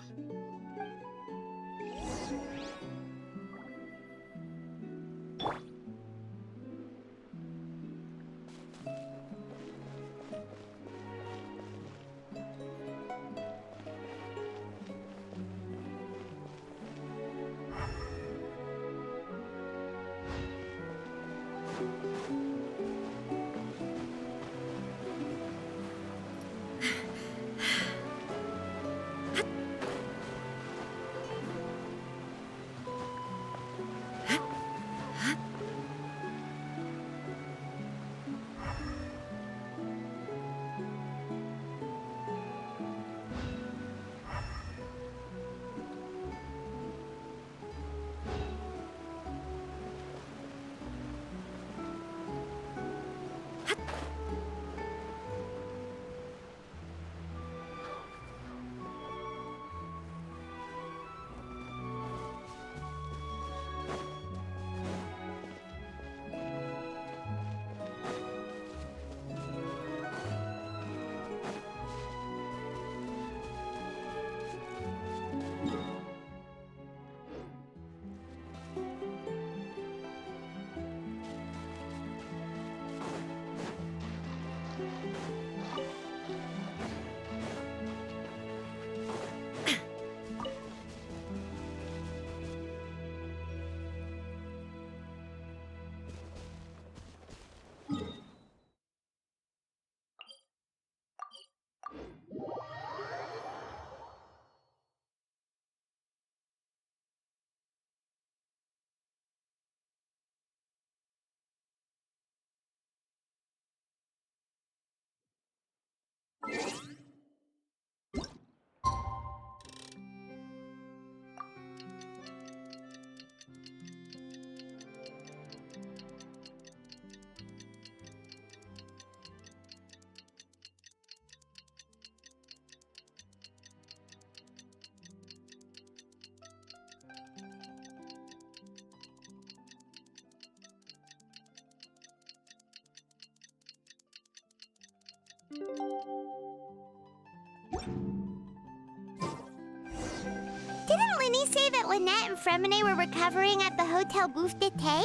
Didn't Linny say that Lynette and Fremine were recovering at the Hotel Bouffe d'été?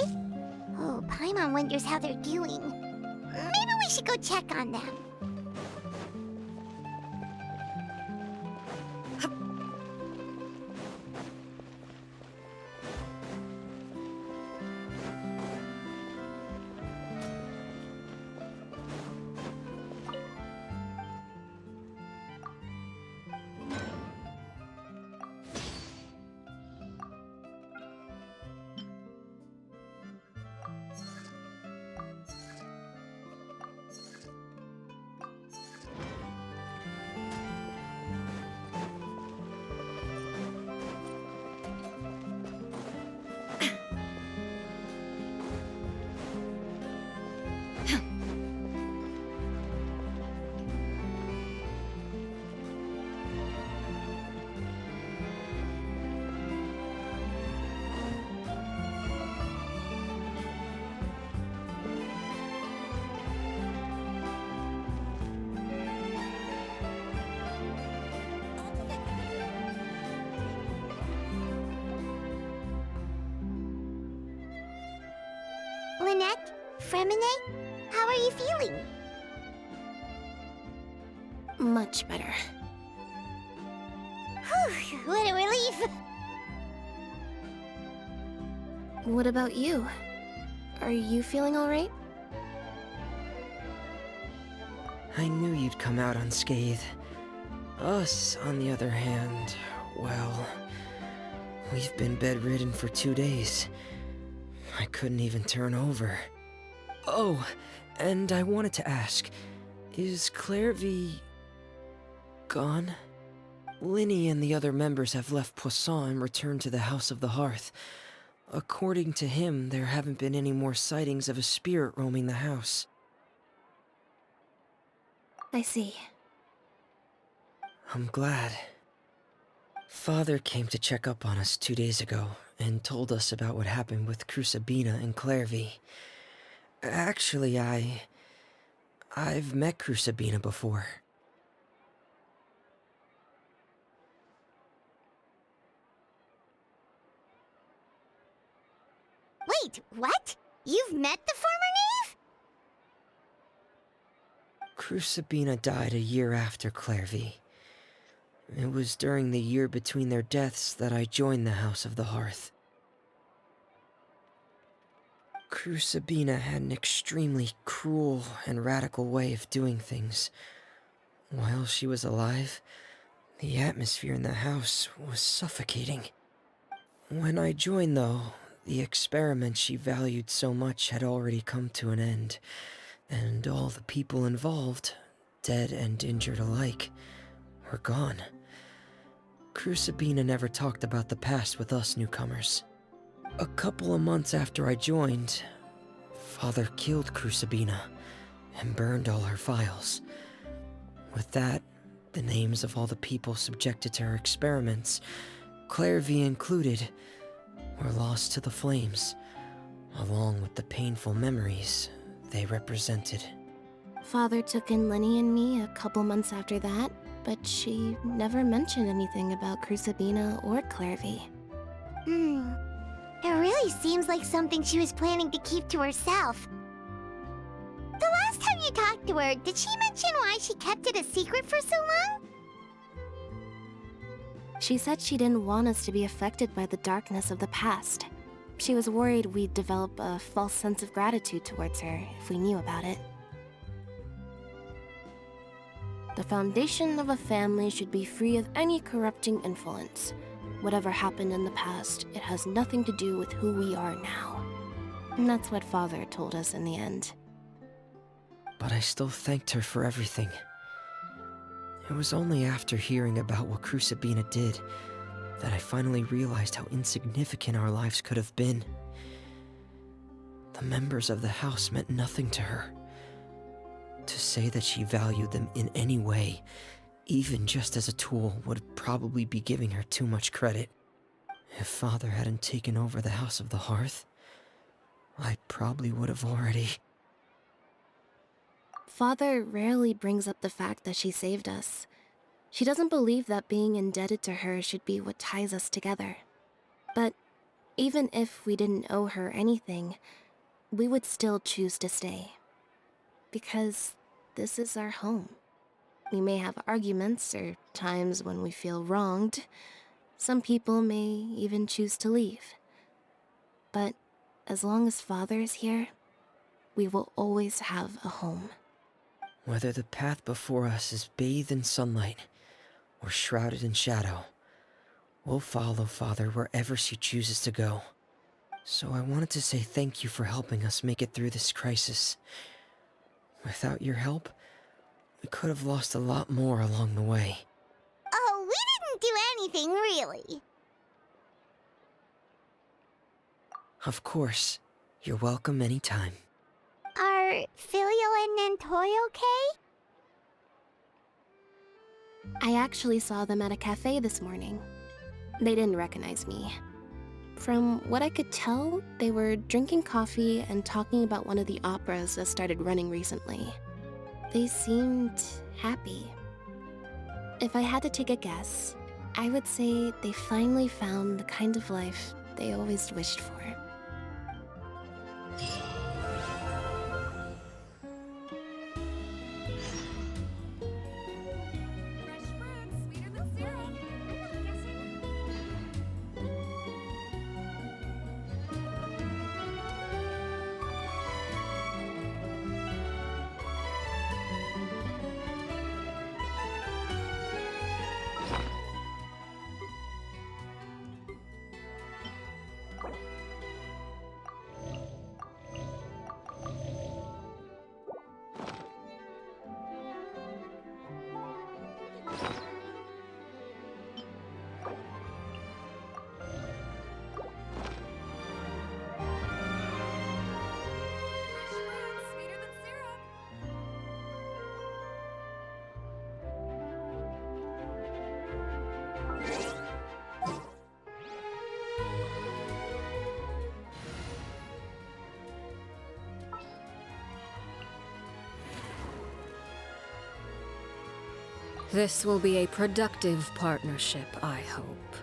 Oh, Paimon wonders how they're doing. Maybe we should go check on them. Lynette? Fremine? How are you feeling? Much better. Whew, what a relief! What about you? Are you feeling alright? I knew you'd come out unscathed. Us, on the other hand, well, we've been bedridden for 2 days. I couldn't even turn over. Oh, and I wanted to ask, is Clairvy gone? Linny and the other members have left Poisson and returned to the House of the Hearth. According to him, there haven't been any more sightings of a spirit roaming the house. I see. I'm glad. Father came to check up on us 2 days ago and told us about what happened with Crusabina and Clairvy. Actually, I've met Crusabina before. Wait, what? You've met the former knave? Crusabina died a year after Clairvy. It was during the year between their deaths that I joined the House of the Hearth. Crusabina had an extremely cruel and radical way of doing things. While she was alive, the atmosphere in the house was suffocating. When I joined, though, the experiment she valued so much had already come to an end, and all the people involved, dead and injured alike, were gone. Crusabina never talked about the past with us newcomers. A couple of months after I joined, Father killed Crusabina and burned all her files. With that, the names of all the people subjected to her experiments, Clairvy included, were lost to the flames, along with the painful memories they represented. Father took in Lenny and me a couple months after that, but she never mentioned anything about Crusabina or Clairvy. It really seems like something she was planning to keep to herself. The last time you talked to her, did she mention why she kept it a secret for so long? She said she didn't want us to be affected by the darkness of the past. She was worried we'd develop a false sense of gratitude towards her if we knew about it. The foundation of a family should be free of any corrupting influence. Whatever happened in the past, it has nothing to do with who we are now. And that's what Father told us in the end. But I still thanked her for everything. It was only after hearing about what Crusabina did that I finally realized how insignificant our lives could have been. The members of the house meant nothing to her. To say that she valued them in any way, even just as a tool, would probably be giving her too much credit. If Father hadn't taken over the House of the Hearth, I probably would have already... Father rarely brings up the fact that she saved us. She doesn't believe that being indebted to her should be what ties us together. But even if we didn't owe her anything, we would still choose to stay. Because this is our home. We may have arguments or times when we feel wronged. Some people may even choose to leave. But as long as Father is here, we will always have a home. Whether the path before us is bathed in sunlight or shrouded in shadow, we'll follow Father wherever she chooses to go. So I wanted to say thank you for helping us make it through this crisis. Without your help, we could have lost a lot more along the way. Oh, we didn't do anything, really. Of course. You're welcome anytime. Are Filial and Nantoy okay? I actually saw them at a cafe this morning. They didn't recognize me. From what I could tell, they were drinking coffee and talking about one of the operas that started running recently. They seemed happy. If I had to take a guess, I would say they finally found the kind of life they always wished for. This will be a productive partnership, I hope.